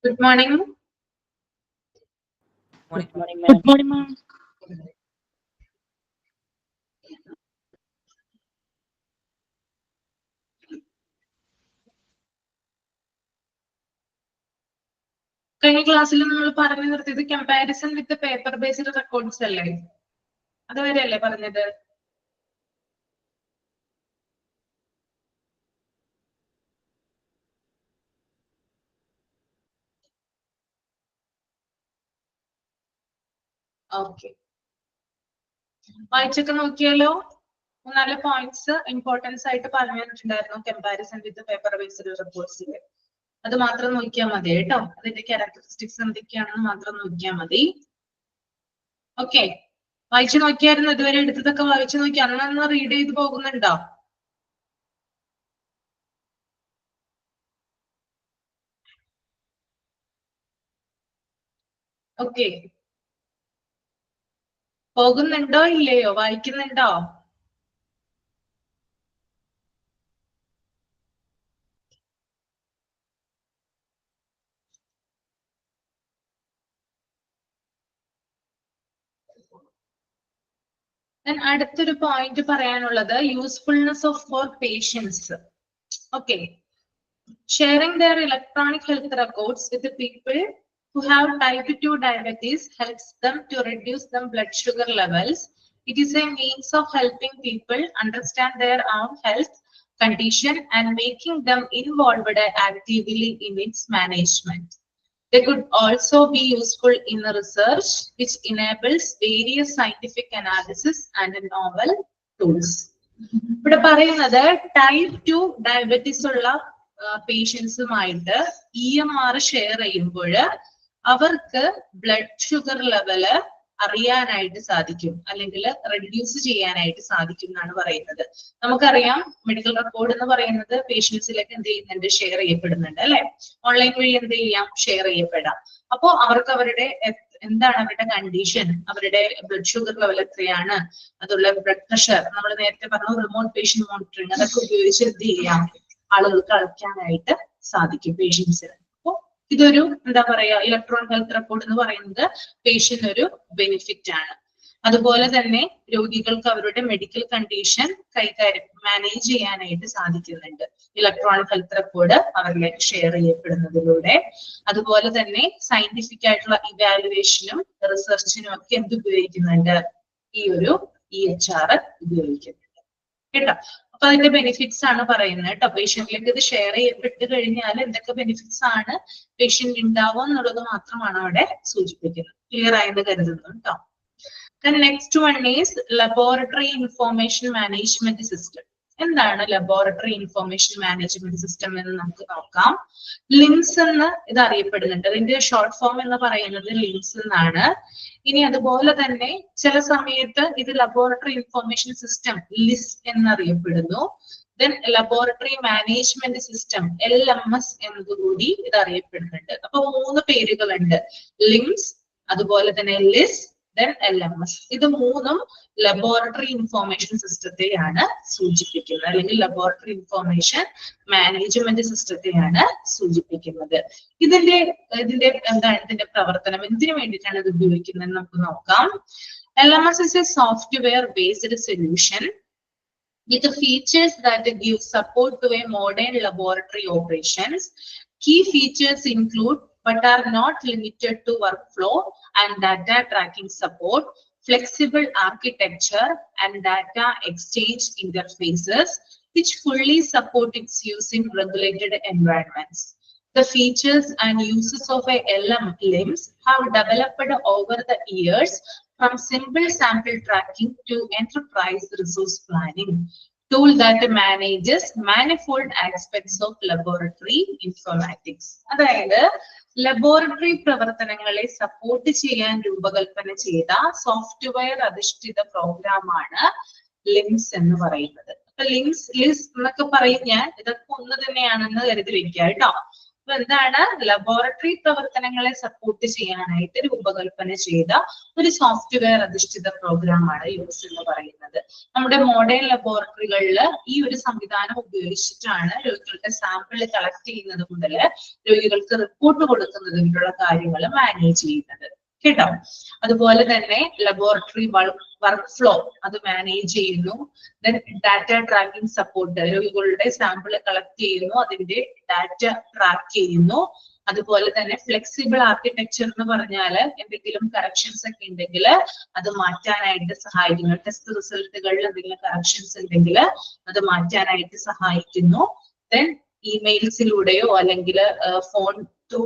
Good morning. Good morning, ma'am. Good morning, ma'am. കഴിഞ്ഞ ക്ലാസ്സിൽ നമ്മൾ പറഞ്ഞു നിർത്തിയത് കമ്പാരിസൺ വിത്ത് പേപ്പർ ബേസ്ഡ് റെക്കോർഡ്സ് അല്ലേ? അതുവരെയല്ലേ പറഞ്ഞത്? ഓക്കെ, വായിച്ചൊക്കെ നോക്കിയാലോ? നല്ല പോയിന്റ്സ് ഇമ്പോർട്ടൻസ് ആയിട്ട് പറഞ്ഞു തന്നിട്ടുണ്ടായിരുന്നു കമ്പാരിസൺ വിത്ത് പേപ്പർ ബേസ്ഡ് റെക്കോർഡ്സിൽ. അത് മാത്രം നോക്കിയാൽ മതി കേട്ടോ. അതിന്റെ ക്യാരക്ടറിസ്റ്റിക്സ് എന്തൊക്കെയാണെന്ന് മാത്രം നോക്കിയാൽ മതി. ഓക്കെ, വായിച്ചു നോക്കിയായിരുന്നു? ഇതുവരെ എടുത്തതൊക്കെ വായിച്ചു നോക്കി അന്നൊന്ന് റീഡ് ചെയ്ത് പോകുന്നുണ്ടോ? ഓക്കെ, പോകുന്നുണ്ടോ ഇല്ലയോ? വായിക്കുന്നുണ്ടോ? അടുത്തൊരു പോയിന്റ് പറയാനുള്ളത് usefulness of for patients. Okay, sharing their electronic health records with the people who have type 2 diabetes helps them to reduce their blood sugar levels. It is a means of helping people understand their own health condition and making them involved actively in its management. They could also be useful in research, which enables various scientific analysis and novel tools. ഇവിടെ പറയുന്നത് type 2 diabetes ഉള്ള പേഷ്യൻസുമായിട്ട് EMR share ചെയ്യുമ്പോൾ അവർക്ക് blood sugar level അറിയാനായിട്ട് സാധിക്കും, അല്ലെങ്കിൽ reduce ചെയ്യാനായിട്ട് സാധിക്കും എന്നാണ് പറയുന്നത്. നമുക്കറിയാം മെഡിക്കൽ റെക്കോർഡ് എന്ന് പറയുന്നത് പേഷ്യൻസിലേക്ക് എന്ത് ചെയ്യുന്നുണ്ട്? ഷെയർ ചെയ്യപ്പെടുന്നുണ്ട് അല്ലെ? ഓൺലൈൻ വഴി എന്ത് ചെയ്യാം? ഷെയർ ചെയ്യപ്പെടാം. അപ്പോ അവർക്ക് അവരുടെ എന്താണ് അവരുടെ കണ്ടീഷൻ, അവരുടെ ബ്ലഡ് ഷുഗർ ലെവൽ എത്രയാണ്, അതുള്ള ബ്ലഡ് പ്രഷർ, നമ്മൾ നേരത്തെ പറഞ്ഞു റിമോട്ട് പേഷ്യന്റ് മോണിറ്ററിങ്, അതൊക്കെ ഉപയോഗിച്ച് എന്ത് ചെയ്യാം? ആളുകൾക്ക് അളക്കാനായിട്ട് സാധിക്കും പേഷ്യൻസിന്. അപ്പോ ഇതൊരു എന്താ പറയാ ഇലക്ട്രോണിക് ഹെൽത്ത് റെക്കോർഡ് എന്ന് പറയുന്നത് പേഷ്യന്റ് ഒരു ബെനിഫിറ്റ് ആണ്. അതുപോലെ തന്നെ രോഗികൾക്ക് അവരുടെ മെഡിക്കൽ കണ്ടീഷൻ കൈകാര്യം മാനേജ് ചെയ്യാനായിട്ട് സാധിക്കുന്നുണ്ട് ഇലക്ട്രോണിക് ഹെൽത്ത് റെക്കോർഡ് അവരിലേക്ക് ഷെയർ ചെയ്യപ്പെടുന്നതിലൂടെ. അതുപോലെ തന്നെ സയന്റിഫിക് ആയിട്ടുള്ള ഇവാലുവേഷനും റിസർച്ചിനും ഒക്കെ എന്ത് ഉപയോഗിക്കുന്നുണ്ട്? ഈ ഒരു EHR ഉപയോഗിക്കുന്നുണ്ട് കേട്ടോ. അപ്പൊ അതിന്റെ ബെനിഫിറ്റ്സ് ആണ് പറയുന്നത് കേട്ടോ. പേഷ്യന്റിലേക്ക് ഇത് ഷെയർ ചെയ്യപ്പെട്ട് കഴിഞ്ഞാൽ എന്തൊക്കെ ബെനിഫിറ്റ്സ് ആണ് പേഷ്യന്റ് ഉണ്ടാവുക എന്നുള്ളത് മാത്രമാണ് അവിടെ സൂചിപ്പിക്കുന്നത്. ക്ലിയർ ആയെന്ന് കരുതുന്നു കേട്ടോ. Then next one is laboratory information management system. എന്താണ് ലബോറട്ടറി ഇൻഫോർമേഷൻ മാനേജ്മെന്റ് സിസ്റ്റം എന്ന് നമുക്ക് നോക്കാം. ലിംസ് എന്ന് ഇത് അറിയപ്പെടുന്നുണ്ട്. അതിന്റെ ഷോർട്ട് ഫോം എന്ന് പറയുന്നത് ലിംസ് എന്നാണ്. ഇനി അതുപോലെ തന്നെ ചില സമയത്ത് ഇത് ലബോറട്ടറി ഇൻഫോർമേഷൻ സിസ്റ്റം LIS എന്നറിയപ്പെടുന്നു. Then laboratory management system LMS എന്നതുകൂടി ഇത് അറിയപ്പെടുന്നുണ്ട്. അപ്പൊ 3 പേരുകളുണ്ട്. ലിംസ്, അതുപോലെ തന്നെ LIS, then LMS. ഇത് 3ഉം ലബോറട്ടറി ഇൻഫോർമേഷൻ സിസ്റ്റത്തെയാണ് സൂചിപ്പിക്കുന്നത്, അല്ലെങ്കിൽ ലബോറട്ടറി ഇൻഫോർമേഷൻ മാനേജ്മെന്റ് സിസ്റ്റത്തെയാണ് സൂചിപ്പിക്കുന്നത്. ഇതിന്റെ എന്താണ് ഇതിന്റെ പ്രവർത്തനം, എന്തിനു വേണ്ടിയിട്ടാണ് ഇത് ഉപയോഗിക്കുന്നത് നമുക്ക് നോക്കാം. LMS is a software based solution with features that give support to a modern laboratory operations. Key features include but are not limited to workflow and data tracking support, flexible architecture and data exchange interfaces, which fully support its use in regulated environments. The features and uses of a LIMS have developed over the years, from simple sample tracking to enterprise resource planning, tool that manages manifold aspects of laboratory informatics. അതായത് laboratory പ്രവർത്തനങ്ങളെ support ചെയ്യാൻ രൂപകൽപ്പന ചെയ്ത software അധിഷ്ഠിത പ്രോഗ്രാമാണ് LIMS എന്ന് പറയുന്നത്. അപ്പൊ LIS എന്നൊക്കെ പറയും ഞാൻ, ഇതൊക്കെ ഒന്ന് തന്നെയാണെന്ന് കരുതി വെക്കുക കേട്ടോ. അപ്പൊ എന്താണ് ലബോറട്ടറി പ്രവർത്തനങ്ങളെ സപ്പോർട്ട് ചെയ്യാനായിട്ട് രൂപകൽപ്പന ചെയ്ത ഒരു സോഫ്റ്റ്വെയർ അധിഷ്ഠിത പ്രോഗ്രാമാണ് യൂസ് എന്ന് പറയുന്നത്. നമ്മുടെ മോഡേൺ ലബോറട്ടറികളിൽ ഈ ഒരു സംവിധാനം ഉപയോഗിച്ചിട്ടാണ് രോഗികളുടെ സാമ്പിൾ കളക്ട് ചെയ്യുന്നത് മുതൽ രോഗികൾക്ക് റിപ്പോർട്ട് കൊടുക്കുന്നതിനുള്ള കാര്യങ്ങൾ മാനേജ് ചെയ്യുന്നത് കേട്ടോ. അതുപോലെ തന്നെ ലബോറട്ടറി വർക്ക് ഫ്ലോ അത് മാനേജ് ചെയ്യുന്നു. ദെൻ ഡാറ്റ ട്രാക്കിംഗ് സപ്പോർട്ട്, രോഗികളുടെ സാമ്പിൾ കളക്ട് ചെയ്യുന്നു, അതിന്റെ ഡാറ്റ ട്രാക്ക് ചെയ്യുന്നു. അതുപോലെ തന്നെ ഫ്ലെക്സിബിൾ ആർക്കിടെക്ചർ എന്ന് പറഞ്ഞാൽ എന്തെങ്കിലും കറക്ഷൻസ് ഒക്കെ ഉണ്ടെങ്കിൽ അത് മാറ്റാനായിട്ട് സഹായിക്കുന്നു. ടെസ്റ്റ് റിസൾട്ടുകളിൽ എന്തെങ്കിലും കറക്ഷൻസ് ഉണ്ടെങ്കിൽ അത് മാറ്റാനായിട്ട് സഹായിക്കുന്നു. ദെൻ ഇമെയിൽസിലൂടെയോ അല്ലെങ്കിൽ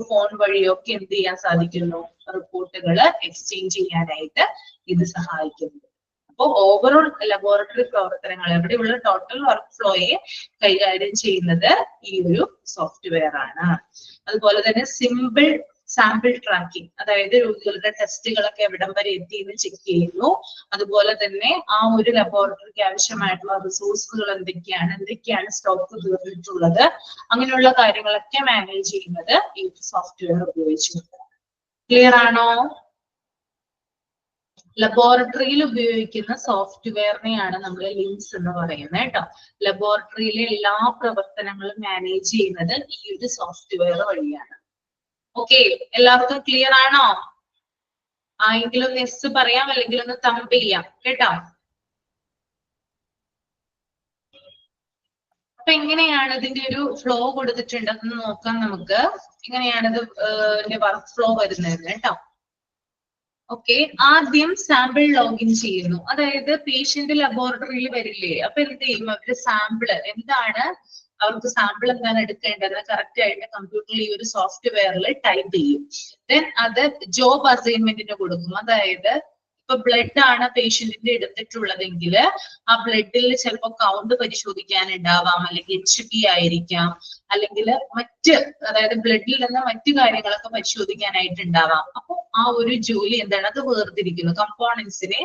ഫോൺ വഴിയോ ഒക്കെ എന്ത് ചെയ്യാൻ സാധിക്കുന്നു, റിപ്പോർട്ടുകൾ എക്സ്ചേഞ്ച് ചെയ്യാനായിട്ട് ഇത് സഹായിക്കുന്നു. അപ്പോൾ ഓവറോൾ ലബോറട്ടറി പ്രവർത്തനങ്ങൾ എവിടെയുള്ള ടോട്ടൽ വർക്ക് ഫ്ലോയെ കൈകാര്യം ചെയ്യുന്നത് ഈ ഒരു സോഫ്റ്റ്വെയർ ആണ്. അതുപോലെ തന്നെ സിമ്പിൾ സാമ്പിൾ ട്രാക്കിംഗ്, അതായത് രോഗികളുടെ ടെസ്റ്റുകളൊക്കെ എവിടം വരെ എത്തിയെന്ന് ചെക്ക് ചെയ്യുന്നു. അതുപോലെ തന്നെ ആ ഒരു ലബോറട്ടറിക്ക് ആവശ്യമായിട്ടുള്ള റിസോഴ്സുകൾ എന്തൊക്കെയാണ് സ്റ്റോക്ക് തീർന്നിട്ടുള്ളത്, അങ്ങനെയുള്ള കാര്യങ്ങളൊക്കെ മാനേജ് ചെയ്യുന്നത് ഈ സോഫ്റ്റ്വെയർ ഉപയോഗിച്ചുകൊണ്ട്. ക്ലിയർ ആണോ? ലബോറട്ടറിയിൽ ഉപയോഗിക്കുന്ന സോഫ്റ്റ്വെയറിനെയാണ് നമ്മൾ ലിംസ് എന്ന് പറയുന്നത് കേട്ടോ. ലബോറട്ടറിയിലെ എല്ലാ പ്രവർത്തനങ്ങളും മാനേജ് ചെയ്യുന്നത് ഈ ഒരു സോഫ്റ്റ്വെയർ വഴിയാണ്. ഓക്കെ, എല്ലാവർക്കും ക്ലിയർ ആണോ? എങ്കിലും യെസ് പറയാം, അല്ലെങ്കിൽ ഒന്ന് തമ്പ് ചെയ്യാം കേട്ടോ. അപ്പൊ എങ്ങനെയാണ് ഇതിന്റെ ഒരു ഫ്ലോ കൊടുത്തിട്ടുണ്ടെന്ന് നോക്കാം നമുക്ക്. എങ്ങനെയാണിത് വർക്ക് ഫ്ലോ വരുന്നത് കേട്ടോ. ഓക്കെ, ആദ്യം സാമ്പിൾ ലോഗിൻ ചെയ്യുന്നു. അതായത് പേഷ്യന്റ് ലബോറട്ടറിയിൽ വരില്ലേ, അപ്പൊ എന്ത് ചെയ്യും, അവര് സാമ്പിൾ എന്താണ്, അവർക്ക് സാമ്പിൾ എന്താണ് എടുക്കേണ്ടത് കറക്റ്റ് ആയിട്ട് കമ്പ്യൂട്ടറിൽ ഈ ഒരു സോഫ്റ്റ്വെയറിൽ ടൈപ്പ് ചെയ്യും. ദെൻ അത് ജോബ് അസൈൻമെന്റിന് കൊടുക്കും. അതായത് ഇപ്പൊ ബ്ലഡ് ആണ് പേഷ്യന്റിന്റെ എടുത്തിട്ടുള്ളതെങ്കിൽ ആ ബ്ലഡിൽ ചിലപ്പോൾ കൗണ്ട് പരിശോധിക്കാനുണ്ടാവാം, അല്ലെങ്കിൽ HB ആയിരിക്കാം, അല്ലെങ്കിൽ അതായത് ബ്ലഡിൽ നിന്ന് മറ്റു കാര്യങ്ങളൊക്കെ പരിശോധിക്കാനായിട്ടുണ്ടാവാം. അപ്പൊ ആ ഒരു ജോലി എന്താണ്, അത് വേർതിരിക്കുന്നു, കമ്പോണൻസിനെ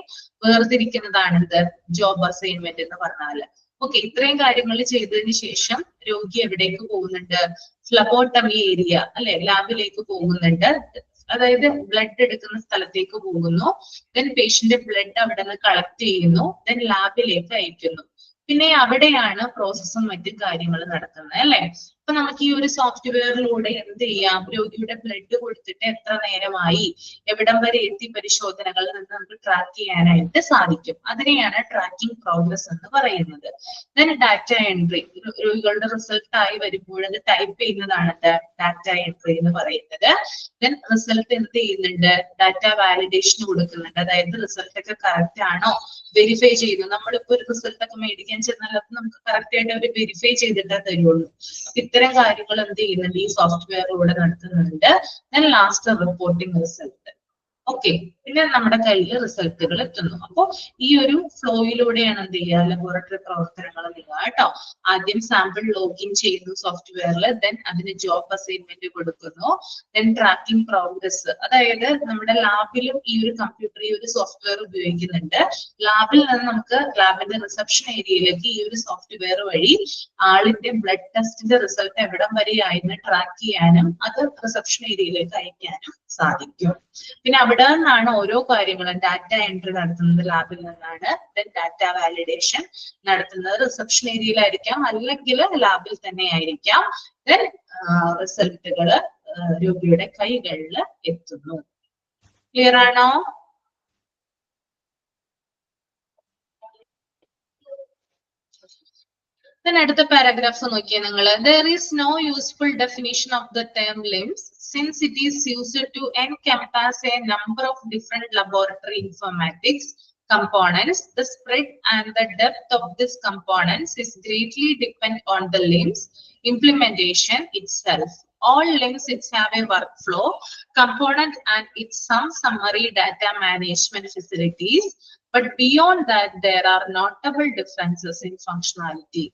വേർതിരിക്കുന്നതാണ് ഇത് ജോബ് അസൈൻമെന്റ് എന്ന് പറഞ്ഞാല്. ഓക്കെ, ഇത്രയും കാര്യങ്ങൾ ചെയ്തതിന് ശേഷം രോഗി എവിടേക്ക് പോകുന്നുണ്ട്, ഫ്ലബോട്ടമി ഏരിയ അല്ലെ, ലാബിലേക്ക് പോകുന്നുണ്ട്. അതായത് ബ്ലഡ് എടുക്കുന്ന സ്ഥലത്തേക്ക് പോകുന്നു. ദെൻ പേഷ്യന്റ് ബ്ലഡ് അവിടെ നിന്ന് കളക്ട് ചെയ്യുന്നു. ദെൻ ലാബിലേക്ക് അയക്കുന്നു. പിന്നെ അവിടെയാണ് പ്രോസസ്സും മറ്റും കാര്യങ്ങൾ നടക്കുന്നത് അല്ലെ. അപ്പൊ നമുക്ക് ഈ ഒരു സോഫ്റ്റ്വെയറിലൂടെ എന്ത് ചെയ്യാം, രോഗിയുടെ ബ്ലഡ് കൊടുത്തിട്ട് എത്ര നേരമായി, എവിടം വരെ എത്തി പരിശോധനകൾ നിന്ന് നമുക്ക് ട്രാക്ക് ചെയ്യാനായിട്ട് സാധിക്കും. അതിനെയാണ് ട്രാക്കിംഗ് പ്രോഗ്രസ് എന്ന് പറയുന്നത്. ദെൻ ഡാറ്റ എൻട്രി, രോഗികളുടെ റിസൾട്ട് ആയി വരുമ്പോൾ അത് ടൈപ്പ് ചെയ്യുന്നതാണ് ഡാറ്റ എൻട്രി എന്ന് പറയുന്നത്. ദെൻ റിസൾട്ട് എന്ത് ചെയ്യുന്നുണ്ട്, ഡാറ്റ വാലിഡേഷൻ കൊടുക്കുന്നുണ്ട്. അതായത് റിസൾട്ട് ഒക്കെ കറക്റ്റ് ആണോ വെരിഫൈ ചെയ്തു. നമ്മളിപ്പോ ഒരു റിസൾട്ട് ഒക്കെ മേടിക്കാൻ ചെന്നാൽ അത് നമുക്ക് കറക്റ്റ് ആയിട്ട് അവർ വെരിഫൈ ചെയ്തിട്ടേ തരുള്ളൂ. ഇത്തരം കാര്യങ്ങൾ എന്ത് ചെയ്യുന്നുണ്ട്, ഈ സോഫ്റ്റ്വെയറിലൂടെ നടത്തുന്നുണ്ട്. Then last reporting result. Okay, പിന്നെ നമ്മുടെ കയ്യിൽ റിസൾട്ടുകൾ എത്തുന്നു. അപ്പൊ ഈ ഒരു ഫ്ലോയിലൂടെയാണ് എന്ത് ചെയ്യുക, ലബോറട്ടറി പ്രവർത്തനങ്ങൾ ചെയ്യുക കേട്ടോ. ആദ്യം സാമ്പിൾ ലോഗിൻ ചെയ്യുന്നു സോഫ്റ്റ്വെയറിൽ, ദെൻ അതിന് ജോബ് അസൈൻമെന്റ് കൊടുക്കുന്നു, ദെൻ ട്രാക്കിംഗ് പ്രോഗ്രസ്. അതായത് നമ്മുടെ ലാബിലും ഈ ഒരു കമ്പ്യൂട്ടർ, ഈ ഒരു സോഫ്റ്റ്വെയർ ഉപയോഗിക്കുന്നുണ്ട്. ലാബിൽ നിന്ന് നമുക്ക് ലാബിന്റെ റിസപ്ഷൻ ഏരിയയിലേക്ക് ഈ ഒരു സോഫ്റ്റ്വെയർ വഴി ആളിന്റെ ബ്ലഡ് ടെസ്റ്റിന്റെ റിസൾട്ട് എവിടം വരെയായെന്ന് ട്രാക്ക് ചെയ്യാനും അത് റിസപ്ഷൻ ഏരിയയിലേക്ക് അയക്കാനും സാധിക്കും. പിന്നെ അവിടെ നിന്നാണ് ഓരോ കാര്യങ്ങളും ഡാറ്റ എൻട്രി നടത്തുന്നത് ലാബിൽ നിന്നാണ്. ദെൻ ഡാറ്റ വാലിഡേഷൻ നടത്തുന്നത് റിസപ്ഷൻ ഏരിയയിലായിരിക്കാം, അല്ലെങ്കിൽ ലാബിൽ തന്നെ ആയിരിക്കാം. ദെൻ റിസൾട്ടുകൾ രോഗിയുടെ കൈകളിൽ എത്തുന്നു. ക്ലിയർ ആണോ? Then അടുത്ത പാരഗ്രാഫ് നോക്കിയേ നിങ്ങൾ. There is no useful definition of the term limbs since it is used to encompass a number of different laboratory informatics components. The spread and the depth of these components is greatly dependent on the limbs implementation itself. All limbs have a workflow component and its some summary data management facilities. But beyond that, there are notable differences in functionality.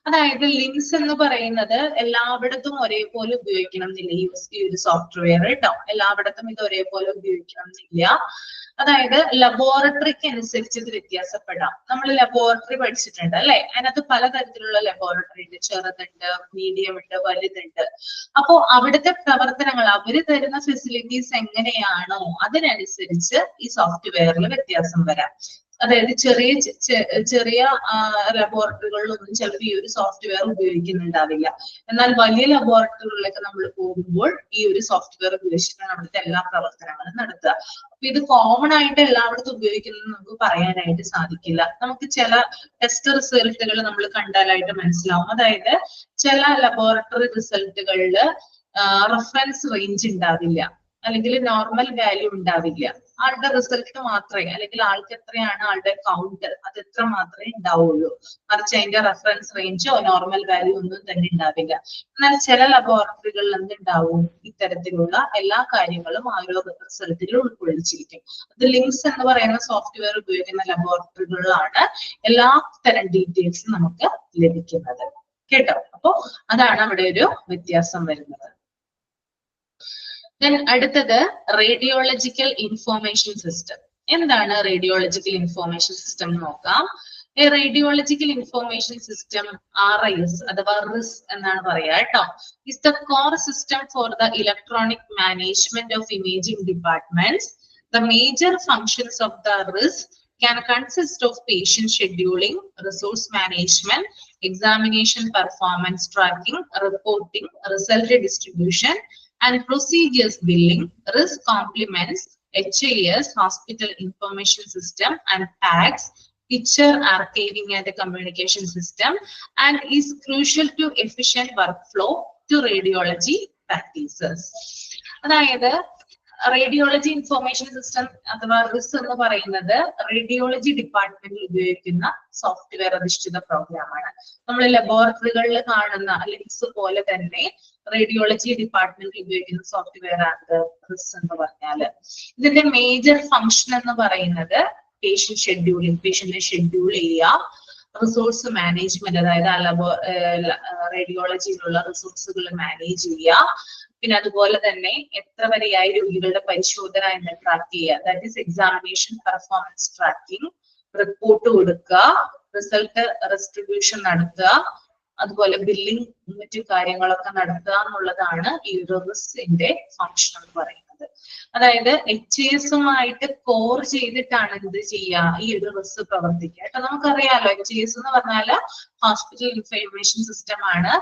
അതായത് limbs എന്ന് പറയുന്നത് എല്ലായിടത്തും ഒരേപോലെ ഉപയോഗിക്കണം എന്നില്ല ഈ ഒരു software കേട്ടോ. എല്ലായിടത്തും ഇത് ഒരേപോലെ ഉപയോഗിക്കണം എന്നില്ല. അതായത് ലബോറട്ടറിക്ക് അനുസരിച്ച് ഇത് വ്യത്യാസപ്പെടാം. നമ്മൾ ലബോറട്ടറി പഠിച്ചിട്ടുണ്ട് അല്ലെ? അതിനകത്ത് പലതരത്തിലുള്ള ലബോറട്ടറി ഉണ്ട്. ചെറുതുണ്ട്, മീഡിയം ഉണ്ട്, വലുതുണ്ട്. അപ്പോ അവിടുത്തെ പ്രവർത്തനങ്ങൾ അവര് തരുന്ന ഫെസിലിറ്റീസ് എങ്ങനെയാണോ അതിനനുസരിച്ച് ഈ സോഫ്റ്റ്വെയറിൽ വ്യത്യാസം വരാം. അതായത് ചെറിയ ലബോറട്ടറികളിലൊന്നും ചിലപ്പോൾ ഈ ഒരു സോഫ്റ്റ്വെയർ ഉപയോഗിക്കുന്നുണ്ടാവില്ല. എന്നാൽ വലിയ ലബോറട്ടറികളിലേക്ക് നമ്മൾ പോകുമ്പോൾ ഈ ഒരു സോഫ്റ്റ്വെയർ ഉപയോഗിച്ചിട്ടാണ് അവിടുത്തെ എല്ലാ പ്രവർത്തനങ്ങളും നടത്തുക. അപ്പൊ ഇത് കോമൺ ആയിട്ട് എല്ലായിടത്തും ഉപയോഗിക്കുന്നത് നമുക്ക് പറയാനായിട്ട് സാധിക്കില്ല. നമുക്ക് ചില ടെസ്റ്റ് റിസൾട്ടുകൾ നമ്മൾ കണ്ടാലായിട്ട് മനസ്സിലാവും. അതായത് ചില ലബോറട്ടറി റിസൾട്ടുകളിൽ റെഫറൻസ് റേഞ്ച് ഉണ്ടാവില്ല, അല്ലെങ്കിൽ നോർമൽ വാല്യൂ ഉണ്ടാവില്ല. ആളുടെ റിസൾട്ട് മാത്രമേ, അല്ലെങ്കിൽ ആൾക്ക് എത്രയാണ് ആളുടെ കൗണ്ട് അത് എത്ര മാത്രമേ ഉണ്ടാവുള്ളൂ. മറിച്ച് അതിന്റെ റെഫറൻസ് റേഞ്ചോ നോർമൽ വാല്യൂ ഒന്നും തന്നെ ഉണ്ടാവില്ല. എന്നാൽ ചില ലബോറട്ടറികളിൽ എന്തുണ്ടാവും? ഇത്തരത്തിലുള്ള എല്ലാ കാര്യങ്ങളും ആ ഒരു റിസൾട്ടിൽ ഉൾക്കൊള്ളിച്ചിരിക്കും. അത് ലിംസ് എന്ന് പറയുന്ന സോഫ്റ്റ്വെയർ ഉപയോഗിക്കുന്ന ലബോറട്ടറികളിലാണ് എല്ലാ തരം ഡീറ്റെയിൽസും നമുക്ക് ലഭിക്കുന്നത് കേട്ടോ. അപ്പോ അതാണ് അവിടെ ഒരു വ്യത്യാസം വരുന്നത്. Then അടുത്തത് റേഡിയോളജിക്കൽ ഇൻഫോർമേഷൻ സിസ്റ്റം. എന്താണ് റേഡിയോളജിക്കൽ ഇൻഫോർമേഷൻ സിസ്റ്റം എന്ന് നോക്കാം. A radiological information system, RIS, അഥവാ RIS എന്നാണ് പറയാ കേട്ടോ, is the core system for the electronic management of imaging departments. The major functions of the RIS can consist of patient scheduling, resource management, examination performance tracking, reporting, result distribution, and procedures billing. RIS complements HIS, Hospital Information System, and PACS, Picture Archiving and Communication System, and is crucial to efficient workflow to radiology practices. അതായത് radiology information system അഥവാ റിസ് എന്ന് പറയുന്നത് radiology ഡിപ്പാർട്ട്മെന്റിൽ ഉപയോഗിക്കുന്ന software അധിഷ്ഠിത പ്രോഗ്രാമാണ്. നമ്മൾ ലബോറട്ടറികളിൽ കാണുന്ന ലിംസ് പോലെ തന്നെ റേഡിയോളജി ഡിപ്പാർട്ട്മെന്റിൽ ഉപയോഗിക്കുന്ന സോഫ്റ്റ്വെയർ ആണ് റിസ് എന്ന് പറഞ്ഞാല്. ഇതിന്റെ മേജർ ഫംഗ്ഷൻ എന്ന് പറയുന്നത് പേഷ്യന്റ് ഷെഡ്യൂളിംഗ്, പേഷ്യന്റിനെ ഷെഡ്യൂൾ ചെയ്യുക, റിസോഴ്സ് മാനേജ്മെന്റ്, അതായത് റേഡിയോളജിയിലുള്ള റിസോഴ്സുകൾ മാനേജ് ചെയ്യുക, പിന്നെ അതുപോലെ തന്നെ എത്ര വരെയായി രോഗികളുടെ പരിശോധന എന്ന് ട്രാക്ക് ചെയ്യുക, that is examination performance tracking, report കൊടുക്കുക, റിസൾട്ട് റെസ്ട്രിബ്യൂഷൻ നടത്തുക, അതുപോലെ ബില്ലിംഗ് മറ്റു കാര്യങ്ങളൊക്കെ നടത്തുക എന്നുള്ളതാണ് ഈ ഒരു റിസിന്റെ ഫംഗ്ഷൻ എന്ന് പറയുന്നത്. അതായത് HIS-ഉമായിട്ട് കോർ ചെയ്തിട്ടാണ് എന്ത് ചെയ്യുക, ഈ ഒരു റിസ് പ്രവർത്തിക്കുക കേട്ടോ. നമുക്കറിയാലോ HIS എന്ന് പറഞ്ഞാല് ഹോസ്പിറ്റൽ ഇൻഫർമേഷൻ സിസ്റ്റം ആണ്.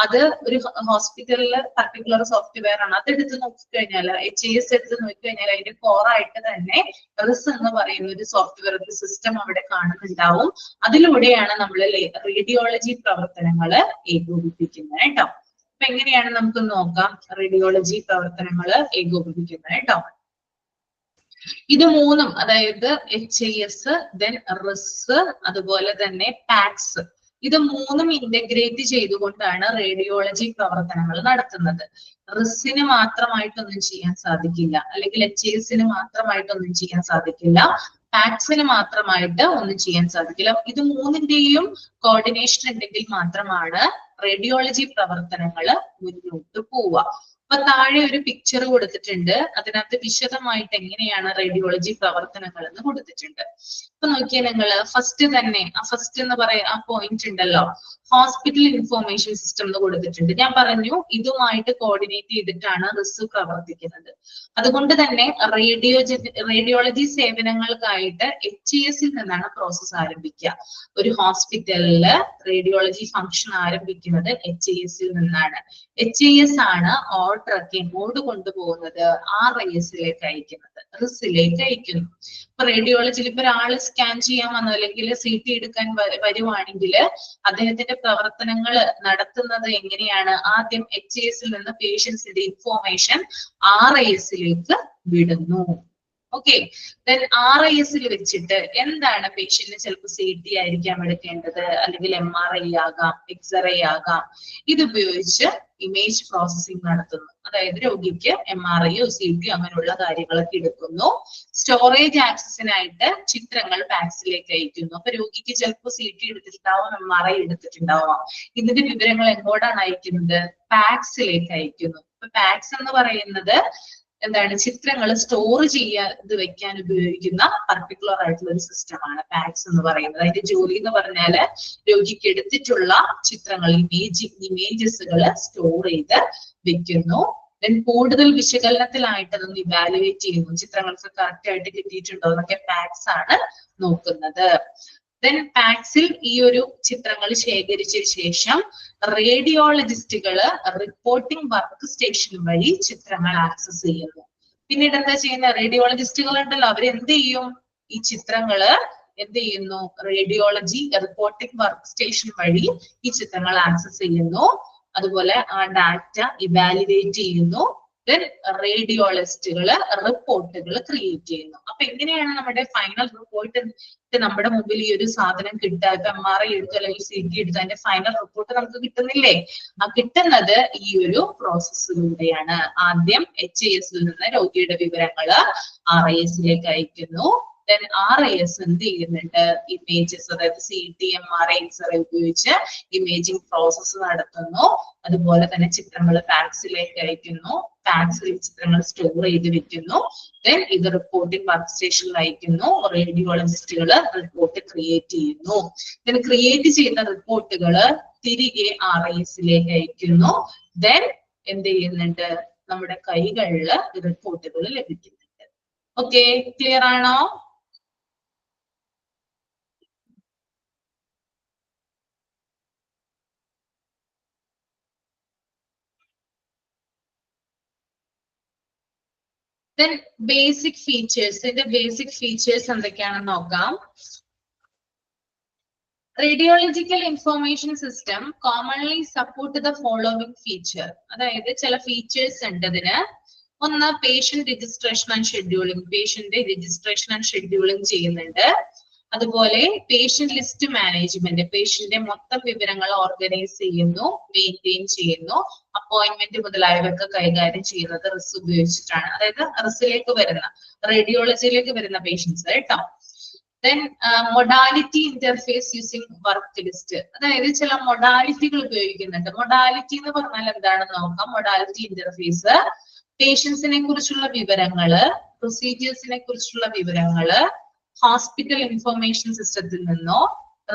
അത് ഒരു ഹോസ്പിറ്റലില് പർട്ടിക്കുലർ സോഫ്റ്റ്വെയർ ആണ്. അതെടുത്ത് നോക്കിക്കഴിഞ്ഞാൽ, HIS എടുത്ത് നോക്കിക്കഴിഞ്ഞാൽ അതിന്റെ കോറായിട്ട് തന്നെ റിസ് എന്ന് പറയുന്ന ഒരു സോഫ്റ്റ്വെയർ, ഒരു സിസ്റ്റം അവിടെ കാണുന്നുണ്ടാവും. അതിലൂടെയാണ് നമ്മൾ റേഡിയോളജി പ്രവർത്തനങ്ങൾ ഏകോപിപ്പിക്കുന്നത് കേട്ടോ. അപ്പൊ എങ്ങനെയാണ് നമുക്ക് നോക്കാം റേഡിയോളജി പ്രവർത്തനങ്ങൾ ഏകോപിപ്പിക്കുന്നത് കേട്ടോ. ഇത് മൂന്നും, അതായത് HIS, ദെൻ റിസ്, അതുപോലെ തന്നെ പാക്സ്, ഇത് മൂന്നും ഇന്റഗ്രേറ്റ് ചെയ്തുകൊണ്ടാണ് റേഡിയോളജി പ്രവർത്തനങ്ങൾ നടത്തുന്നത്. റിസിന് മാത്രമായിട്ടൊന്നും ചെയ്യാൻ സാധിക്കില്ല, അല്ലെങ്കിൽ HIS-ന് മാത്രമായിട്ടൊന്നും ചെയ്യാൻ സാധിക്കില്ല, പാക്സിന് മാത്രമായിട്ട് ഒന്നും ചെയ്യാൻ സാധിക്കില്ല. ഇത് മൂന്നിന്റെയും കോർഡിനേഷൻ ഉണ്ടെങ്കിൽ മാത്രമാണ് റേഡിയോളജി പ്രവർത്തനങ്ങൾ മുന്നോട്ട് പോവുക. അപ്പൊ താഴെ ഒരു പിക്ചർ കൊടുത്തിട്ടുണ്ട്, അതിനകത്ത് വിശദമായിട്ട് എങ്ങനെയാണ് റേഡിയോളജി പ്രവർത്തനങ്ങൾ എന്ന് കൊടുത്തിട്ടുണ്ട്. അപ്പൊ നോക്കിയാൽ നിങ്ങൾ ഫസ്റ്റ് തന്നെ ഫസ്റ്റ് എന്ന് പറയാ ആ പോയിന്റ് ഉണ്ടല്ലോ, ഹോസ്പിറ്റൽ ഇൻഫോർമേഷൻ സിസ്റ്റം എന്ന് കൊടുത്തിട്ടുണ്ട്. ഞാൻ പറഞ്ഞു ഇതുമായിട്ട് കോർഡിനേറ്റ് ചെയ്തിട്ടാണ് റിസ് പ്രവർത്തിക്കുന്നത്. അതുകൊണ്ട് തന്നെ റേഡിയോളജി സേവനങ്ങൾക്കായിട്ട് HIS-ൽ നിന്നാണ് പ്രോസസ് ആരംഭിക്കുക. ഒരു ഹോസ്പിറ്റലില് റേഡിയോളജി ഫംഗ്ഷൻ ആരംഭിക്കുന്നത് HIS-ൽ നിന്നാണ്. HIS ആണ് ഓർഡറൊക്കെ എങ്ങോട്ട് കൊണ്ടുപോകുന്നത്, RIS-ലേക്ക് അയക്കുന്നത്, റിസിലേക്ക് അയക്കുന്നു. ഇപ്പൊ റേഡിയോളജിയിൽ ഇപ്പൊ ഒരാള് സ്കാൻ ചെയ്യാൻ വന്നു, അല്ലെങ്കിൽ CT എടുക്കാൻ വരുവാണെങ്കിൽ അദ്ദേഹത്തിന്റെ പ്രവർത്തനങ്ങൾ നടത്തുന്നത് എങ്ങനെയാണ്, ആദ്യം HIS-ൽ നിന്ന് പേഷ്യൻസിന്റെ ഇൻഫോർമേഷൻ RIS-ലേക്ക് വിടുന്നു. ഓക്കെ. ദെൻ RIS-ൽ വെച്ചിട്ട് എന്താണ് പേഷ്യന്റിന് ചിലപ്പോൾ CT ആയിരിക്കാം എടുക്കേണ്ടത്, അല്ലെങ്കിൽ MRI ആകാം, എക്സ്റേ ആകാം. ഇത് ഉപയോഗിച്ച് ഇമേജ് പ്രോസസ്സിംഗ് നടത്തുന്നു. അതായത് രോഗിക്ക് MRI-യോ CT അങ്ങനെയുള്ള കാര്യങ്ങളൊക്കെ എടുക്കുന്നു. സ്റ്റോറേജ് ആക്സസിനായിട്ട് ചിത്രങ്ങൾ പാക്സിലേക്ക് അയക്കുന്നു. അപ്പൊ രോഗിക്ക് ചിലപ്പോൾ CT എടുത്തിട്ടുണ്ടാവാം, MRI എടുത്തിട്ടുണ്ടാവാം. ഇതിന്റെ വിവരങ്ങൾ എങ്ങോട്ടാണ് അയക്കുന്നത്? പാക്സിലേക്ക് അയക്കുന്നു. അപ്പൊ പാക്സ് എന്ന് പറയുന്നത് എന്താണ്? ചിത്രങ്ങൾ സ്റ്റോർ ചെയ്യാതെ വെക്കാൻ ഉപയോഗിക്കുന്ന പർട്ടിക്കുലർ ആയിട്ടുള്ള ഒരു സിസ്റ്റമാണ് പാക്സ് എന്ന് പറയുന്നത്. അതിന്റെ ജോലി എന്ന് പറഞ്ഞാല് രോഗിക്ക് എടുത്തിട്ടുള്ള ചിത്രങ്ങൾ, ഇമേജസുകൾ സ്റ്റോർ ചെയ്ത് വെക്കുന്നു. ദെൻ കൂടുതൽ വിശകലനത്തിലായിട്ട് അതൊന്ന് ഇവാലുവേറ്റ് ചെയ്യുന്നു. ചിത്രങ്ങൾക്ക് കറക്റ്റ് ആയിട്ട് കിട്ടിയിട്ടുണ്ടോ എന്നൊക്കെ പാക്സ് ആണ് നോക്കുന്നത്. ദെൻ പാക്സിൽ ഈ ഒരു ചിത്രങ്ങൾ ശേഖരിച്ച ശേഷം റേഡിയോളജിസ്റ്റുകള് റിപ്പോർട്ടിംഗ് വർക്ക് സ്റ്റേഷൻ വഴി ചിത്രങ്ങൾ ആക്സസ് ചെയ്യുന്നു. പിന്നീട് എന്താ ചെയ്യുന്ന? റേഡിയോളജിസ്റ്റുകൾ ഉണ്ടല്ലോ, അവർ എന്ത് ചെയ്യും? ഈ ചിത്രങ്ങള് എന്ത് ചെയ്യുന്നു? റേഡിയോളജി റിപ്പോർട്ടിംഗ് വർക്ക് സ്റ്റേഷൻ വഴി ഈ ചിത്രങ്ങൾ ആക്സസ് ചെയ്യുന്നു. അതുപോലെ ആ ഡാറ്റ ഇവാലുവേറ്റ് ചെയ്യുന്നു. ദെൻ റേഡിയോളജിസ്റ്റുകള് റിപ്പോർട്ടുകൾ ക്രിയേറ്റ് ചെയ്യുന്നു. അപ്പൊ എങ്ങനെയാണ് നമ്മുടെ ഫൈനൽ റിപ്പോർട്ട് നമ്മുടെ മുമ്പിൽ ഈ ഒരു സാധനം കിട്ടുക? ഇപ്പൊ MRI എടുത്തു അല്ലെങ്കിൽ CT എടുത്തു, അതിന്റെ ഫൈനൽ റിപ്പോർട്ട് നമുക്ക് കിട്ടുന്നില്ലേ? ആ കിട്ടുന്നത് ഈ ഒരു പ്രോസസ്സിലൂടെയാണ്. ആദ്യം HIS-ൽ നിന്ന് രോഗിയുടെ വിവരങ്ങള് RIS-ലേക്ക് അയക്കുന്നു. ദെൻ RIS എന്ത് ചെയ്യുന്നുണ്ട്? ഇമേജസ്, അതായത് CT, MRI, എക്സ്റേ ഉപയോഗിച്ച് ഇമേജിംഗ് പ്രോസസ്സ് നടത്തുന്നു. അതുപോലെ തന്നെ ചിത്രങ്ങൾ പാക്സിലേക്ക് അയക്കുന്നു. പാക്സിൽ ചിത്രങ്ങൾ സ്റ്റോർ ചെയ്ത് വെക്കുന്നു. ദെൻ ഇത് റിപ്പോർട്ടിംഗ് വർക്ക് സ്റ്റേഷനിൽ അയക്കുന്നു. റേഡിയോളജിസ്റ്റുകൾ റിപ്പോർട്ട് ക്രിയേറ്റ് ചെയ്യുന്നു. ദെൻ ക്രിയേറ്റ് ചെയ്യുന്ന റിപ്പോർട്ടുകൾ തിരികെ RIS-ലേക്ക് അയക്കുന്നു. ദെൻ എന്ത് ചെയ്യുന്നുണ്ട്? നമ്മുടെ കൈകളിൽ റിപ്പോർട്ടുകൾ ലഭിക്കുന്നുണ്ട്. ഓക്കെ, ക്ലിയർ ആണോ? Then basic features. ഇതിന്റെ basic features എന്തൊക്കെയാണെന്ന് നോക്കാം. Radiological information system commonly support the following feature. അതായത് ചില features ഉണ്ട് ഇതിന്. ഒന്ന് patient registration and scheduling. Patientന്റെ registration and scheduling ചെയ്യുന്നുണ്ട്. അതുപോലെ പേഷ്യന്റ് ലിസ്റ്റ് മാനേജ്മെന്റ്, പേഷ്യന്റിന്റെ മൊത്തം വിവരങ്ങൾ ഓർഗനൈസ് ചെയ്യുന്നു, മെയിൻറ്റെയിൻ ചെയ്യുന്നു. അപ്പോയിന്റ്മെന്റ് മുതലായവയൊക്കെ കൈകാര്യം ചെയ്യുന്നത് റിസ് ഉപയോഗിച്ചിട്ടാണ്. അതായത് റിസിലേക്ക് വരുന്ന, റേഡിയോളജിയിലേക്ക് വരുന്ന പേഷ്യൻസ് കേട്ടോ. Then modality interface using work list. അതായത് ചില മൊഡാലിറ്റികൾ ഉപയോഗിക്കുന്നുണ്ട്. മൊഡാലിറ്റി എന്ന് പറഞ്ഞാൽ എന്താണെന്ന് നോക്കാം. മൊഡാലിറ്റി ഇന്റർഫേസ് പേഷ്യൻസിനെ കുറിച്ചുള്ള വിവരങ്ങള്, പ്രൊസീജിയേഴ്സിനെ കുറിച്ചുള്ള വിവരങ്ങള് ഹോസ്പിറ്റൽ ഇൻഫർമേഷൻ സിസ്റ്റത്തിൽ നിന്നോ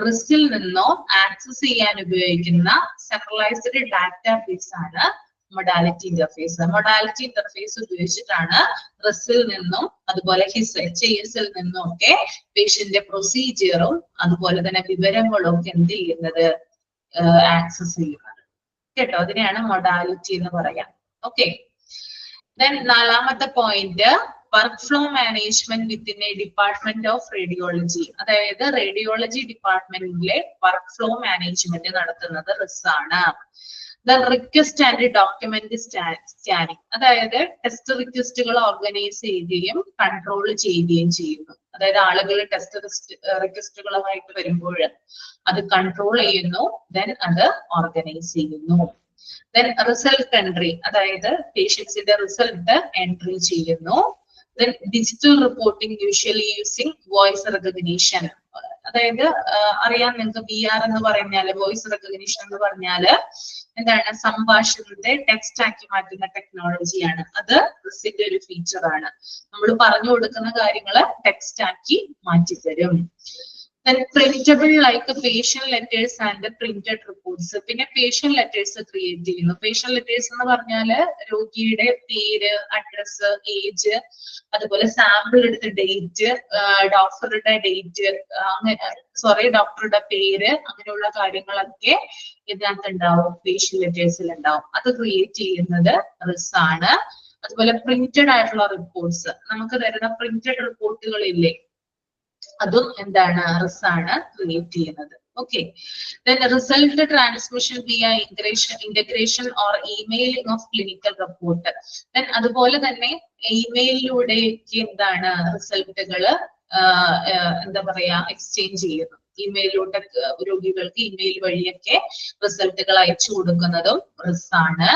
റിസിൽ നിന്നോ ആക്സസ് ചെയ്യാൻ ഉപയോഗിക്കുന്ന സെൻട്രലൈസ്ഡ് ഡാറ്റാബേസ് ആണ് മൊഡാലിറ്റി ഇന്റർഫേസ്. മൊഡാലിറ്റി ഇന്റർഫേസ് ഉപയോഗിച്ചിട്ടാണ് റിസിൽ നിന്നും അതുപോലെ HIS-ൽ നിന്നും ഒക്കെ പേഷ്യന്റിന്റെ പ്രൊസീജിയറും അതുപോലെ തന്നെ വിവരങ്ങളും ഒക്കെ എന്ത് ചെയ്യുന്നത്? ആക്സസ് ചെയ്യുന്നത് കേട്ടോ. അതിനെയാണ് മൊഡാലിറ്റി എന്ന് പറയാം. ഓക്കെ. ദെൻ നാലാമത്തെ point, work flow management within A department of radiology. അതായത് റേഡിയോളജി ഡിപ്പാർട്ട്മെന്റിലെ വർക്ക് ഫ്ലോ മാനേജ്മെന്റ് നടത്തുന്നത് റിസ് ആണ്. Request and document scanning. അതായത് ടെസ്റ്റ് റിക്വസ്റ്റുകൾ ഓർഗനൈസ് ചെയ്യുകയും കൺട്രോൾ ചെയ്യുകയും ചെയ്യുന്നു. അതായത് ആളുകൾ ടെസ്റ്റ് റിക്വസ്റ്റുകളുമായിട്ട് വരുമ്പോൾ അത് കൺട്രോൾ ചെയ്യുന്നു, ദെൻ അത് ഓർഗനൈസ് ചെയ്യുന്നു. ദെൻ റിസൾട്ട് എൻട്രി, അതായത് പേഷ്യൻസിന്റെ റിസൾട്ട് എൻട്രി ചെയ്യുന്നു. Then digital reporting usually using voice recognition. അതായത് അറിയാം നിങ്ങൾക്ക് VR എന്ന് പറഞ്ഞാല്, വോയിസ് റെക്കഗ്നിഷൻ എന്ന് പറഞ്ഞാല് എന്താണ്? സംഭാഷണത്തെ ടെക്സ്റ്റ് ആക്കി മാറ്റുന്ന ടെക്നോളജിയാണ്. അത് റിസിന്റെ ഒരു ഫീച്ചർ ആണ്. നമ്മൾ പറഞ്ഞു കൊടുക്കുന്ന കാര്യങ്ങള് ടെക്സ്റ്റ് ആക്കി മാറ്റിത്തരും. Then printable like patient letters and printed reports. പിന്നെ patient letters ക്രിയേറ്റ് ചെയ്യുന്നു. patient letters എന്ന് പറഞ്ഞാല് രോഗിയുടെ പേര്, അഡ്രസ്, ഏജ്, അതുപോലെ സാമ്പിൾ എടുത്ത ഡേറ്റ്, ഡോക്ടറുടെ ഡേറ്റ്, ഡോക്ടറുടെ പേര്, അങ്ങനെയുള്ള കാര്യങ്ങളൊക്കെ ഇതിനകത്ത് ഉണ്ടാവും, പേഷ്യന്റ് ലെറ്റേഴ്സിൽ ഉണ്ടാവും. അത് ക്രിയേറ്റ് ചെയ്യുന്നത് റിസ് ആണ്. അതുപോലെ പ്രിന്റഡ് ആയിട്ടുള്ള റിപ്പോർട്ട്സ്, നമുക്ക് തരുന്ന പ്രിന്റഡ് റിപ്പോർട്ടുകൾ ഇല്ലേ, അതും എന്താണ്? റിസ് ആണ് ക്രിയേറ്റ് ചെയ്യുന്നത്. Okay. Then result transmission via integration or emailing of clinical report. Then അതുപോലെ തന്നെ ഇമെയിലിലൂടെയൊക്കെ എന്താണ് റിസൾട്ടുകള് എന്താ പറയാ എക്സ്ചേഞ്ച് ചെയ്യുന്നു. ഇമെയിലിലൂടെ രോഗികൾക്ക് ഇമെയിൽ വഴിയൊക്കെ റിസൾട്ടുകൾ അയച്ചു കൊടുക്കുന്നതും റിസ്സാണ്.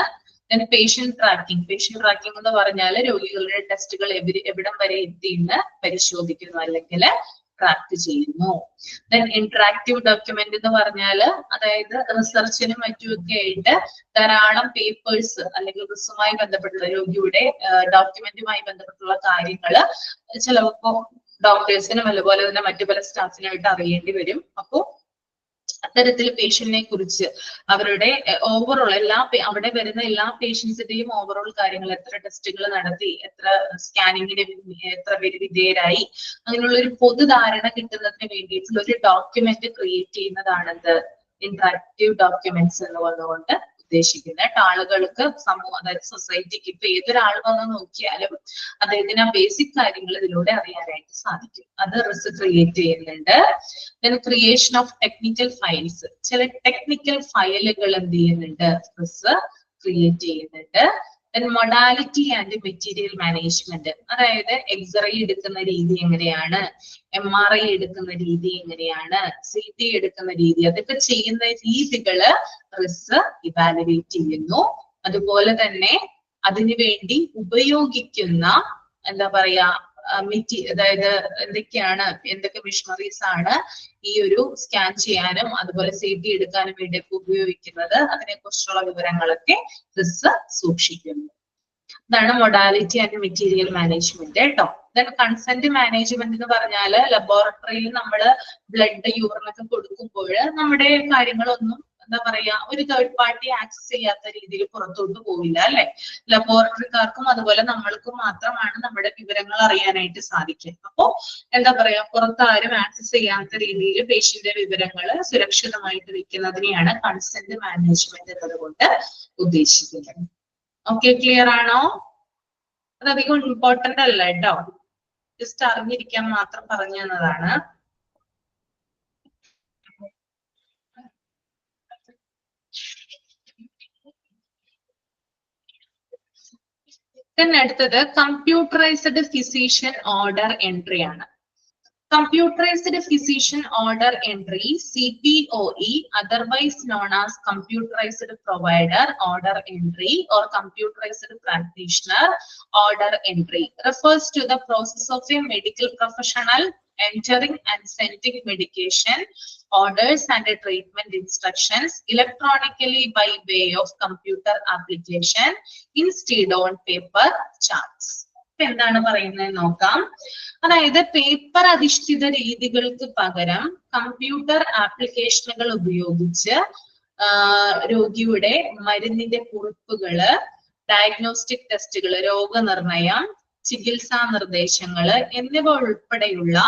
പേഷ്യന്റ് ട്രാക്കിംഗ് എന്ന് പറഞ്ഞാൽ രോഗികളുടെ ടെസ്റ്റുകൾ എവിടം വരെ എത്തിയെന്ന് പരിശോധിക്കുന്നു അല്ലെങ്കിൽ ട്രാക്ക് ചെയ്യുന്നു. ദെൻ ഇന്ററാക്റ്റീവ് ഡോക്യുമെന്റ് എന്ന് പറഞ്ഞാല് അതായത് റിസർച്ചിനും മറ്റുമൊക്കെ ആയിട്ട് ധാരാളം പേപ്പേഴ്സ് അല്ലെങ്കിൽ റിസുമായി ബന്ധപ്പെട്ടുള്ള രോഗിയുടെ ഡോക്യുമെന്റുമായി ബന്ധപ്പെട്ടുള്ള കാര്യങ്ങള് ചിലപ്പോ ഡോക്ടേഴ്സിനും അതുപോലെ തന്നെ മറ്റു പല സ്റ്റാഫിനായിട്ട് അറിയേണ്ടി വരും. അപ്പോ അത്തരത്തിൽ പേഷ്യന്റിനെ കുറിച്ച് അവരുടെ ഓവറോൾ അവിടെ വരുന്ന എല്ലാ പേഷ്യൻസിന്റെയും ഓവറോൾ കാര്യങ്ങൾ, എത്ര ടെസ്റ്റുകൾ നടത്തി, എത്ര സ്കാനിങ്ങിന് എത്ര പേര് വിധേയരായി, അങ്ങനെയുള്ള ഒരു പൊതുധാരണ കിട്ടുന്നതിന് വേണ്ടിയിട്ടുള്ള ഒരു ഡോക്യുമെന്റ് ക്രിയേറ്റ് ചെയ്യുന്നതാണെന്ത് ഇന്ററാക്റ്റീവ് ഡോക്യുമെന്റ്സ് എന്ന് പറഞ്ഞുകൊണ്ട് ഉദ്ദേശിക്കുന്നത്. ആളുകൾക്ക് സമൂഹം, അതായത് സൊസൈറ്റിക്ക് ഇപ്പൊ ഏതൊരാൾ വന്ന് നോക്കിയാലും അദ്ദേഹത്തിന് ആ ബേസിക് കാര്യങ്ങൾ ഇതിലൂടെ അറിയാനായിട്ട് സാധിക്കും. അത് റിസ്ക് ക്രിയേറ്റ് ചെയ്യുന്നുണ്ട്. then creation of technical files, ചില ടെക്നിക്കൽ ഫയലുകൾ എന്ത് ചെയ്യുന്നുണ്ട്, റിസ്ക് ക്രിയേറ്റ് ചെയ്യുന്നുണ്ട്. then modality and material management, അതായത് എക്സ്റേ എടുക്കുന്ന രീതി എങ്ങനെയാണ്, MRI എടുക്കുന്ന രീതി എങ്ങനെയാണ്, CT എടുക്കുന്ന രീതി, അതൊക്കെ ചെയ്യുന്ന രീതികള് റിസ്ക് ഇവാലുവേറ്റ് ചെയ്യുന്നു. അതുപോലെ തന്നെ അതിനു വേണ്ടി ഉപയോഗിക്കുന്ന എന്താ പറയാ അതായത് എന്തൊക്കെ മെഷീനറീസ് ആണ് ഈ ഒരു സ്കാൻ ചെയ്യാനും അതുപോലെ CT എടുക്കാനും വേണ്ടി ഉപയോഗിക്കുന്നത്, അതിനെ കുറിച്ചുള്ള വിവരങ്ങളൊക്കെ റിസ്ക് സൂക്ഷിക്കുന്നു. ഇതാണ് മൊഡാലിറ്റി ആൻഡ് മെറ്റീരിയൽ മാനേജ്മെന്റ് കേട്ടോ. ദെൻ കൺസെന്റ് മാനേജ്മെന്റ് എന്ന് പറഞ്ഞാല് ലബോറട്ടറിയിൽ നമ്മള് ബ്ലഡ് യൂറിനൊക്കെ കൊടുക്കുമ്പോൾ നമ്മുടെ കാര്യങ്ങളൊന്നും എന്താ പറയാ ഒരു തേർഡ് പാർട്ടി ആക്സസ് ചെയ്യാത്ത രീതിയിൽ പുറത്തോട്ട് പോവില്ല അല്ലെ. ലബോറട്ടറിക്കാർക്കും അതുപോലെ നമ്മൾക്കും മാത്രമാണ് നമ്മുടെ വിവരങ്ങൾ അറിയാനായിട്ട് സാധിക്കുക. അപ്പോ എന്താ പറയാ പുറത്താരും ആക്സസ് ചെയ്യാത്ത രീതിയിൽ പേഷ്യന്റിന്റെ വിവരങ്ങൾ സുരക്ഷിതമായിട്ട് വെക്കുന്നതിനെയാണ് കൺസെന്റ് മാനേജ്മെന്റ് എന്നതുകൊണ്ട് ഉദ്ദേശിക്കുന്നത്. ഓക്കെ, ക്ലിയർ ആണോ? അതധികം ഇമ്പോർട്ടന്റ് അല്ല കേട്ടോ, ജസ്റ്റ് അറിഞ്ഞിരിക്കാൻ മാത്രം പറഞ്ഞു തന്നതാണ്. അടുത്തത് കമ്പ്യൂട്ടറൈസ്ഡ് ഫിസിഷ്യൻ ഓർഡർ എൻട്രി ആണ്. Computerized physician order entry, CPOE, otherwise known as computerized provider order entry or computerized practitioner order entry, refers to the process of a medical professional entering and sending medication, orders and treatment instructions electronically by way of computer application instead on paper charts. എന്താണ് പറയുന്നത് നോക്കാം. അതായത് paper അധിഷ്ഠിത രീതികൾക്ക് പകരം computer ആപ്ലിക്കേഷനുകൾ ഉപയോഗിച്ച് രോഗിയുടെ മരുന്നിന്റെ കുറിപ്പുകള്, ഡയഗ്നോസ്റ്റിക് ടെസ്റ്റുകള്, രോഗനിർണയം, ചികിത്സാ നിർദ്ദേശങ്ങള് എന്നിവ ഉൾപ്പെടെയുള്ള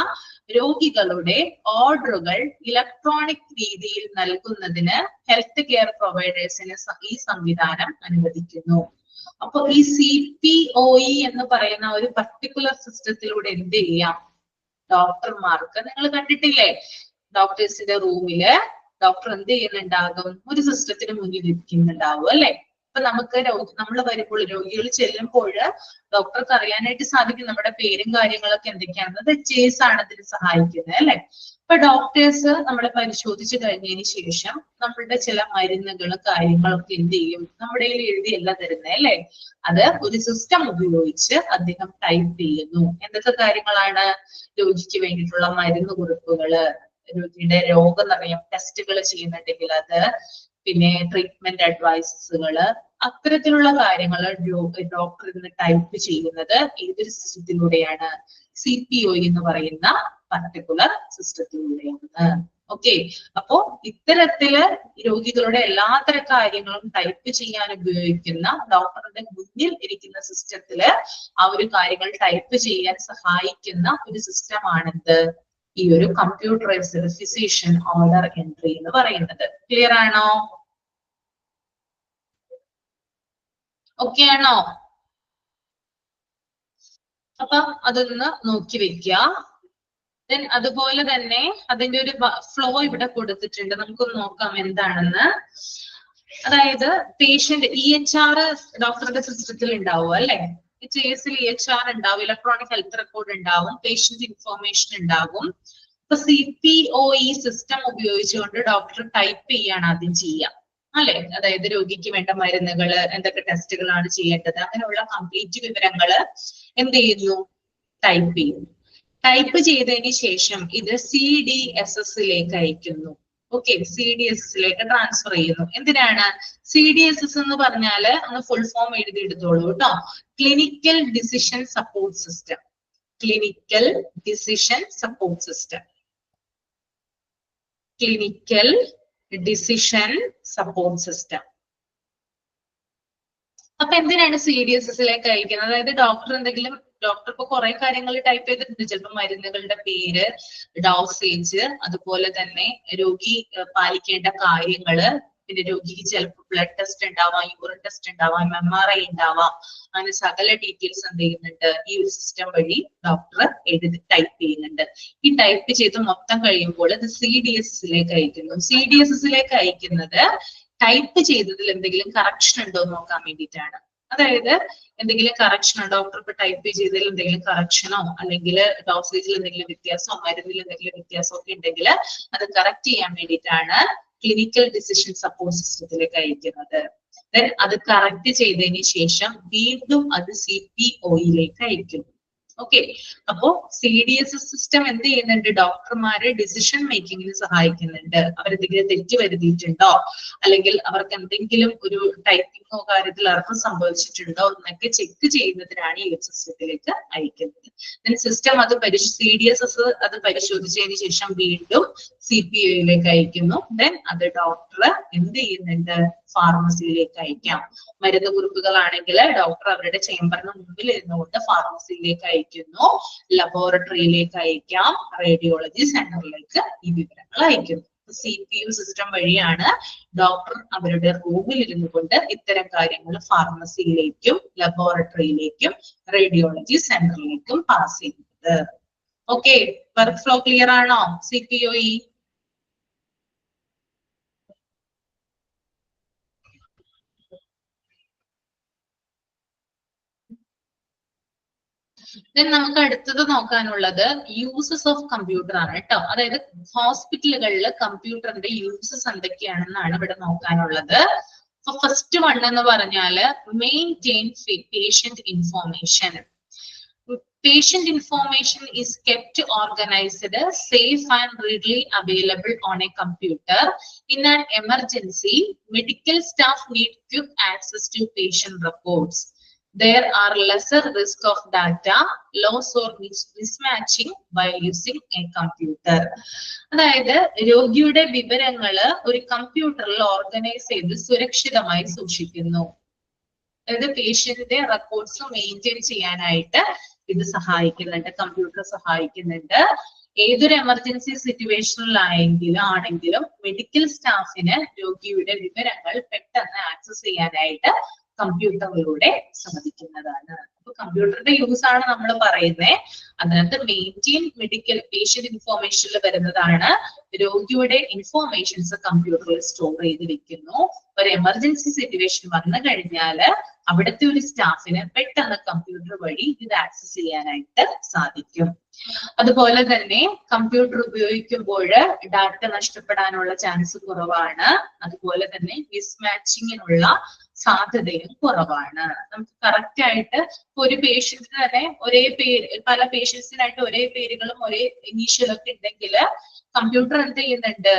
രോഗികളുടെ ഓർഡറുകൾ ഇലക്ട്രോണിക് രീതിയിൽ നൽകുന്നതിന് ഹെൽത്ത് കെയർ പ്രൊവൈഡേഴ്സിന് ഈ സംവിധാനം അനുവദിക്കുന്നു. അപ്പൊ ഈ CPOE എന്ന് പറയുന്ന ഒരു പർട്ടിക്കുലർ സിസ്റ്റത്തിലൂടെ എന്ത് ചെയ്യാം, ഡോക്ടർമാർക്ക്, നിങ്ങൾ കണ്ടിട്ടില്ലേ ഡോക്ടേഴ്സിന്റെ റൂമില് ഡോക്ടർ എന്ത് ചെയ്യുന്നുണ്ടാകും, ഒരു സിസ്റ്റത്തിന് മുന്നിൽ ഇരിക്കുന്നുണ്ടാവും അല്ലെ. ഇപ്പൊ നമുക്ക് നമ്മൾ വരുമ്പോൾ രോഗികൾ ചെല്ലുമ്പോൾ ഡോക്ടർക്ക് അറിയാനായിട്ട് സാധിക്കും നമ്മുടെ പേരും കാര്യങ്ങളൊക്കെ എന്തൊക്കെയാണെന്നത്. HIS ആണ് ഇതിന് സഹായിക്കുന്നത് അല്ലെ. ഇപ്പൊ ഡോക്ടേഴ്സ് നമ്മളെ പരിശോധിച്ചു കഴിഞ്ഞതിന് ശേഷം നമ്മളുടെ ചില മരുന്നുകളും കാര്യങ്ങളൊക്കെ എന്ത് ചെയ്യും, നമ്മുടെ എഴുതിയല്ല തരുന്നത് അല്ലെ. അത് ഒരു സിസ്റ്റം ഉപയോഗിച്ച് അദ്ദേഹം ടൈപ്പ് ചെയ്യുന്നു. എന്തൊക്കെ കാര്യങ്ങളാണ്, രോഗിക്ക് വേണ്ടിയിട്ടുള്ള മരുന്ന് കുറിപ്പുകള്, രോഗിയുടെ രോഗനിർണയം, ടെസ്റ്റുകൾ ചെയ്യുന്നുണ്ടെങ്കിൽ അത്, പിന്നെ ട്രീറ്റ്മെന്റ് അഡ്വൈസുകള്, അത്തരത്തിലുള്ള കാര്യങ്ങൾ ഡോക്ടർ ഇന്ന് ടൈപ്പ് ചെയ്യുന്നത് ഏതൊരു സിസ്റ്റത്തിലൂടെയാണ്, CPOE എന്ന് പറയുന്ന പർട്ടിക്കുലർ സിസ്റ്റത്തിലൂടെയാണ്. ഓക്കെ, അപ്പോ ഇത്തരത്തില് രോഗികളുടെ എല്ലാത്തരം കാര്യങ്ങളും ടൈപ്പ് ചെയ്യാൻ ഉപയോഗിക്കുന്ന ഡോക്ടറുടെ മുന്നിൽ ഇരിക്കുന്ന സിസ്റ്റത്തില് ആ ഒരു കാര്യങ്ങൾ ടൈപ്പ് ചെയ്യാൻ സഹായിക്കുന്ന ഒരു സിസ്റ്റമാണിത് ഈ ഒരു കമ്പ്യൂട്ടറൈസ്ഡ് ഫിസിഷ്യൻ ഓർഡർ എൻട്രി എന്ന് പറയുന്നത്. ക്ലിയർ ആണോ? ഓക്കെ ആണോ? അപ്പൊ അതൊന്ന് നോക്കി വെക്കുക. ദെൻ അതുപോലെ തന്നെ അതിന്റെ ഒരു ഫ്ലോ ഇവിടെ കൊടുത്തിട്ടുണ്ട്, നമുക്കൊന്ന് നോക്കാം എന്താണെന്ന്. അതായത് പേഷ്യന്റ് EHR ഡോക്ടറുടെ സിസ്റ്റത്തിൽ ഉണ്ടാവും അല്ലെ. JSL EHR ഉണ്ടാവും, ഇലക്ട്രോണിക് ഹെൽത്ത് റെക്കോർഡ് ഉണ്ടാവും, പേഷ്യന്റ് ഇൻഫോർമേഷൻ ഉണ്ടാകും. ഇപ്പൊ CPOE സിസ്റ്റം ഉപയോഗിച്ചുകൊണ്ട് ഡോക്ടർ ടൈപ്പ് ചെയ്യാണ് ആദ്യം ചെയ്യുക അല്ലെ, അതായത് രോഗിക്ക് വേണ്ട മരുന്നുകൾ, എന്തൊക്കെ ടെസ്റ്റുകളാണ് ചെയ്യേണ്ടത്, അങ്ങനെയുള്ള കംപ്ലീറ്റ് വിവരങ്ങള് എന്ത് ചെയ്യുന്നു, ടൈപ്പ് ചെയ്യുന്നു. ടൈപ്പ് ചെയ്തതിന് ശേഷം ഇത് CDSSലേക്ക് അയക്കുന്നു. ഓക്കെ, CDSSലേക്ക് ട്രാൻസ്ഫർ ചെയ്യുന്നു. എന്തിനാണ് CDSS എന്ന് പറഞ്ഞാല്? ഒന്ന് ഫുൾ ഫോം എഴുതിയെടുത്തോളൂ കേട്ടോ. Clinical decision support system. Clinical decision support system. Clinical decision support system. അപ്പൊ എന്തിനാണ് CDSSലേക്ക് അയക്കുന്നത്? അതായത് ഡോക്ടർ ഇപ്പൊ കുറെ കാര്യങ്ങൾ ടൈപ്പ് ചെയ്തിട്ടുണ്ട്. ചിലപ്പോൾ മരുന്നുകളുടെ പേര്, ഡോസേജ്, അതുപോലെ തന്നെ രോഗി പാലിക്കേണ്ട കാര്യങ്ങള്, പിന്നെ രോഗിക്ക് ചിലപ്പോൾ ബ്ലഡ് ടെസ്റ്റ് ഉണ്ടാവാം, യൂറിൻ ടെസ്റ്റ് ഉണ്ടാവാം, MRI ഉണ്ടാവാം, അങ്ങനെ സകല ഡീറ്റെയിൽസ് എന്ത് ചെയ്യുന്നുണ്ട്, ഈ ഒരു സിസ്റ്റം വഴി ഡോക്ടർ എഴുതി ടൈപ്പ് ചെയ്യുന്നുണ്ട്. ഈ ടൈപ്പ് ചെയ്ത് മൊത്തം കഴിയുമ്പോൾ ഇത് CDSSലേക്ക് അയക്കുന്നു. CDSSലേക്ക് അയക്കുന്നത് ടൈപ്പ് ചെയ്തതിൽ എന്തെങ്കിലും കറക്ഷൻ ഉണ്ടോ എന്ന് നോക്കാൻ വേണ്ടിയിട്ടാണ്. അതായത് എന്തെങ്കിലും കറക്ഷനോ, ഡോക്ടർ ഇപ്പൊ ടൈപ്പ് ചെയ്തതിൽ എന്തെങ്കിലും കറക്ഷനോ, അല്ലെങ്കിൽ ഡോസേജിൽ എന്തെങ്കിലും വ്യത്യാസമോ, മരുന്നിൽ എന്തെങ്കിലും വ്യത്യാസമോ ഒക്കെ ഉണ്ടെങ്കിൽ അത് കറക്റ്റ് ചെയ്യാൻ വേണ്ടിയിട്ടാണ് ക്ലിനിക്കൽ ഡിസിഷൻ സപ്പോർട്ട് സിസ്റ്റത്തിലേക്ക് അയക്കുന്നത്. ദെൻ അത് കറക്റ്റ് ചെയ്തതിന് ശേഷം വീണ്ടും അത് CPOയിലേക്ക് അയക്കുന്നു. ഓക്കെ, അപ്പോ CDSS സിസ്റ്റം എന്ത് ചെയ്യുന്നുണ്ട്, ഡോക്ടർമാരെ ഡിസിഷൻ മേക്കിങ്ങിന് സഹായിക്കുന്നുണ്ട്. അവരെന്തെങ്കിലും തെറ്റ് വരുത്തിയിട്ടുണ്ടോ, അല്ലെങ്കിൽ അവർക്ക് എന്തെങ്കിലും ഒരു ടൈപ്പിങ്ങോ കാര്യത്തിൽ അർത്ഥം സംഭവിച്ചിട്ടുണ്ടോ എന്നൊക്കെ ചെക്ക് ചെയ്യുന്നതിനാണ് ഈ സിസ്റ്റത്തിലേക്ക് അയക്കുന്നത്. സിസ്റ്റം അത് CDSS അത് പരിശോധിച്ചതിന് ശേഷം വീണ്ടും CPOയിലേക്ക് അയക്കുന്നു. ദെൻ അത് ഡോക്ടർ എന്ത് ചെയ്യുന്നുണ്ട്, ഫാർമസിയിലേക്ക് അയക്കാം. മരുന്ന് കുറിപ്പുകളാണെങ്കിൽ ഡോക്ടർ അവരുടെ ചേംബറിന് മുമ്പിൽ ഇരുന്നുകൊണ്ട് ഫാർമസിയിലേക്ക് അയക്കുന്നു, ലബോറട്ടറിയിലേക്ക് അയക്കാം, റേഡിയോളജി സെന്ററിലേക്ക് ഈ വിവരങ്ങൾ അയക്കുന്നു. CPU സിസ്റ്റം വഴിയാണ് ഡോക്ടർ അവരുടെ റൂമിൽ ഇരുന്നു കൊണ്ട് ഇത്തരം കാര്യങ്ങൾ ഫാർമസിയിലേക്കും ലബോറട്ടറിയിലേക്കും റേഡിയോളജി സെന്ററിലേക്കും പാസ് ചെയ്യുന്നത്. ഓക്കെ, വർക്ക് ഫ്ലോ ക്ലിയർ ആണോ? CPOE നമുക്ക് അടുത്തത് നോക്കാനുള്ളത് യൂസസ് ഓഫ് കമ്പ്യൂട്ടർ ആണ് കേട്ടോ. അതായത് ഹോസ്പിറ്റലുകളിൽ കമ്പ്യൂട്ടറിന്റെ യൂസസ് എന്തൊക്കെയാണെന്നാണ് ഇവിടെ നോക്കാനുള്ളത്. ഫസ്റ്റ് വൺ എന്ന് പറഞ്ഞാല് maintain patient information. Patient information is kept organized, safe and readily available on a computer. In an emergency, medical staff need quick access to patient records. There are lesser risk of data loss or mismatching while using a computer. അതായത് രോഗിയുടെ വിവരങ്ങള് ഒരു കമ്പ്യൂട്ടറിൽ organise ചെയ്ത് സുരക്ഷിതമായി സൂക്ഷിക്കുന്നു. അതായത് പേഷ്യന്റിന്റെ records maintain ചെയ്യാനായിട്ട് ഇത് സഹായിക്കുന്നുണ്ട്, കമ്പ്യൂട്ടർ സഹായിക്കുന്നുണ്ട്. ഏതൊരു എമർജൻസി സിറ്റുവേഷനിലാണെങ്കിലും മെഡിക്കൽ സ്റ്റാഫിന് രോഗിയുടെ വിവരങ്ങൾ പെട്ടെന്ന് ആക്സസ് ചെയ്യാനായിട്ട് കമ്പ്യൂട്ടറിലൂടെ സാധിക്കുന്നതാണ്. അപ്പൊ കമ്പ്യൂട്ടറിന്റെ യൂസ് ആണ് നമ്മൾ പറയുന്നത്. അതിനകത്ത് മെയിൻറ്റെയിൻ മെഡിക്കൽ പേഷ്യന്റ് ഇൻഫോർമേഷനിൽ വരുന്നതാണ് രോഗിയുടെ ഇൻഫോർമേഷൻസ് കമ്പ്യൂട്ടറിൽ സ്റ്റോർ ചെയ്ത് വെക്കുന്നു. ഒരു എമർജൻസി സിറ്റുവേഷൻ വന്നു കഴിഞ്ഞാല് അവിടുത്തെ ഒരു സ്റ്റാഫിന് പെട്ടെന്ന് കമ്പ്യൂട്ടർ വഴി ഇത് ആക്സസ് ചെയ്യാനായിട്ട് സാധിക്കും. അതുപോലെ തന്നെ കമ്പ്യൂട്ടർ ഉപയോഗിക്കുമ്പോൾ ഡാറ്റ നഷ്ടപ്പെടാനുള്ള ചാൻസ് കുറവാണ്. അതുപോലെ തന്നെ മിസ്മാച്ചിങ്ങിനുള്ള സാധ്യതയും കുറവാണ്. നമുക്ക് കറക്റ്റ് ആയിട്ട് ഒരു പേഷ്യന്റിന് തന്നെ ഒരേ പേര്, പല പേഷ്യൻസിനായിട്ട് ഒരേ പേരുകളും ഒരേ ഇനീഷ്യലൊക്കെ ഉണ്ടെങ്കിൽ കമ്പ്യൂട്ടർ എന്ത് ചെയ്യുന്നുണ്ട്,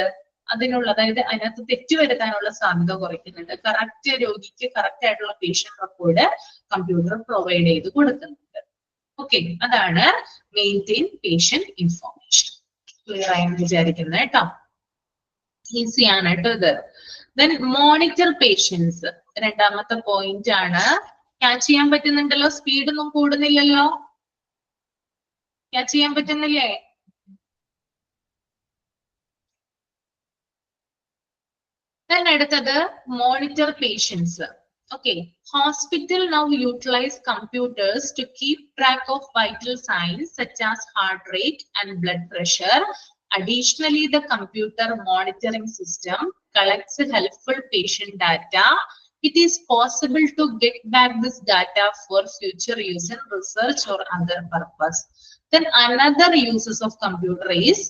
അതായത് അതിനകത്ത് തെറ്റ് വരുത്താനുള്ള സാധ്യത കുറയ്ക്കുന്നുണ്ട്. കറക്റ്റ് രോഗിക്ക് കറക്റ്റ് ആയിട്ടുള്ള പേഷ്യന്റ് റെക്കോർഡ് കമ്പ്യൂട്ടർ പ്രൊവൈഡ് ചെയ്ത് കൊടുക്കുന്നുണ്ട്. ഓക്കെ, അതാണ് മെയിൻറ്റെയിൻ പേഷ്യന്റ് ഇൻഫോർമേഷൻ. ക്ലിയർ ആയെന്ന് വിചാരിക്കുന്നത് കേട്ടോ. ഈസി ആണ് കേട്ടോ ഇത്. ദെൻ മോണിറ്റർ പേഷ്യൻസ് രണ്ടാമത്തെ പോയിന്റ് ആണ്. ക്യാച്ച് ചെയ്യാൻ പറ്റുന്നുണ്ടല്ലോ? സ്പീഡ് ഒന്നും കൂടുന്നില്ലല്ലോ? ക്യാച്ച് ചെയ്യാൻ പറ്റുന്നില്ലേ? Then അടുത്തത് monitor patients. Okay, hospital now utilize computers to keep track of vital signs such as heart rate and blood pressure. Additionally, the computer monitoring system collects helpful patient data. it is possible to get back this data for future use in research or other purpose. Then another uses of computer is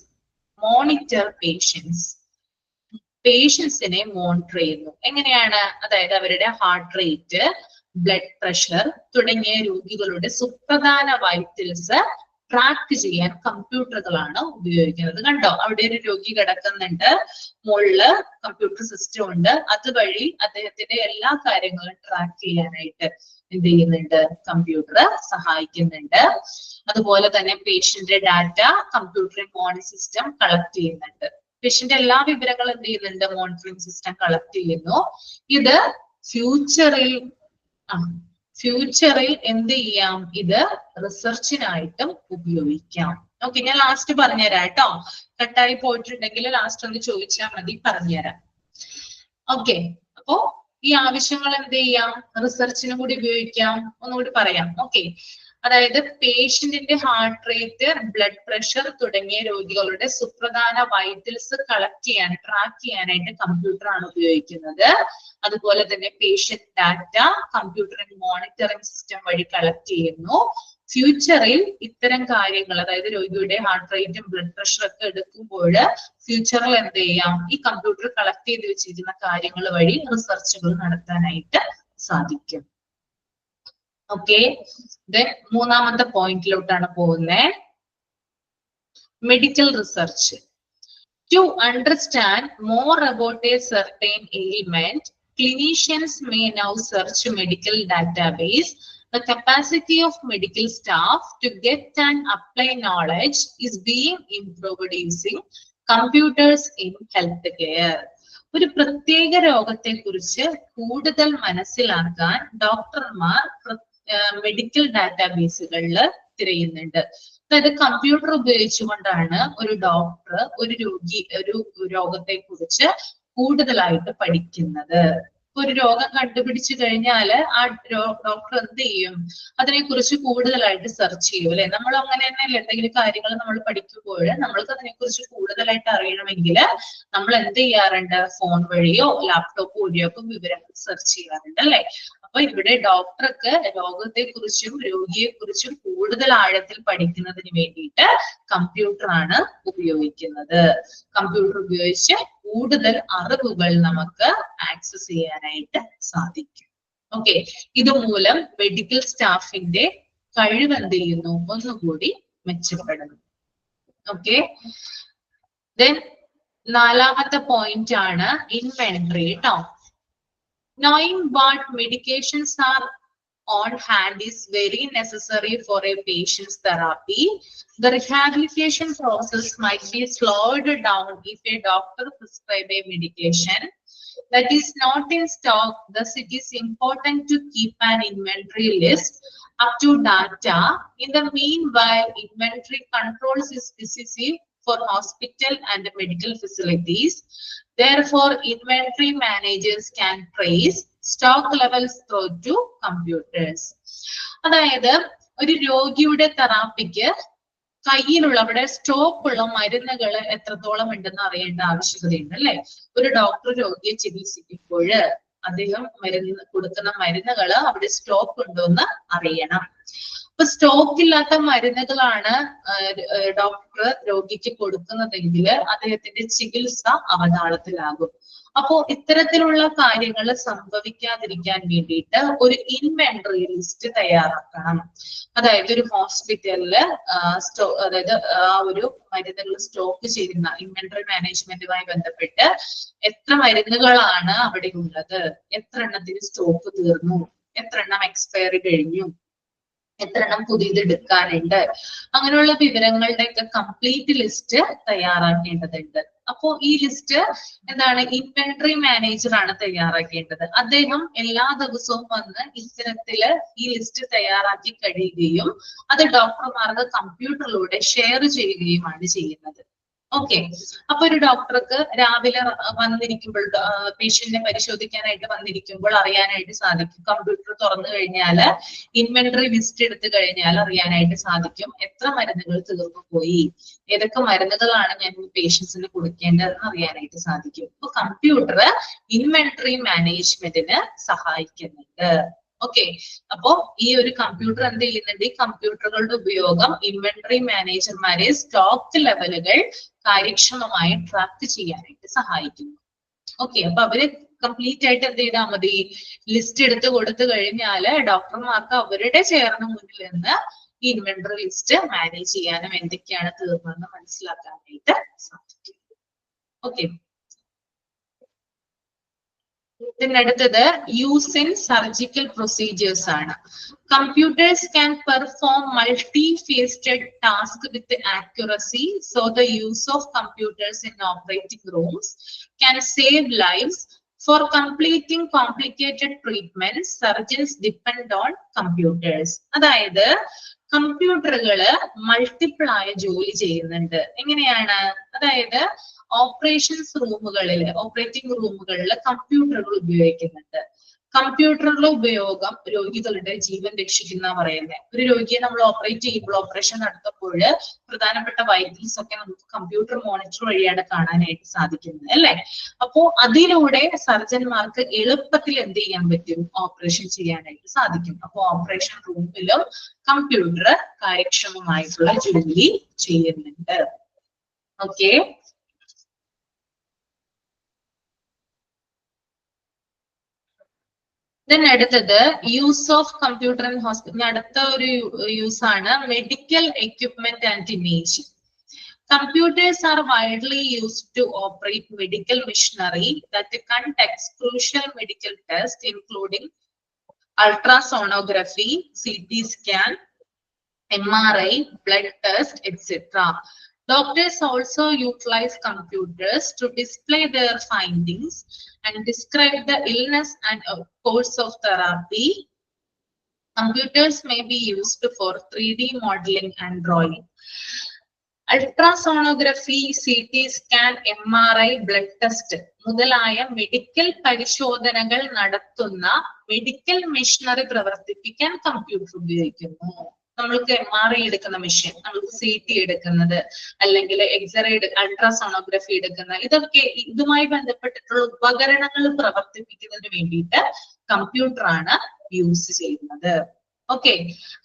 monitor patients. പേഷ്യൻസിനെ monitor ചെയ്യുന്നു. എങ്ങനെയാണ്? അതായത് അവരുടെ heart rate, blood pressure തുടങ്ങിയ രോഗികളുടെ സുപ്രധാന vitals track ചെയ്യാൻ കമ്പ്യൂട്ടറുകളാണ് ഉപയോഗിക്കുന്നത്. കണ്ടോ, അവിടെ ഒരു രോഗി കിടക്കുന്നുണ്ട്, മുകളില് കമ്പ്യൂട്ടർ സിസ്റ്റം ഉണ്ട്, അതുവഴി അദ്ദേഹത്തിന്റെ എല്ലാ കാര്യങ്ങളും ട്രാക്ക് ചെയ്യാനായിട്ട് എന്ത് ചെയ്യുന്നുണ്ട്? കമ്പ്യൂട്ടർ സഹായിക്കുന്നുണ്ട്. അതുപോലെ തന്നെ പേഷ്യന്റ് ഡാറ്റ കമ്പ്യൂട്ടറിൽ മോണിറ്ററിംഗ് സിസ്റ്റം കളക്ട് ചെയ്യുന്നുണ്ട്. പേഷ്യന്റ് എല്ലാ വിവരങ്ങളും എന്ത് ചെയ്യുന്നുണ്ട്? മോണിറ്ററിംഗ് സിസ്റ്റം കളക്ട് ചെയ്യുന്നു. ഇത് ഫ്യൂച്ചറിൽ എന്ത് ചെയ്യാം? ഇത് റിസർച്ചിനായിട്ടും ഉപയോഗിക്കാം. ഓക്കെ, ഞാൻ ലാസ്റ്റ് പറഞ്ഞുതരാം കേട്ടോ. കട്ടായി പോയിട്ടുണ്ടെങ്കിൽ ലാസ്റ്റ് ഒന്ന് ചോദിച്ചാൽ മതി, പറഞ്ഞുതരാം. ഓക്കെ, അപ്പോ ഈ ആവശ്യങ്ങൾ എന്ത് ചെയ്യാം? റിസർച്ചിനും കൂടി ഉപയോഗിക്കാം. ഒന്നുകൂടി പറയാം. ഓക്കെ, അതായത് പേഷ്യന്റിന്റെ ഹാർട്ട് റേറ്റ്, ബ്ലഡ് പ്രഷർ തുടങ്ങിയ രോഗികളുടെ സുപ്രധാന വൈറ്റൽസ് കളക്ട് ചെയ്യാൻ, ട്രാക്ക് ചെയ്യാനായിട്ട് കമ്പ്യൂട്ടർ ആണ് ഉപയോഗിക്കുന്നത്. അതുപോലെ തന്നെ പേഷ്യന്റ് ഡാറ്റ കമ്പ്യൂട്ടറിൽ മോണിറ്ററിംഗ് സിസ്റ്റം വഴി കളക്ട് ചെയ്യുന്നു. ഫ്യൂച്ചറിൽ ഇത്തരം കാര്യങ്ങൾ, അതായത് രോഗിയുടെ ഹാർട്ട് റേറ്റും ബ്ലഡ് പ്രഷറും ഒക്കെ എടുക്കുമ്പോൾ ഫ്യൂച്ചറിൽ എന്ത് ചെയ്യാം? ഈ കമ്പ്യൂട്ടർ കളക്ട് ചെയ്ത് വെച്ചിരിക്കുന്ന കാര്യങ്ങൾ വഴി റിസർച്ചുകൾ നടത്താനായിട്ട് സാധിക്കും. ഓക്കെ, ദെൻ മൂന്നാമത്തെ പോയിന്റിലോട്ടാണ് പോകുന്നത്. Medical research. To understand more about a certain ailment, clinicians may now search medical database. The capacity of medical staff to get and apply knowledge is being improved using computers in healthcare. ഒരു പ്രത്യേക രോഗത്തെ കുറിച്ച് കൂടുതൽ മനസ്സിലാക്കാൻ ഡോക്ടർമാർ medical ഡാറ്റാബേസുകളിൽ തിരയുന്നുണ്ട്. അതായത് computer ഉപയോഗിച്ചുകൊണ്ടാണ് ഒരു ഡോക്ടർ ഒരു രോഗത്തെ കുറിച്ച് കൂടുതലായിട്ട് പഠിക്കുന്നത്. ഒരു രോഗം കണ്ടുപിടിച്ചു കഴിഞ്ഞാൽ ആ ഡോക്ടർ എന്ത് ചെയ്യും? അതിനെക്കുറിച്ച് കൂടുതലായിട്ട് സെർച്ച് ചെയ്യും, അല്ലെ? നമ്മൾ അങ്ങനെ തന്നെയല്ലേ എന്തെങ്കിലും കാര്യങ്ങൾ നമ്മൾ പഠിക്കുമ്പോൾ നമ്മൾക്ക് അതിനെക്കുറിച്ച് കൂടുതലായിട്ട് അറിയണമെങ്കിൽ നമ്മൾ എന്ത് ചെയ്യാറുണ്ട്? ഫോൺ വഴിയോ ലാപ്ടോപ്പ് വഴിയോ ഒക്കെ വിവരങ്ങൾ സെർച്ച് ചെയ്യാറുണ്ട്, അല്ലെ? അപ്പൊ ഇവിടെ ഡോക്ടർക്ക് രോഗത്തെ കുറിച്ചും രോഗിയെ കുറിച്ചും കൂടുതൽ ആഴത്തിൽ പഠിക്കുന്നതിന് വേണ്ടിയിട്ട് കമ്പ്യൂട്ടറാണ് ഉപയോഗിക്കുന്നത്. കമ്പ്യൂട്ടർ ഉപയോഗിച്ച് കൂടുതൽ അറിവുകൾ നമുക്ക് ആക്സസ് ചെയ്യാനായിട്ട് സാധിക്കും. ഓക്കെ, ഇതുമൂലം മെഡിക്കൽ സ്റ്റാഫിന്റെ കഴിവ് എന്ത് ചെയ്യുന്നു? ഒന്നുകൂടി മെച്ചപ്പെടുന്നു. ഓക്കെ, ദെൻ നാലാമത്തെ പോയിന്റ് ആണ് ഇൻവെന്ററി കേട്ടോ. Knowing what medications are on hand is very necessary for a patient's therapy. The rehabilitation process might be slowed down if a doctor prescribes a medication that is not in stock. Thus, it is important to keep an inventory list up to data. In the meanwhile, inventory controls is decisive for hospital and medical facilities. Therefore, inventory managers can trace stock levels through to computers. അതായത് ഒരു രോഗിയുടെ തെറാപ്പിക്ക് കയ്യിലുള്ള അവിടെ stock ഉള്ള മരുന്നുകൾ എത്രത്തോളം ഉണ്ടെന്ന് അറിയേണ്ട ആവശ്യകതയുണ്ട്, അല്ലെ? ഒരു ഡോക്ടർ രോഗിയെ ചികിത്സിക്കുമ്പോൾ അദ്ദേഹം കൊടുക്കുന്ന മരുന്നുകൾ അവിടെ സ്റ്റോക്ക് ഉണ്ടോ എന്ന് അറിയണം. അപ്പൊ സ്റ്റോക്ക് ഇല്ലാത്ത മരുന്നുകളാണ് ഡോക്ടർ രോഗിക്ക് കൊടുക്കുന്നതെങ്കിൽ അദ്ദേഹത്തിന്റെ ചികിത്സ അവതാളത്തിലാകും. അപ്പോ ഇത്തരത്തിലുള്ള കാര്യങ്ങൾ സംഭവിക്കാതിരിക്കാൻ വേണ്ടിയിട്ട് ഒരു ഇൻവെന്ററി ലിസ്റ്റ് തയ്യാറാക്കണം. അതായത് ഒരു ഹോസ്പിറ്റലില് അതായത് ആ ഒരു മരുന്നുകൾ സ്റ്റോക്ക് ചെയ്യുന്ന ഇൻവെന്ററി മാനേജ്മെന്റുമായി ബന്ധപ്പെട്ട് എത്ര മരുന്നുകളാണ് അവിടെ ഉള്ളത്, എത്ര എണ്ണത്തിന് സ്റ്റോക്ക് തീർന്നു, എത്ര എണ്ണം എക്സ്പയറി കഴിഞ്ഞു, എത്ര എണ്ണം പുതിയത് എടുക്കാനുണ്ട്, അങ്ങനെയുള്ള വിവരങ്ങളുടെയൊക്കെ കംപ്ലീറ്റ് ലിസ്റ്റ് തയ്യാറാക്കേണ്ടതുണ്ട്. അപ്പോ ഈ ലിസ്റ്റ് എന്താണ്? ഇൻവെന്ററി മാനേജർ ആണ് തയ്യാറാക്കേണ്ടത്. അദ്ദേഹം എല്ലാ ദിവസവും വന്ന് ഇത്തരത്തില് ഈ ലിസ്റ്റ് തയ്യാറാക്കി കഴിയുകയും അത് ഡോക്ടർമാർക്ക് കമ്പ്യൂട്ടറിലൂടെ ഷെയർ ചെയ്യുകയുമാണ് ചെയ്യുന്നത്. ഓക്കെ. അപ്പൊ ഒരു ഡോക്ടർക്ക് രാവിലെ വന്നിരിക്കുമ്പോൾ പേഷ്യന്റിനെ പരിശോധിക്കാനായിട്ട് വന്നിരിക്കുമ്പോൾ അറിയാനായിട്ട് സാധിക്കും. കമ്പ്യൂട്ടർ തുറന്നു കഴിഞ്ഞാൽ ഇൻവെന്ററി ലിസ്റ്റ് എടുത്തു കഴിഞ്ഞാൽ അറിയാനായിട്ട് സാധിക്കും എത്ര മരുന്നുകൾ തീർന്നു പോയി, ഏതൊക്കെ മരുന്നുകളാണ് ഞാൻ പേഷ്യൻസിന് കൊടുക്കേണ്ടതെന്ന് അറിയാനായിട്ട് സാധിക്കും. അപ്പൊ കമ്പ്യൂട്ടർ ഇൻവെന്ററി മാനേജ്മെന്റിന് സഹായിക്കുന്നുണ്ട്. ഓക്കെ. അപ്പോ ഈ ഒരു കമ്പ്യൂട്ടർ എന്ത് ചെയ്യുന്നുണ്ട്? ഈ കമ്പ്യൂട്ടറുകളുടെ ഉപയോഗം ഇൻവെന്ററി മാനേജർമാരെ സ്റ്റോക്ക് ലെവലുകൾ കാര്യക്ഷമമായി ട്രാക്ക് ചെയ്യാനായിട്ട് സഹായിക്കുന്നു. ഓക്കെ. അപ്പൊ അവര് കംപ്ലീറ്റ് ആയിട്ട് എന്ത് ചെയ്താൽ മതി? ലിസ്റ്റ് എടുത്ത് കൊടുത്തു കഴിഞ്ഞാല് ഡോക്ടർമാർക്ക് അവരുടെ ചെയറിന് മുന്നിൽ നിന്ന് ഈ ഇൻവെന്ററി ലിസ്റ്റ് മാനേജ് ചെയ്യാനും എന്തൊക്കെയാണ് തീർന്നതെന്ന് മനസ്സിലാക്കാനായിട്ട് സാധിക്കും. ഓക്കെ. അടുത്തത് യൂസ് ഇൻ സർജിക്കൽ പ്രൊസീജിയേഴ്സ് ആണ്. Computers can perform multi-faceted tasks with accuracy, so the use of computers in operating rooms can save lives. For completing complicated treatments, surgeons depend on computers. അതായത് കമ്പ്യൂട്ടറുകള് multiple ആയ ജോലി ചെയ്യുന്നുണ്ട്. എങ്ങനെയാണ്? അതായത് operations റൂമുകളിൽ, operating റൂമുകളിൽ കമ്പ്യൂട്ടറുകൾ ഉപയോഗിക്കുന്നുണ്ട്. കമ്പ്യൂട്ടറുകളുടെ ഉപയോഗം രോഗികളുടെ ജീവൻ രക്ഷിക്കുന്ന പറയുന്നത്. ഒരു രോഗിയെ നമ്മൾ ഓപ്പറേറ്റ് ചെയ്യുമ്പോൾ, ഓപ്പറേഷൻ നടത്തുമ്പോൾ പ്രധാനപ്പെട്ട വൈറ്റൽസ് ഒക്കെ നമുക്ക് കമ്പ്യൂട്ടർ മോണിറ്റർ വഴിയാണ് കാണാനായിട്ട് സാധിക്കുന്നത്, അല്ലെ? അപ്പോ അതിലൂടെ സർജന്മാർക്ക് എളുപ്പത്തിൽ എന്ത് ചെയ്യാൻ പറ്റും? ഓപ്പറേഷൻ ചെയ്യാനായിട്ട് സാധിക്കും. അപ്പൊ ഓപ്പറേഷൻ റൂമിലും കമ്പ്യൂട്ടർ കാര്യക്ഷമമായിട്ടുള്ള ജോലി ചെയ്യുന്നുണ്ട്. ഓക്കെ. അടുത്തത് use of computer in hospital. അടുത്ത ഒരു യൂസ് ആണ് medical equipment and imaging. Computers are widely used to operate medical machinery that conducts crucial medical tests, including ultrasonography, CT scan, MRI, blood test, etc. Doctors also utilize computers to display their findings and describe the illness and course of therapy. Computers may be used for 3D modeling and drawing. Ultrasonography, CT scan, MRI, blood test മുതലായ medical പരിശോധനകൾ നടത്തുന്ന medical machinery പ്രവർത്തിപ്പിക്കാൻ computer ഉപയോഗിക്കുന്നു. നമ്മൾക്ക് MRI എടുക്കുന്ന machine, നമ്മൾക്ക് CT എടുക്കുന്നത്, അല്ലെങ്കിൽ എക്സ്റേ, അൾട്രാസോണോഗ്രഫി എടുക്കുന്ന, ഇതൊക്കെ ഇതുമായി ബന്ധപ്പെട്ടിട്ടുള്ള ഉപകരണങ്ങൾ പ്രവർത്തിപ്പിക്കുന്നതിന് വേണ്ടിയിട്ട് കമ്പ്യൂട്ടറാണ് യൂസ് ചെയ്യുന്നത്. ഓക്കെ.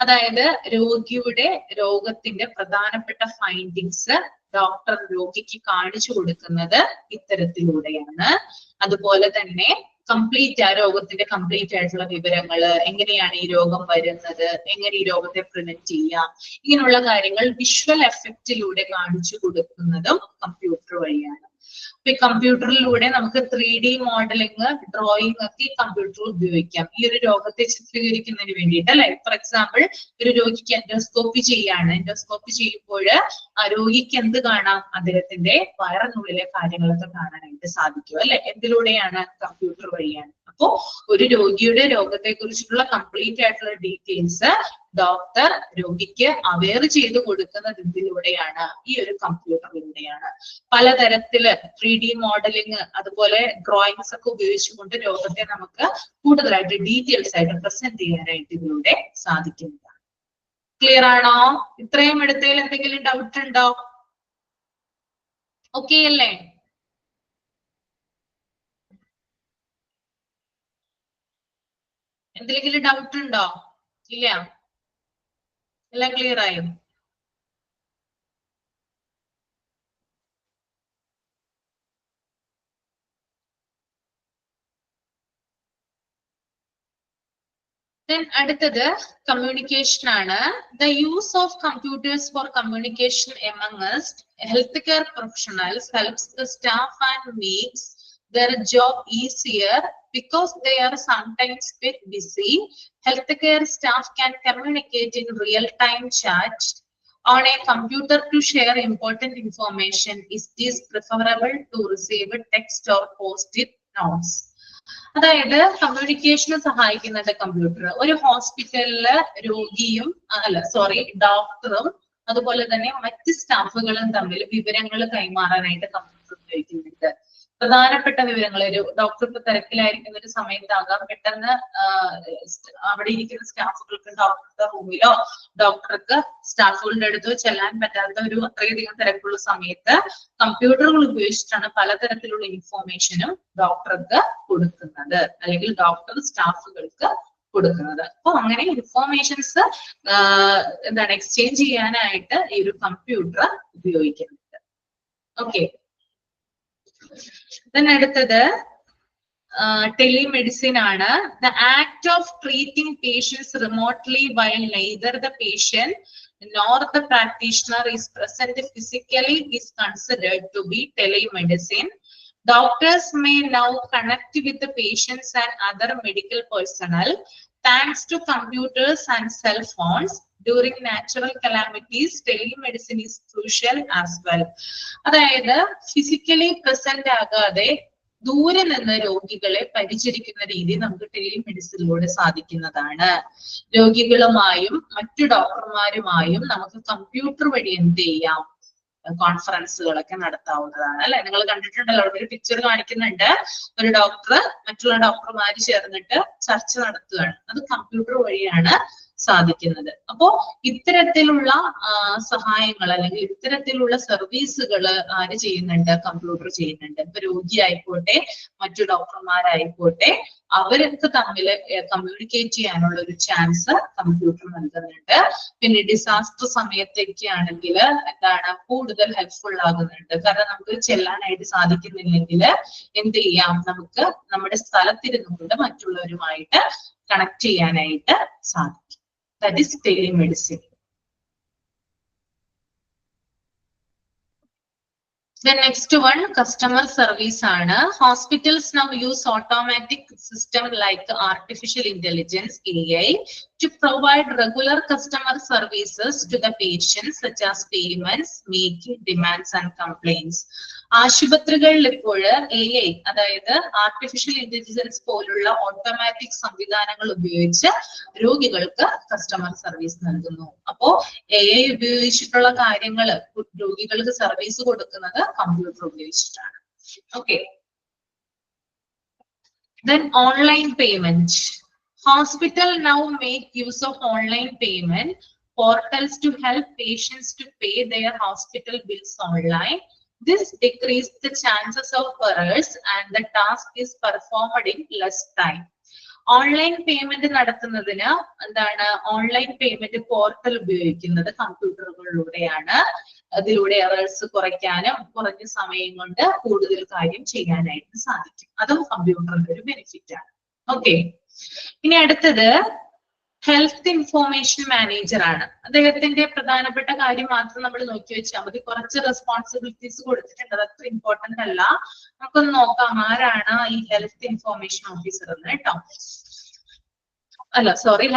അതായത് രോഗിയുടെ രോഗത്തിന്റെ പ്രധാനപ്പെട്ട ഫൈൻഡിങ്സ് ഡോക്ടർ രോഗിക്ക് കാണിച്ചു കൊടുക്കുന്നത് ഇത്തരത്തിലൂടെയാണ്. അതുപോലെ തന്നെ കംപ്ലീറ്റ് ആ രോഗത്തിന്റെ കംപ്ലീറ്റ് ആയിട്ടുള്ള വിവരങ്ങൾ, എങ്ങനെയാണ് ഈ രോഗം വരുന്നത്, എങ്ങനെ ഈ രോഗത്തെ പ്രിവെന്റ് ചെയ്യാം, ഇങ്ങനെയുള്ള കാര്യങ്ങൾ വിഷ്വൽ എഫക്റ്റിലൂടെ കാണിച്ചു കൊടുക്കുന്നതും കമ്പ്യൂട്ടർ വഴിയാണ്. അപ്പൊ ഈ കമ്പ്യൂട്ടറിലൂടെ നമുക്ക് 3D മോഡലിംഗ്, ഡ്രോയിങ് ഒക്കെ ഈ കമ്പ്യൂട്ടർ ഉപയോഗിക്കാം ഈ ഒരു രോഗത്തെ ചിത്രീകരിക്കുന്നതിന് വേണ്ടിയിട്ട്, അല്ലെ? ഫോർ എക്സാമ്പിൾ, ഒരു രോഗിക്ക് എൻഡോസ്കോപ്പി ചെയ്യാണ്. എൻഡോസ്കോപ്പി ചെയ്യുമ്പോൾ ആ രോഗിക്ക് എന്ത് കാണാം? അദ്ദേഹത്തിന്റെ വയറിനുള്ളിലെ കാര്യങ്ങളൊക്കെ കാണാനായിട്ട് സാധിക്കും, അല്ലെ? എന്തിലൂടെയാണ്? കമ്പ്യൂട്ടർ വഴിയാണ്. അപ്പോ ഒരു രോഗിയുടെ രോഗത്തെ കുറിച്ചിട്ടുള്ള കംപ്ലീറ്റ് ആയിട്ടുള്ള ഡീറ്റെയിൽസ് ഡോക്ടർ രോഗിക്ക് അവെയർ ചെയ്ത് കൊടുക്കുന്നത് ഇതിലൂടെയാണ്, ഈ ഒരു കമ്പ്യൂട്ടറിലൂടെയാണ്. പലതരത്തില് 3D മോഡലിംഗ്, അതുപോലെ ഡ്രോയിങ്സ് ഒക്കെ ഉപയോഗിച്ചുകൊണ്ട് രോഗത്തെ നമുക്ക് കൂടുതലായിട്ട് ഡീറ്റെയിൽസ് ആയിട്ട് പ്രസന്റ് ചെയ്യാനായിട്ട് ഇതിലൂടെ സാധിക്കുന്നതാണ്. ക്ലിയർ ആണോ? ഇത്രയും എടുത്തതിൽ എന്തെങ്കിലും ഡൗട്ട് ഉണ്ടോ? ഓക്കെ അല്ലേ? എന്തെങ്കിലും ഡൗട്ട് ഉണ്ടോ? ഇല്ല? എല്ലാം ക്ലിയർ ആയോ? അടുത്തത് കമ്മ്യൂണിക്കേഷൻ ആണ്. The use of computers four communication among us healthcare professionals helps the staff and makes their job easier because they are sometimes bit busy. Healthcare staff can communicate in real-time chat on a computer to share important information. It is preferable to receive text or post-it notes. അതായത് കമ്മ്യൂണിക്കേഷന് സഹായിക്കുന്നുണ്ട് computer. ഒരു ഹോസ്പിറ്റലില് രോഗിയും ഡോക്ടറും അതുപോലെ തന്നെ മറ്റ് സ്റ്റാഫുകളും തമ്മിൽ വിവരങ്ങൾ കൈമാറാനായിട്ട് കമ്പ്യൂട്ടർ ഉപയോഗിക്കുന്നുണ്ട്. പ്രധാനപ്പെട്ട വിവരങ്ങൾ, ഒരു ഡോക്ടർ ഇപ്പൊ തിരക്കിലായിരിക്കുന്ന ഒരു സമയത്താകാം, പെട്ടെന്ന് അവിടെ ഇരിക്കുന്ന സ്റ്റാഫുകൾക്ക് ഡോക്ടറുടെ റൂമിലോ ഡോക്ടർക്ക് സ്റ്റാഫുകളുടെ അടുത്തോ ചെല്ലാൻ പറ്റാത്ത ഒരു അത്രയധികം തിരക്കുള്ള സമയത്ത് കമ്പ്യൂട്ടറുകൾ ഉപയോഗിച്ചിട്ടാണ് പലതരത്തിലുള്ള ഇൻഫോർമേഷനും ഡോക്ടർക്ക് കൊടുക്കുന്നത്, അല്ലെങ്കിൽ ഡോക്ടർ സ്റ്റാഫുകൾക്ക് കൊടുക്കുന്നത്. അപ്പൊ അങ്ങനെ ഇൻഫോർമേഷൻസ് എന്താണ് എക്സ്ചേഞ്ച് ചെയ്യാനായിട്ട് ഈ ഒരു കമ്പ്യൂട്ടർ ഉപയോഗിക്കുന്നുണ്ട്. ഓക്കെ, അടുത്തത് telemedicine ആണ്. The act of treating patients remotely while neither the patient nor the practitioner is present physically is considered to be telemedicine. Doctors may now connect with the patients and other medical personnel thanks to computers and cell phones. During natural calamities, telemedicine is crucial as well. അതായത് physically present ആകാതെ ദൂരെ നിന്ന് രോഗികളെ പരിചരിക്കുന്ന രീതി നമുക്ക് ടെലിമെഡിസിനിലൂടെ സാധിക്കുന്നതാണ്. രോഗികളുമായും മറ്റു ഡോക്ടർമാരുമായും നമുക്ക് കമ്പ്യൂട്ടർ വഴി എന്ത് ചെയ്യാം, കോൺഫറൻസുകളൊക്കെ നടത്താവുന്നതാണ് അല്ലെ. നിങ്ങൾ കണ്ടിട്ടുണ്ടല്ലോ, അവിടെ ഒരു പിക്ചർ കാണിക്കുന്നുണ്ട്, ഒരു ഡോക്ടർ മറ്റുള്ള ഡോക്ടർമാർ ചേർന്നിട്ട് ചർച്ച നടത്തുകയാണ്. അത് കമ്പ്യൂട്ടർ വഴിയാണ് സാധിക്കുന്നത്. അപ്പോ ഇത്തരത്തിലുള്ള സഹായങ്ങൾ അല്ലെങ്കിൽ ഇത്തരത്തിലുള്ള സർവീസുകൾ ആര് ചെയ്യുന്നുണ്ട്, കമ്പ്യൂട്ടർ ചെയ്യുന്നുണ്ട്. ഇപ്പൊ രോഗി ആയിക്കോട്ടെ മറ്റു ഡോക്ടർമാരായിക്കോട്ടെ അവർക്ക് തമ്മിൽ കമ്മ്യൂണിക്കേറ്റ് ചെയ്യാനുള്ള ഒരു ചാൻസ് കമ്പ്യൂട്ടർ നൽകുന്നുണ്ട്. പിന്നെ ഡിസാസ്റ്റർ സമയത്തൊക്കെ ആണെങ്കിൽ എന്താണ് കൂടുതൽ ഹെൽപ്ഫുൾ ആകുന്നുണ്ട്. കാരണം നമുക്ക് ചെല്ലാനായിട്ട് സാധിക്കുന്നില്ലെങ്കിൽ എന്ത് ചെയ്യാം, നമുക്ക് നമ്മുടെ സ്ഥലത്തിരുന്നുകൊണ്ട് മറ്റുള്ളവരുമായിട്ട് കണക്ട് ചെയ്യാനായിട്ട് സാധിക്കും. That is telemedicine. The next one, customer service ആണ്. Hospitals now use automatic system like artificial intelligence (AI) to provide regular customer services to the patients, such as payments, making demands and complaints. ആശുപത്രികളിൽ ഇപ്പോൾ AI, അതായത് artificial intelligence പോലുള്ള automatic സംവിധാനങ്ങൾ ഉപയോഗിച്ച് രോഗികൾക്ക് customer service നൽകുന്നു. അപ്പോ AI ഉപയോഗിച്ചിട്ടുള്ള കാര്യങ്ങൾ രോഗികൾക്ക് സർവീസ് കൊടുക്കുന്നത് കമ്പ്യൂട്ടർ ഉപയോഗിച്ചിട്ടാണ്. Okay, then online payment. Hospital now make use of online payment portals to help patients to pay their hospital bills online. This decreases the chances of errors and the task is performed in less time. Online payment നടത്തുന്നതിന് എന്താണ് online payment portal ഉപയോഗിക്കുന്നത് കമ്പ്യൂട്ടറുകളിലൂടെയാണ്. അതിലൂടെ errors കുറയ്ക്കാനും കുറഞ്ഞ സമയം കൊണ്ട് കൂടുതൽ കാര്യം ചെയ്യാനായിട്ട് സാധിക്കും. അതും കമ്പ്യൂട്ടറിന്റെ ഒരു ബെനിഫിറ്റ് ആണ്. ഓക്കെ, ഇനി അടുത്തത് ഹെൽത്ത് ഇൻഫോർമേഷൻ മാനേജർ ആണ്. അദ്ദേഹത്തിന്റെ പ്രധാനപ്പെട്ട കാര്യം മാത്രം നമ്മൾ നോക്കി വെച്ചാൽ മതി. കുറച്ച് റെസ്പോൺസിബിലിറ്റീസ് കൊടുത്തിട്ടുണ്ട്, അത് അത്ര ഇമ്പോർട്ടന്റ് അല്ല. നമുക്കൊന്ന് നോക്കാം ആരാണ് ഈ ഹെൽത്ത് ഇൻഫോർമേഷൻ ഓഫീസർ എന്ന് കേട്ടോ.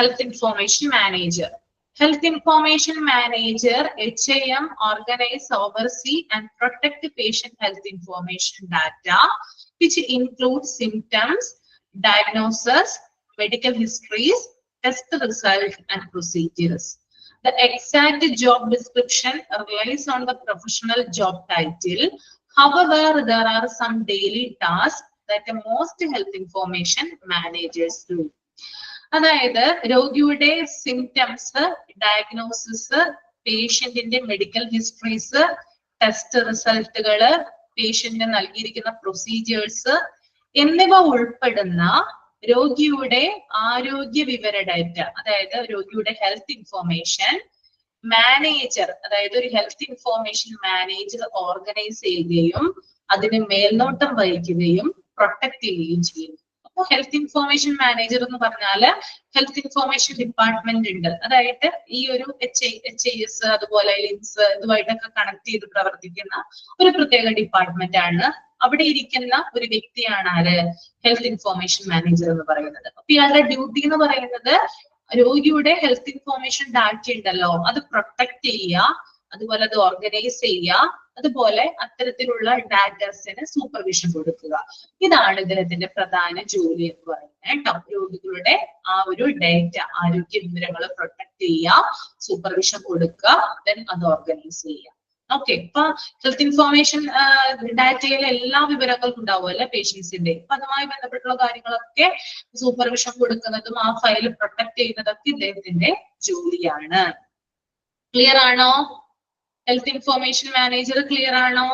Health information manager. Health Information Manager (HIM) organize, oversee and protect patient health information data, which includes symptoms, diagnosis, medical histories, test results and procedures. The exact job description relies on the professional job title. However, there are some daily tasks that most health information managers do. അതായത് രോഗിയുടെ symptoms, diagnosis, പേഷ്യന്റിന്റെ medical histories, test റിസൾട്ടുകള്, പേഷ്യന്റിന് നൽകിയിരിക്കുന്ന procedures എന്നിവ ഉൾപ്പെടുന്ന രോഗിയുടെ ആരോഗ്യ വിവര ഡാറ്റ, അതായത് രോഗിയുടെ ഹെൽത്ത് ഇൻഫോർമേഷൻ മാനേജർ, അതായത് ഒരു ഹെൽത്ത് ഇൻഫോർമേഷൻ മാനേജർ ഓർഗനൈസ് ചെയ്യുകയും അതിന് മേൽനോട്ടം വഹിക്കുകയും പ്രൊട്ടക്ട് ചെയ്യുകയും ചെയ്യുന്നു. അപ്പൊ ഹെൽത്ത് ഇൻഫോർമേഷൻ മാനേജർ എന്ന് പറഞ്ഞാല് ഹെൽത്ത് ഇൻഫോർമേഷൻ ഡിപ്പാർട്ട്മെന്റ് ഉണ്ട്. അതായത് ഈ ഒരു HIS അതുപോലെ ലിൻസ് ഇതുമായിട്ടൊക്കെ കണക്ട് ചെയ്ത് പ്രവർത്തിക്കുന്ന ഒരു പ്രത്യേക ഡിപ്പാർട്ട്മെന്റ് ആണ്. അവിടെ ഇരിക്കുന്ന ഒരു വ്യക്തിയാണ് ആര്, ഹെൽത്ത് ഇൻഫോർമേഷൻ മാനേജർ എന്ന് പറയുന്നത്. അപ്പൊ ഇയാളുടെ ഡ്യൂട്ടി എന്ന് പറയുന്നത് രോഗിയുടെ ഹെൽത്ത് ഇൻഫോർമേഷൻ ഡാറ്റ ഉണ്ടല്ലോ അത് പ്രൊട്ടക്ട് ചെയ്യുക, അതുപോലെ അത് ഓർഗനൈസ് ചെയ്യുക, അതുപോലെ അത്തരത്തിലുള്ള ഡാറ്റാസിന് സൂപ്പർവിഷൻ കൊടുക്കുക. ഇതാണ് ഇദ്ദേഹത്തിന്റെ പ്രധാന ജോലി എന്ന് പറയുന്നത് കേട്ടോ. രോഗികളുടെ ആ ഒരു ഡേറ്റ, ആരോഗ്യ വിവരങ്ങൾ പ്രൊട്ടക്ട് ചെയ്യുക, സൂപ്പർവിഷൻ കൊടുക്കുക, ദെൻ അത് ഓർഗനൈസ് ചെയ്യുക. ഓക്കെ, ഇപ്പൊ ഹെൽത്ത് ഇൻഫോർമേഷൻ ഡാറ്റയിലെ എല്ലാ വിവരങ്ങളും ഉണ്ടാവുമല്ലേ പേഷ്യൻസിന്റെ. അപ്പൊ അതുമായി ബന്ധപ്പെട്ടുള്ള കാര്യങ്ങളൊക്കെ സൂപ്പർവിഷൻ കൊടുക്കുന്നതും ആ ഫയൽ പ്രൊട്ടക്ട് ചെയ്യുന്നതൊക്കെ ഇദ്ദേഹത്തിന്റെ ജോലിയാണ്. ക്ലിയർ ആണോ? ഹെൽത്ത് ഇൻഫോർമേഷൻ മാനേജർ ക്ലിയർ ആണോ?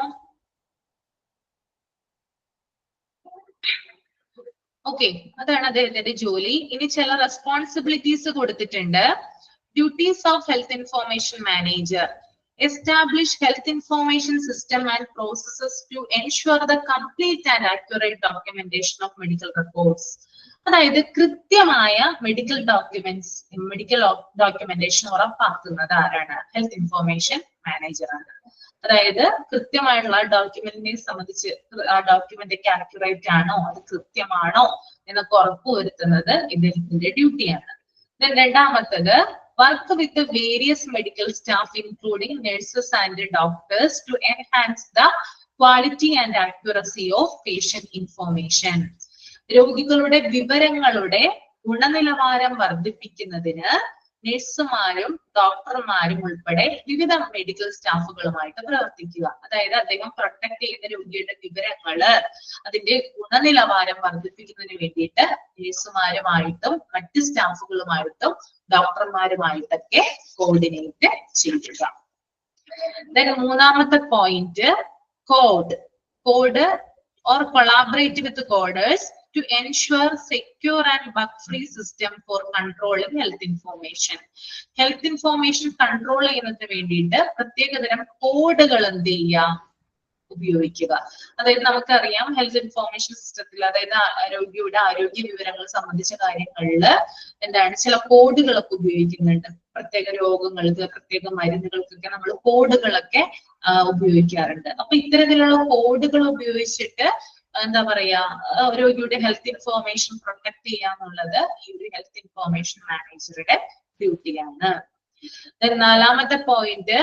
ഓക്കെ, അതാണ് അദ്ദേഹത്തിന്റെ ജോലി. ഇനി ചില റെസ്പോൺസിബിലിറ്റീസ് കൊടുത്തിട്ടുണ്ട്. Duties of health information manager: establish health information system and processes to ensure the complete and accurate documentation of medical records. അതായത് കൃത്യമായ മെഡിക്കൽ ഡോക്യുമെന്റേഷൻ ഉറപ്പാക്കുന്നത് ആരാണ്? ഹെൽത്ത് ഇൻഫോർമേഷൻ മാനേജർ ആണ്. അതായത് കൃത്യമായിട്ടുള്ള ഡോക്യുമെന്റിനെ സംബന്ധിച്ച് ആ ഡോക്യുമെന്റ് ഒക്കെ ആക്യുറേറ്റ് ആണോ, അത് കൃത്യമാണോ എന്നൊക്കെ ഉറപ്പുവരുത്തുന്നത് ഇദ്ദേഹത്തിന്റെ ഡ്യൂട്ടിയാണ്. രണ്ടാമത്തത്, work with the various medical staff including nurses and doctors to enhance the quality and accuracy of patient information. രോഗികളുടെ വിവരങ്ങളുടെ ഗുണനിലവാരം വർദ്ധിപ്പിക്കുന്നതിന് നഴ്സുമാരും ഡോക്ടർമാരും ഉൾപ്പെടെ വിവിധ മെഡിക്കൽ സ്റ്റാഫുകളുമായിട്ട് പ്രവർത്തിക്കുക. അതായത് അദ്ദേഹം പ്രൊട്ടക്ട് ചെയ്യുന്ന രോഗിയുടെ വിവരങ്ങള് അതിന്റെ ഗുണനിലവാരം വർദ്ധിപ്പിക്കുന്നതിന് വേണ്ടിയിട്ട് നഴ്സുമാരുമായിട്ടും മറ്റ് സ്റ്റാഫുകളുമായിട്ടും ഡോക്ടർമാരുമായിട്ടൊക്കെ കോർഡിനേറ്റ് ചെയ്യുക. മൂന്നാമത്തെ point, code or collaborate with coders to ensure secure and bug-free system for controlling health information. Health information control ചെയ്യുന്നതിന് വേണ്ടിയിട്ട് പ്രത്യേകതരം കോഡുകൾ എന്ത് ചെയ്യുക, ഉപയോഗിക്കുക. അതായത് നമുക്കറിയാം ഹെൽത്ത് ഇൻഫോർമേഷൻ സിസ്റ്റത്തിൽ, അതായത് രോഗിയുടെ ആരോഗ്യ വിവരങ്ങൾ സംബന്ധിച്ച കാര്യങ്ങളിൽ എന്താണ് ചില കോഡുകളൊക്കെ ഉപയോഗിക്കുന്നുണ്ട്. പ്രത്യേക രോഗങ്ങൾക്ക്, പ്രത്യേക മരുന്നുകൾക്കൊക്കെ നമ്മൾ കോഡുകളൊക്കെ ഉപയോഗിക്കാറുണ്ട്. അപ്പൊ ഇത്തരത്തിലുള്ള കോഡുകൾ ഉപയോഗിച്ചിട്ട് എന്താ പറയാ, രോഗിയുടെ ഹെൽത്ത് ഇൻഫോർമേഷൻ പ്രൊട്ടക്ട് ചെയ്യാന്നുള്ളത് ഈ ഒരു ഹെൽത്ത് ഇൻഫോർമേഷൻ മാനേജറുടെ ഡ്യൂട്ടിയാണ്. നാലാമത്തെ point,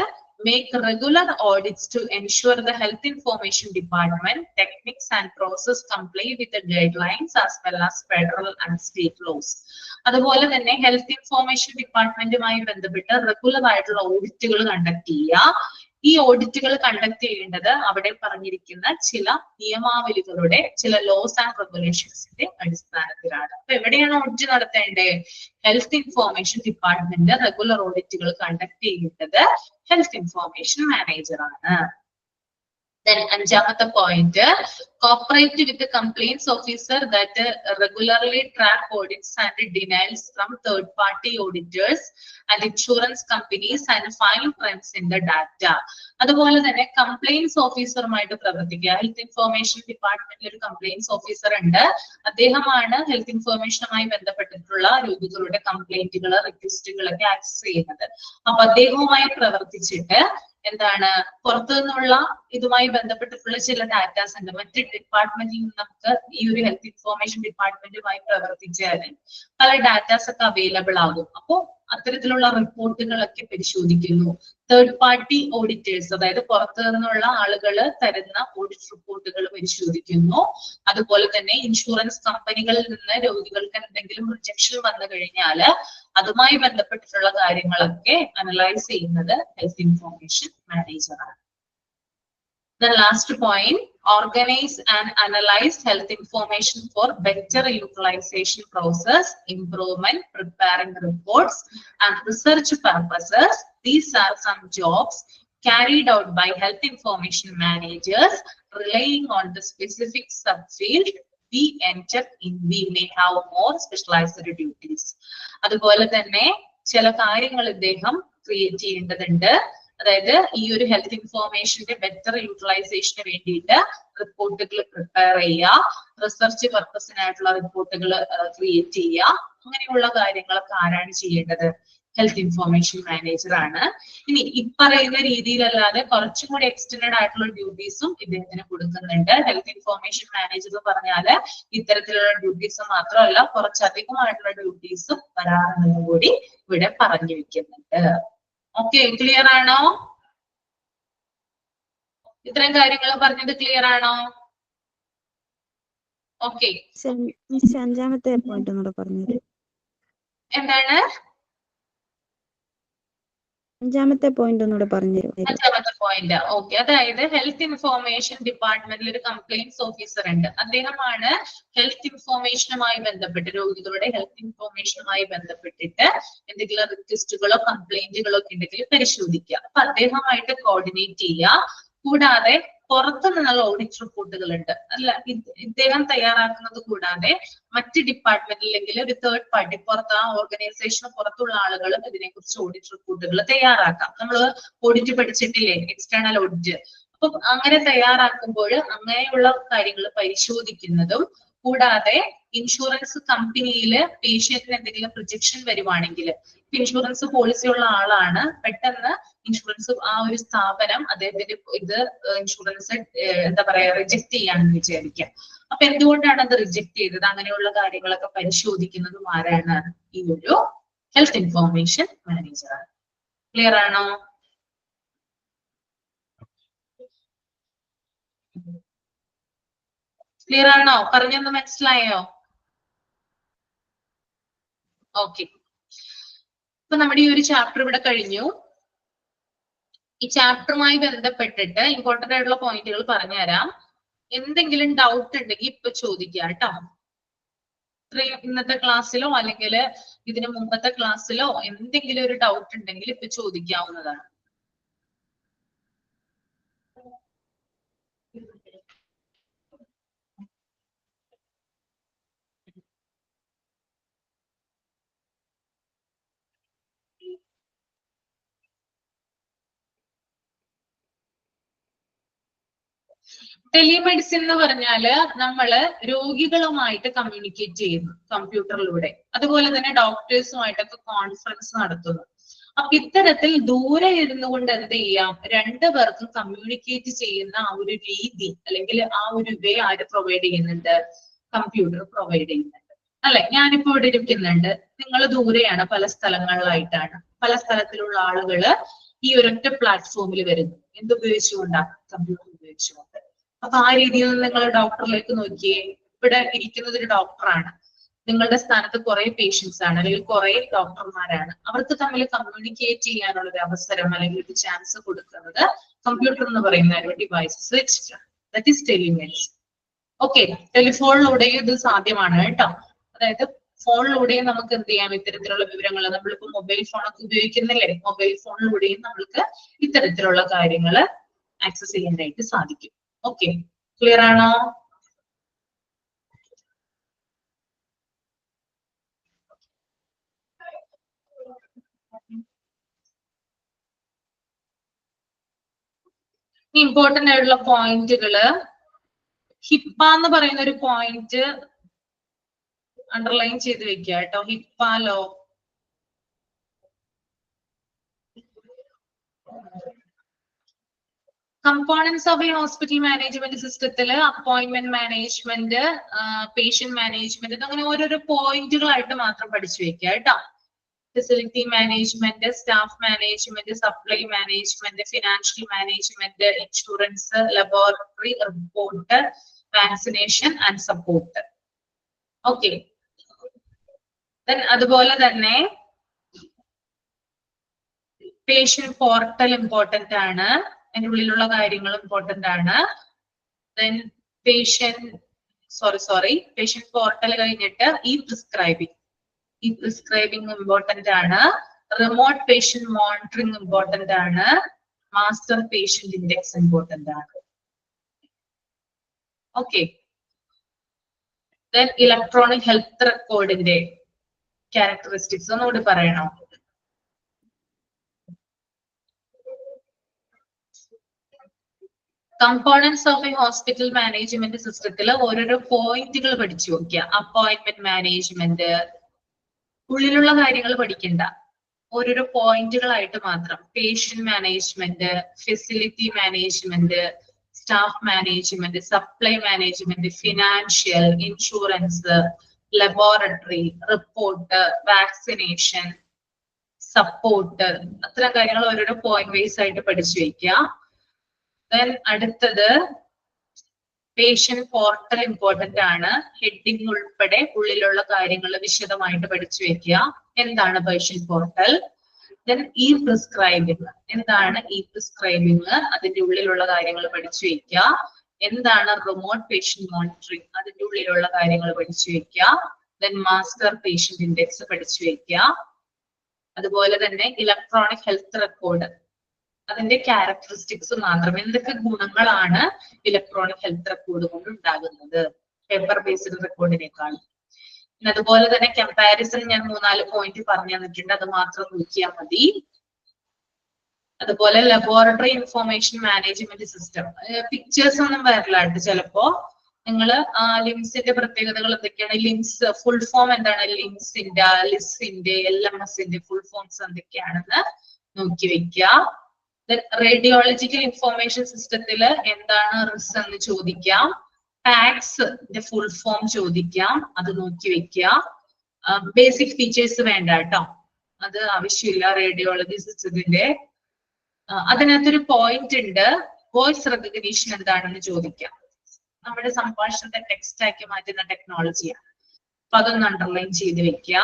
make regular audits to ensure the health information department techniques and process comply with the guidelines as well as federal and state laws. അതുപോലെ തന്നെ ഹെൽത്ത് ഇൻഫോർമേഷൻ ഡിപ്പാർട്ട്മെന്റുമായി ബന്ധപ്പെട്ട് regular ആയിട്ടുള്ള ഓഡിറ്റുകൾ കണ്ടക്ട് ചെയ്യുക. ഈ ഓഡിറ്റുകൾ കണ്ടക്ട് ചെയ്യേണ്ടത് അവിടെ പറഞ്ഞിരിക്കുന്ന ചില നിയമാവലികളുടെ, ചില ലോസ് ആൻഡ് റെഗുലേഷൻസിന്റെ അടിസ്ഥാനത്തിലാണ്. അപ്പൊ എവിടെയാണ് ഓഡിറ്റ് നടത്തേണ്ടത്? ഹെൽത്ത് ഇൻഫോർമേഷൻ ഡിപ്പാർട്ട്മെന്റ് റെഗുലർ ഓഡിറ്റുകൾ കണ്ടക്ട് ചെയ്യേണ്ടത് ഹെൽത്ത് ഇൻഫോർമേഷൻ മാനേജർ ആണ്. Then അഞ്ചാമത്തെ point, cooperate with the complaints officer that regularly track audits and denials from third party auditors and insurance companies and find trends in the data. അതുപോലെ തന്നെ complaints ഓഫീസറുമായിട്ട് പ്രവർത്തിക്കുക. Health information ഡിപ്പാർട്ട്മെന്റിൽ ഒരു complaints officer ഉണ്ട്. അദ്ദേഹമാണ് health ഇൻഫോർമേഷനുമായി ബന്ധപ്പെട്ടിട്ടുള്ള രോഗികളുടെ കംപ്ലൈന്റുകൾ, റിക്വസ്റ്റുകളൊക്കെ access ചെയ്യുന്നത്. അപ്പൊ അദ്ദേഹവുമായി പ്രവർത്തിച്ചിട്ട് എന്താണ്, പുറത്തു നിന്നുള്ള ഇതുമായി ബന്ധപ്പെട്ടിട്ടുള്ള ചില ഡാറ്റാസ് ഉണ്ട്. മറ്റ് ഡിപ്പാർട്ട്മെന്റിൽ നിന്ന് നമുക്ക് ഈ ഒരു ഹെൽത്ത് ഇൻഫോർമേഷൻ ഡിപ്പാർട്ട്മെന്റുമായി പ്രവർത്തിച്ചാൽ പല ഡാറ്റാസ് ഒക്കെ അവൈലബിൾ ആകും. അപ്പോ അത്തരത്തിലുള്ള റിപ്പോർട്ടുകളൊക്കെ പരിശോധിക്കുന്നു. തേർഡ് പാർട്ടി ഓഡിറ്റേഴ്സ്, അതായത് പുറത്തു നിന്നുള്ള ആളുകൾ തരുന്ന ഓഡിറ്റ് റിപ്പോർട്ടുകൾ പരിശോധിക്കുന്നു. അതുപോലെ തന്നെ ഇൻഷുറൻസ് കമ്പനികളിൽ നിന്ന് രോഗികൾക്ക് എന്തെങ്കിലും റിജക്ഷൻ വന്നു കഴിഞ്ഞാൽ അതുമായി ബന്ധപ്പെട്ടിട്ടുള്ള കാര്യങ്ങളൊക്കെ അനലൈസ് ചെയ്യുന്നത് ഹെൽത്ത് ഇൻഫോർമേഷൻ മാനേജറാണ്. The last point, organize and analyze health information for better utilization process, improvement, preparing reports and research purposes. These are some jobs carried out by health information managers relying on the specific subfield we enter in. We may have more specialized duties. അതുപോലെ തന്നെ ചില കാര്യങ്ങൾ ഇദ്ദേഹം create ചെയ്യേണ്ടതുണ്ട്. അതായത് ഈ ഒരു health ഇൻഫോർമേഷന്റെ better യൂട്ടിലൈസേഷന് വേണ്ടിയിട്ട് റിപ്പോർട്ടുകൾ പ്രിപ്പയർ ചെയ്യുക, റിസർച്ച് പർപ്പസിനായിട്ടുള്ള റിപ്പോർട്ടുകൾ ക്രിയേറ്റ് ചെയ്യുക, അങ്ങനെയുള്ള കാര്യങ്ങളൊക്കെ ആരാണ് ചെയ്യേണ്ടത്? ഹെൽത്ത് ഇൻഫോർമേഷൻ മാനേജർ ആണ്. ഇനി പറയുന്ന രീതിയിലല്ലാതെ കുറച്ചും കൂടി എക്സ്റ്റൻഡ് ആയിട്ടുള്ള ഡ്യൂട്ടീസും ഇദ്ദേഹത്തിന് കൊടുക്കുന്നുണ്ട്. ഹെൽത്ത് ഇൻഫോർമേഷൻ മാനേജർ പറഞ്ഞാല് ഇത്തരത്തിലുള്ള ഡ്യൂട്ടീസ് മാത്രമല്ല, കുറച്ചധികമായിട്ടുള്ള ഡ്യൂട്ടീസും വരാറുണ്ടെന്നും കൂടി ഇവിടെ പറഞ്ഞു വെക്കുന്നുണ്ട്. ഓക്കെ, ക്ലിയർ ആണോ? ഇത്രയും കാര്യങ്ങൾ പറഞ്ഞത് ക്ലിയർ ആണോ? ഓക്കെ, അഞ്ചാമത്തെ പോയിന്റ് ഒന്നുകൂടെ പറഞ്ഞത്. എന്താണ് അഞ്ചാമത്തെ പോയിന്റ് ഒന്നുകൂടെ പറഞ്ഞു? അഞ്ചാമത്തെ പോയിന്റ്. ഓക്കെ, അതായത് ഹെൽത്ത് ഇൻഫോർമേഷൻ ഡിപ്പാർട്ട്മെന്റിൽ ഒരു കംപ്ലൈന്റ്സ് ഓഫീസർ ഉണ്ട്. അദ്ദേഹമാണ് ഹെൽത്ത് ഇൻഫോർമേഷനുമായി ബന്ധപ്പെട്ട്, രോഗികളുടെ ഹെൽത്ത് ഇൻഫോർമേഷനുമായി ബന്ധപ്പെട്ടിട്ട് എന്തെങ്കിലും റിക്വസ്റ്റുകളോ കംപ്ലൈന്റുകളോ ഒക്കെ ഉണ്ടെങ്കിൽ പരിശോധിക്കുക. അപ്പൊ അദ്ദേഹമായിട്ട് കോർഡിനേറ്റ് ചെയ്യുക. കൂടാതെ പുറത്തു നിന്നുള്ള ഓഡിറ്റ് റിപ്പോർട്ടുകൾ ഉണ്ട്, അല്ല ഇദ്ദേഹം തയ്യാറാക്കുന്നത് കൂടാതെ മറ്റ് ഡിപ്പാർട്ട്മെന്റിൽ അല്ലെങ്കിൽ ഒരു തേർഡ് പാർട്ടി പുറത്ത്, ആ ഓർഗനൈസേഷന് പുറത്തുള്ള ആളുകളും ഇതിനെക്കുറിച്ച് ഓഡിറ്റ് റിപ്പോർട്ടുകൾ തയ്യാറാക്കാം. നമ്മൾ ഓഡിറ്റ് പഠിച്ചിട്ടില്ലേ, എക്സ്റ്റേണൽ ഓഡിറ്റ്. അപ്പൊ അങ്ങനെ തയ്യാറാക്കുമ്പോൾ അങ്ങനെയുള്ള കാര്യങ്ങൾ പരിശോധിക്കുന്നതും, കൂടാതെ ഇൻഷുറൻസ് കമ്പനിയില് പേഷ്യന്റിന് എന്തെങ്കിലും റിജക്ഷൻ വരുവാണെങ്കിൽ, ഇൻഷുറൻസ് പോളിസി ഉള്ള ആളാണ്, പെട്ടെന്ന് ഇൻഷുറൻസ് ആ ഒരു സ്ഥാപനം അദ്ദേഹത്തിന്റെ ഇത് ഇൻഷുറൻസ് എന്താ പറയാ റിജക്ട് ചെയ്യാണെന്ന് വിചാരിക്കാം. അപ്പൊ എന്തുകൊണ്ടാണ് അത് റിജക്ട് ചെയ്തത്, അങ്ങനെയുള്ള കാര്യങ്ങളൊക്കെ പരിശോധിക്കുന്നതും ആരാണ്? ഈ ഒരു ഹെൽത്ത് ഇൻഫോർമേഷൻ മാനേജറാണ്. ക്ലിയർ ആണോ? ക്ലിയർ ആണോ? പറഞ്ഞൊന്ന് മനസ്സിലായോ? ഓക്കെ, ഇപ്പൊ നമ്മുടെ ഈ ഒരു ചാപ്റ്റർ ഇവിടെ കഴിഞ്ഞു. ഈ ചാപ്റ്ററുമായി ബന്ധപ്പെട്ടിട്ട് ഇമ്പോർട്ടന്റ് ആയിട്ടുള്ള പോയിന്റുകൾ പറഞ്ഞുതരാം. എന്തെങ്കിലും ഡൗട്ട് ഉണ്ടെങ്കിൽ ഇപ്പൊ ചോദിക്കാം കേട്ടോ. ഇന്നത്തെ ക്ലാസ്സിലോ അല്ലെങ്കിൽ ഇതിന് മുമ്പത്തെ ക്ലാസ്സിലോ എന്തെങ്കിലും ഒരു ഡൗട്ട് ഉണ്ടെങ്കിൽ ഇപ്പൊ ചോദിക്കാവുന്നതാണ്. ടെലിമെഡിസിൻ എന്ന് പറഞ്ഞാല് നമ്മള് രോഗികളുമായിട്ട് കമ്മ്യൂണിക്കേറ്റ് ചെയ്യുന്നു കമ്പ്യൂട്ടറിലൂടെ, അതുപോലെ തന്നെ ഡോക്ടേഴ്സുമായിട്ടൊക്കെ കോൺഫറൻസ് നടത്തുന്നു. അപ്പൊ ഇത്തരത്തിൽ ദൂരെ ഇരുന്നു കൊണ്ട് എന്ത് ചെയ്യാം, രണ്ടു പേർക്കും കമ്മ്യൂണിക്കേറ്റ് ചെയ്യുന്ന ആ ഒരു രീതി അല്ലെങ്കിൽ ആ ഒരു വേ ആര് പ്രൊവൈഡ് ചെയ്യുന്നുണ്ട്? കമ്പ്യൂട്ടർ പ്രൊവൈഡ് ചെയ്യുന്നുണ്ട്, അല്ലെ? ഞാനിപ്പോ ഇവിടെ ഇരിക്കുന്നുണ്ട്, നിങ്ങൾ ദൂരെയാണ്, പല സ്ഥലങ്ങളിലായിട്ടാണ്. പല സ്ഥലത്തിലുള്ള ആളുകള് ഈ ഒരൊറ്റ പ്ലാറ്റ്ഫോമിൽ വരുന്നു. എന്തുപയോഗിച്ചുകൊണ്ടാണ്? കമ്പ്യൂട്ടർ ഉപയോഗിച്ചുകൊണ്ട്. അപ്പൊ ആ രീതിയിൽ നിങ്ങൾ ഡോക്ടറിലേക്ക് നോക്കിയേ. ഇവിടെ ഇരിക്കുന്നത് ഒരു ഡോക്ടറാണ്, നിങ്ങളുടെ സ്ഥാനത്ത് കുറെ പേഷ്യൻസ് ആണ് അല്ലെങ്കിൽ കുറെ ഡോക്ടർമാരാണ്. അവർക്ക് തമ്മിൽ കമ്മ്യൂണിക്കേറ്റ് ചെയ്യാനുള്ള ഒരു അവസരം അല്ലെങ്കിൽ ഒരു ചാൻസ് കൊടുക്കുന്നത് കമ്പ്യൂട്ടർ എന്ന് പറയുന്ന ഒരു ഡിവൈസസ് വെച്ചിട്ടാണ്. That is telemedicine. ഓക്കെ, ടെലിഫോണിലൂടെയും ഇത് സാധ്യമാണ് കേട്ടോ. അതായത് ഫോണിലൂടെയും നമുക്ക് എന്ത് ചെയ്യാം, ഇത്തരത്തിലുള്ള വിവരങ്ങൾ, നമ്മളിപ്പോ മൊബൈൽ ഫോണൊക്കെ ഉപയോഗിക്കുന്നില്ലേ, മൊബൈൽ ഫോണിലൂടെയും നമ്മൾക്ക് ഇത്തരത്തിലുള്ള കാര്യങ്ങൾ ആക്സസ് ചെയ്യാനായിട്ട് സാധിക്കും. ഓക്കെ, ക്ലിയർ ആണോ? ഇമ്പോർട്ടന്റ് ആയിട്ടുള്ള പോയിന്റുകള്, ഹിപ്പ എന്ന് പറയുന്ന ഒരു പോയിന്റ് അണ്ടർലൈൻ ചെയ്ത് വെക്കുക കേട്ടോ. HIPAA law, components of a hospital management സിസ്റ്റത്തില് അപ്പോയിന്റ്മെന്റ് മാനേജ്മെന്റ്, പേഷ്യന്റ് മാനേജ്മെന്റ്, അങ്ങനെ ഓരോരോ പോയിന്റുകളായിട്ട് മാത്രം പഠിച്ചു വെക്കുക കേട്ടോ. Facility management, staff management, supply management, financial management, insurance, laboratory, report, vaccination and support. Okay, അതുപോലെ തന്നെ പേഷ്യന്റ് പോർട്ടൽ ഇമ്പോർട്ടന്റ് ആണ്, അതിന്റെ ഉള്ളിലുള്ള കാര്യങ്ങൾ ഇമ്പോർട്ടന്റ് ആണ്. ദെൻ പേഷ്യന്റ് പോർട്ടൽ കഴിഞ്ഞിട്ട് ഈ പ്രിസ്ക്രൈബിംഗ് ഇമ്പോർട്ടന്റ് ആണ്. റിമോട്ട് പേഷ്യന്റ് മോണിറ്ററിംഗ് ഇമ്പോർട്ടന്റ് ആണ്. മാസ്റ്റർ പേഷ്യന്റ് ഇൻഡെക്സ് ഇമ്പോർട്ടന്റ് ആണ്. ഓക്കെ, ദെൻ ഇലക്ട്രോണിക് ഹെൽത്ത് റെക്കോർഡിന്റെ ക്യാരക്ടറിസ്റ്റിക്സ് ഒന്നുകൂടി പറയണോ? Components of a hospital management സിസ്റ്റത്തിൽ ഓരോരോ പോയിന്റുകൾ പഠിച്ചു നോക്കിയ. അപ്പോയിന്റ്മെന്റ് മാനേജ്മെന്റ്, ഉള്ളിലുള്ള കാര്യങ്ങൾ പഠിക്കണ്ട, ഓരോരോ പോയിന്റുകളായിട്ട് മാത്രം. Patient management, facility management, staff management, supply management, financial, insurance, laboratory, report, vaccination, support, അത്തരം കാര്യങ്ങൾ ഓരോരോ പോയിന്റ് വൈസ് ആയിട്ട് പഠിച്ചു വയ്ക്കുക. Then അടുത്തത് പേഷ്യന്റ് പോർട്ടൽ ഇമ്പോർട്ടന്റ് ആണ്. ഹെഡിങ് ഉൾപ്പെടെ ഉള്ളിലുള്ള കാര്യങ്ങൾ വിശദമായിട്ട് പഠിച്ചു വെക്കുക. എന്താണ് patient portal? Then E prescribing. എന്താണ് ഇ പ്രിസ്ക്രൈബിംഗ്? അതിന്റെ ഉള്ളിലുള്ള കാര്യങ്ങൾ പഠിച്ചു വെക്കുക. എന്താണ് റിമോട്ട് പേഷ്യന്റ് മോണിറ്ററിംഗ്? അതിന്റെ ഉള്ളിലുള്ള കാര്യങ്ങൾ പഠിച്ചു വെക്കുക. ദെൻ മാസ്റ്റർ പേഷ്യന്റ് ഇൻഡെക്സ് പഠിച്ചു വെക്കുക. അതുപോലെ തന്നെ ഇലക്ട്രോണിക് ഹെൽത്ത് റെക്കോർഡ്, അതിന്റെ ക്യാരക്ടറിസ്റ്റിക്സ് മാത്രം. എന്തൊക്കെ ഗുണങ്ങളാണ് ഇലക്ട്രോണിക് ഹെൽത്ത് റെക്കോർഡ് കൊണ്ട് ഉണ്ടാകുന്നത് പേപ്പർ ബേസ്ഡ് റെക്കോർഡിനേക്കാൾ? അതുപോലെ തന്നെ കമ്പാരിസൺ ഞാൻ 3-4 പോയിന്റ് പറഞ്ഞു തന്നിട്ടുണ്ട്, അത് മാത്രം നോക്കിയാൽ മതി. അതുപോലെ laboratory information management system. Pictures ഒന്നും വരില്ല ചിലപ്പോ. നിങ്ങൾ ലിംസിന്റെ പ്രത്യേകതകൾ എന്തൊക്കെയാണ്? ലിംസ് ഫുൾ ഫോം എന്താണ്? ലിംസിന്റെ, ലിസിന്റെ, LMSന്റെ ഫുൾ ഫോംസ് എന്തൊക്കെയാണെന്ന് നോക്കി വെക്കുക. റേഡിയോളജിക്കൽ ഇൻഫോർമേഷൻ സിസ്റ്റത്തില് എന്താണ് റിസ് എന്ന് ചോദിക്കാം. ടാക്സ് ഫുൾ ഫോം ചോദിക്കാം, അത് നോക്കി വെക്കുക. ബേസിക് ഫീച്ചേഴ്സ് വേണ്ട കേട്ടോ, അത് ആവശ്യമില്ല റേഡിയോളജി സിസ്റ്റത്തിന്റെ. അതിനകത്തൊരു പോയിന്റ് ഉണ്ട്, വോയിസ് റെക്കഗ്നീഷൻ എന്താണെന്ന് ചോദിക്കാം. നമ്മുടെ സംഭാഷണത്തെ ടെക്സ്റ്റ് ആക്കി മാറ്റുന്ന ടെക്നോളജിയാണ്, അപ്പൊ അതൊന്ന് അണ്ടർലൈൻ ചെയ്ത് വെക്കുക.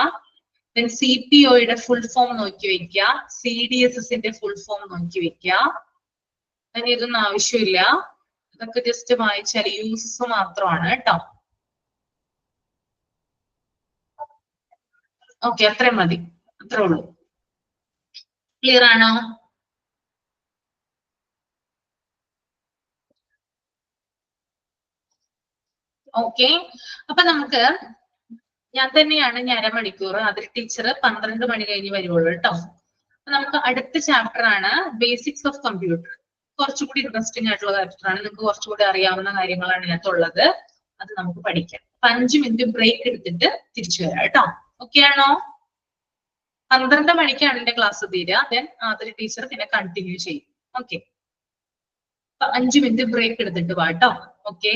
ദെൻ CPOയുടെ ഫുൾ ഫോം നോക്കി വെക്കുക. CDSSന്റെ ഫുൾ ഫോം നോക്കി വെക്കുക. അതിന് ഇതൊന്നും ആവശ്യമില്ല, ഇതൊക്കെ ജസ്റ്റ് വായിച്ചാൽ യൂസസ് മാത്രമാണ് കേട്ടോ. ഓക്കെ, അത്രയും മതി, അത്രേ ഉള്ളൂ. ക്ലിയർ ആണോ? ഓക്കെ, അപ്പൊ നമുക്ക് ഞാൻ തന്നെയാണ് ഇനി അരമണിക്കൂർ, അതിൽ ടീച്ചർ 12 മണി കഴിഞ്ഞ് വരുവുള്ളൂ കേട്ടോ. നമുക്ക് അടുത്ത ചാപ്റ്റർ ആണ് ബേസിക്സ് ഓഫ് കമ്പ്യൂട്ടർ. കുറച്ചുകൂടി ഇൻട്രസ്റ്റിംഗ് ആയിട്ടുള്ള ചാപ്റ്റർ ആണ്, നിങ്ങൾക്ക് കുറച്ചുകൂടി അറിയാവുന്ന കാര്യങ്ങളാണ് ഇതിനകത്തുള്ളത്, അത് നമുക്ക് പഠിക്കാം. 5 മിനിറ്റ് ബ്രേക്ക് എടുത്തിട്ട് തിരിച്ചു വരാം കേട്ടോ. ഓക്കെ ആണോ? 12 മണിക്കാണ് എന്റെ ക്ലാസ് തീരുക, ദെൻ അതിൽ ടീച്ചർ പിന്നെ കണ്ടിന്യൂ ചെയ്യും. ഓക്കെ, 5 മിനിറ്റ് ബ്രേക്ക് എടുത്തിട്ട് വാട്ടോ. ഓക്കെ.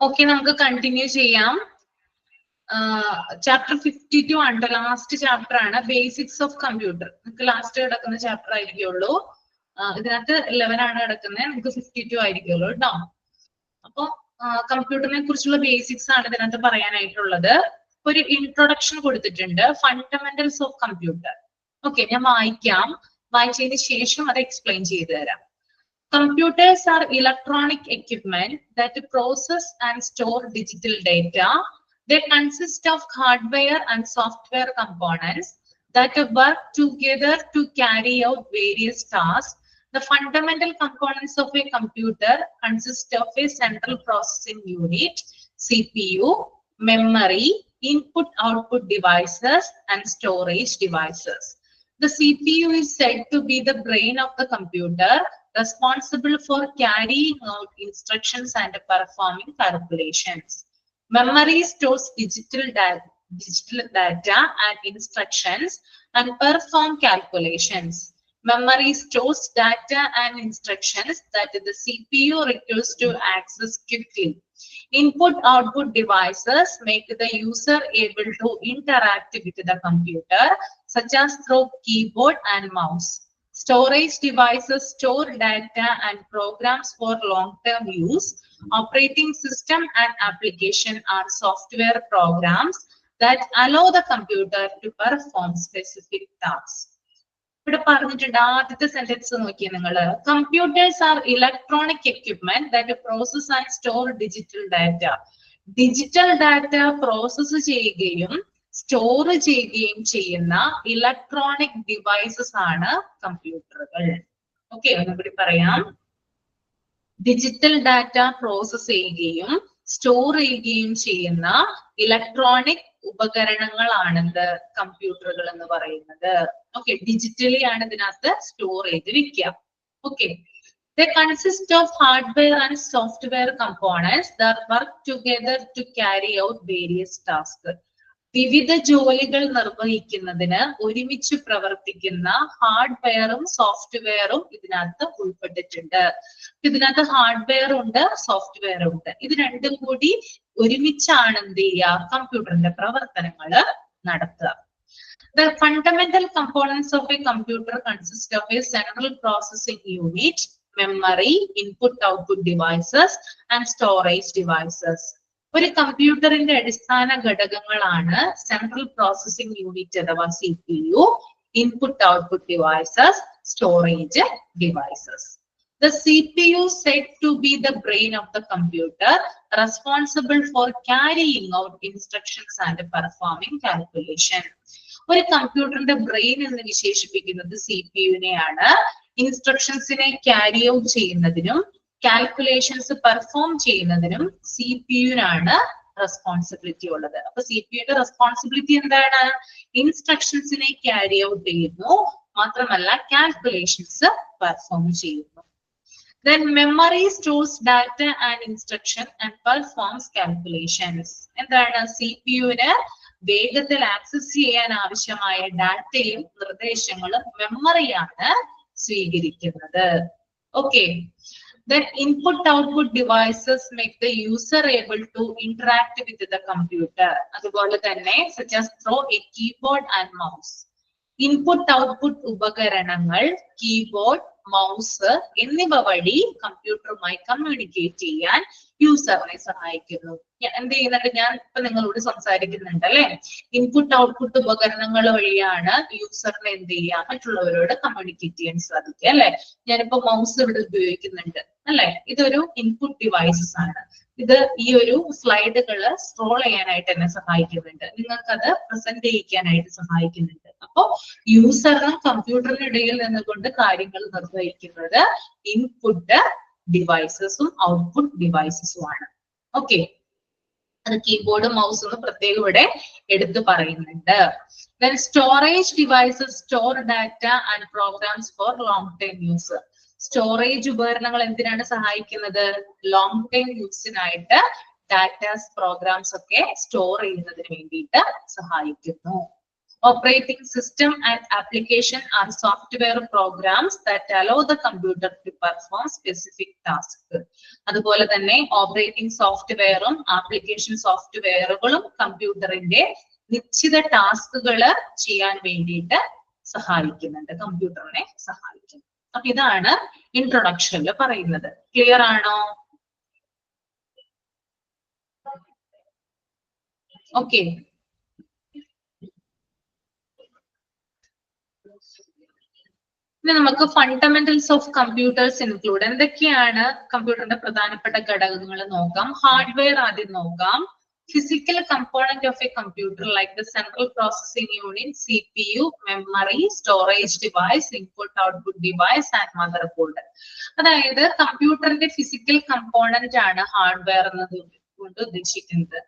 ഓക്കെ, നമുക്ക് കണ്ടിന്യൂ ചെയ്യാം. ചാപ്റ്റർ 52 ആണ്, ലാസ്റ്റ് ചാപ്റ്റർ ആണ്, ബേസിക്സ് ഓഫ് കമ്പ്യൂട്ടർ. നിങ്ങൾക്ക് ലാസ്റ്റ് കിടക്കുന്ന ചാപ്റ്റർ ആയിരിക്കുള്ളൂ. ഇതിനകത്ത് 11 ആണ് കിടക്കുന്നത്, നിങ്ങൾക്ക് 52 ആയിരിക്കുള്ളൂ കേട്ടോ. അപ്പൊ കമ്പ്യൂട്ടറിനെ കുറിച്ചുള്ള ബേസിക്സ് ആണ് ഇതിനകത്ത് പറയാനായിട്ടുള്ളത്. ഒരു ഇൻട്രൊഡക്ഷൻ കൊടുത്തിട്ടുണ്ട്, ഫണ്ടമെന്റൽസ് ഓഫ് കമ്പ്യൂട്ടർ. ഓക്കെ, ഞാൻ വായിക്കാം. വായിച്ചതിന് ശേഷം അത് എക്സ്പ്ലെയിൻ ചെയ്തു തരാം. Computers are electronic equipment that process and store digital data. They consist of hardware and software components that work together to carry out various tasks. The fundamental components of a computer consist of a central processing unit, CPU, memory, input-output devices, and storage devices. The CPU is said to be the brain of the computer, responsible for carrying out instructions and performing calculations. Memory stores digital data and instructions and perform calculations. Memory stores data and instructions that the CPU requires to access quickly. Input-output devices make the user able to interact with the computer, such as through keyboard and mouse. Storage devices store data and programs for long-term use. Operating system and application are software programs that allow the computer to perform specific tasks. ഇവിടെ പറഞ്ഞിട്ടുണ്ട്, ആദ്യത്തെ sentence നോക്കിയേ നിങ്ങള്. Computers are electronic equipment that process and store digital data. Digital data process ചെയ്യുകയും store ചെയ്യുകയും ചെയ്യുന്ന electronic devices ആണ് കമ്പ്യൂട്ടറുകൾ. ഓക്കെ, ഒന്നുകൂടി പറയാം. ഡിജിറ്റൽ ഡാറ്റ പ്രോസസ് ചെയ്യുകയും സ്റ്റോർ ചെയ്യുകയും ചെയ്യുന്ന ഇലക്ട്രോണിക് ഉപകരണങ്ങളാണെന്ത് കമ്പ്യൂട്ടറുകൾ എന്ന് പറയുന്നത്. ഓക്കെ, ഡിജിറ്റലി ആണ് ഇതിനകത്ത് സ്റ്റോർ ചെയ്ത് വെക്കുക. Okay, they consist of hardware and software components that work together to carry out various tasks. വിവിധ ജോലികൾ നിർവഹിക്കുന്നതിന് ഒരുമിച്ച് പ്രവർത്തിക്കുന്ന ഹാർഡ്വെയറും സോഫ്റ്റ്വെയറും ഇതിനകത്ത് ഉൾപ്പെട്ടിട്ടുണ്ട്. ഇതിനകത്ത് ഹാർഡ്വെയർ ഉണ്ട്, സോഫ്റ്റ്വെയർ ഉണ്ട്. ഇത് രണ്ടും കൂടി ഒരുമിച്ചാണ് എന്ത് ചെയ്യുക, കമ്പ്യൂട്ടറിന്റെ പ്രവർത്തനങ്ങൾ നടത്തുക. The fundamental components of a computer consist of a central processing unit, memory, input-output devices, and storage devices. ഒരു കമ്പ്യൂട്ടറിന്റെ അടിസ്ഥാന ഘടകങ്ങളാണ് സെൻട്രൽ പ്രോസസിംഗ് യൂണിറ്റ് അഥവാ CPU, input output devices, storage devices. The CPU said to be the brain of the computer, responsible for carrying out instructions and performing calculation. ഒരു കമ്പ്യൂട്ടറിന്റെ brain എന്ന് വിശേഷിപ്പിക്കുന്നത് CPU-നെയാണ്. ഇൻസ്ട്രക്ഷൻസിനെ carry out ചെയ്യുന്നതിനും കാൽക്കുലേഷൻസ് പെർഫോം ചെയ്യുന്നതിനും CPU-നാണ് responsibility ഉള്ളത്. അപ്പൊ CPU-ന്റെ responsibility എന്താണ്? ഇൻസ്ട്രക്ഷൻസിനെ carry out ചെയ്യുന്നു, മാത്രമല്ല കാൽക്കുലേഷൻസ് പെർഫോം ചെയ്യുന്നു. Then memory stores data and instruction and performs calculations. എന്താണ്? CPU-ന് വേഗത്തിൽ ആക്സസ് ചെയ്യാൻ ആവശ്യമായ ഡാറ്റയും നിർദ്ദേശങ്ങളും മെമ്മറിയാണ് സ്വീകരിക്കുന്നത്. Okay. Then input-output devices make the user able to interact with the computer. അതുപോലെ തന്നെ such as through a keyboard and mouse. Input-output ഉപകരണങ്ങൾ, കീബോർഡ്, മൗസ് എന്നിവ വഴി കമ്പ്യൂട്ടറുമായി കമ്മ്യൂണിക്കേറ്റ് ചെയ്യാൻ യൂസറിനെ സഹായിക്കുന്നു. എന്ത് ചെയ്യുന്നുണ്ട്? ഞാൻ ഇപ്പൊ നിങ്ങളോട് സംസാരിക്കുന്നുണ്ട് അല്ലെ. ഇൻപുട്ട് ഔട്ട്പുട്ട് ഉപകരണങ്ങൾ വഴിയാണ് യൂസറിനെ എന്ത് ചെയ്യാം, മറ്റുള്ളവരോട് കമ്മ്യൂണിക്കേറ്റ് ചെയ്യാൻ സാധിക്കുക അല്ലെ. ഞാനിപ്പോ മൗസ് ഇവിടെ ഉപയോഗിക്കുന്നുണ്ട് അല്ലെ. ഇതൊരു ഇൻപുട്ട് ഡിവൈസസ് ആണ്. ഇത് ഈ ഒരു സ്ലൈഡുകള് സ്ക്രോൾ ചെയ്യാനായിട്ട് എന്നെ സഹായിക്കുന്നുണ്ട്, നിങ്ങൾക്കത് പ്രസന്റ് ചെയ്യിക്കാനായിട്ട് സഹായിക്കുന്നുണ്ട്. അപ്പോ യൂസറിനും കമ്പ്യൂട്ടറിനും ഇടയിൽ നിന്നുകൊണ്ട് കാര്യങ്ങൾ നിർവഹിക്കുന്നത് ഇൻപുട്ട് ഡിവൈസസും ഔട്ട്പുട്ട് ഡിവൈസസും ആണ്. ഓക്കെ, അത് കീബോർഡ് മൗസ് എന്ന് പ്രത്യേകം ഇവിടെ എടുത്തു പറയുന്നുണ്ട്. Then storage devices store data and programs for long term use. Storage ഉപകരണങ്ങൾ എന്തിനാണ് സഹായിക്കുന്നത്? ലോങ് ടൈം യൂസിനായിട്ട് ഡാറ്റാസ്, പ്രോഗ്രാംസ് ഒക്കെ സ്റ്റോർ ചെയ്യുന്നതിന് വേണ്ടിയിട്ട് സഹായിക്കുന്നു. Operating system and application are software programs that allow the computer to perform specific tasks. അതുപോലെ തന്നെ operating സോഫ്റ്റ്വെയറും ആപ്ലിക്കേഷൻ സോഫ്റ്റ്വെയറുകളും കമ്പ്യൂട്ടറിന്റെ നിശ്ചിത ടാസ്കുകൾ ചെയ്യാൻ വേണ്ടിയിട്ട് സഹായിക്കുന്നുണ്ട്, കമ്പ്യൂട്ടറിനെ സഹായിക്കുന്നു. അപ്പൊ ഇതാണ് ഇൻട്രൊഡക്ഷനിൽ പറയുന്നത്. ക്ലിയർ ആണോ? ഓക്കെ. ഇനി നമുക്ക് ഫണ്ടമെന്റൽസ് ഓഫ് കമ്പ്യൂട്ടേഴ്സ് ഇൻക്ലൂഡ്, എന്തൊക്കെയാണ് കമ്പ്യൂട്ടറിന്റെ പ്രധാനപ്പെട്ട ഘടകങ്ങൾ നോക്കാം. ഹാർഡ്വെയർ ആദ്യം നോക്കാം. Physical component of a computer like the central processing unit, CPU, memory, storage device, input-output device and motherboard. അതായത് കമ്പ്യൂട്ടറിന്റെ ഫിസിക്കൽ കമ്പോണന്റ് ആണ് ഹാർഡ്വെയർ എന്നതുകൊണ്ട് ഉദ്ദേശിക്കുന്നത്.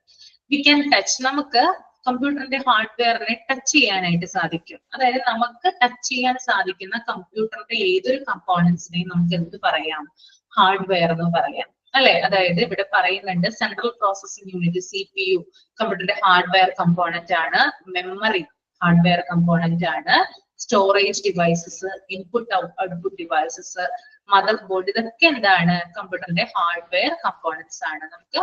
വി ക്യാൻ ടച്ച്, നമുക്ക് കമ്പ്യൂട്ടറിന്റെ ഹാർഡ്വെയറിനെ ടച്ച് ചെയ്യാനായിട്ട് സാധിക്കും. അതായത് നമുക്ക് ടച്ച് ചെയ്യാൻ സാധിക്കുന്ന കമ്പ്യൂട്ടറിന്റെ ഏതൊരു കമ്പോണൻസിനെയും നമുക്ക് എന്ത് പറയാം? ഹാർഡ്വെയർ എന്ന് പറയാം അല്ലെ. അതായത് ഇവിടെ പറയുന്നുണ്ട് സെൻട്രൽ പ്രോസസിംഗ് യൂണിറ്റ് CPU കമ്പ്യൂട്ടറിന്റെ ഹാർഡ്വെയർ കമ്പോണന്റ് ആണ്. മെമ്മറി ഹാർഡ്വെയർ കമ്പോണന്റ് ആണ്. Storage devices, input output devices, mother board, ഇതൊക്കെ എന്താണ്? കമ്പ്യൂട്ടറിന്റെ ഹാർഡ്വെയർ കമ്പോണന്റ്സ് ആണ്. നമുക്ക്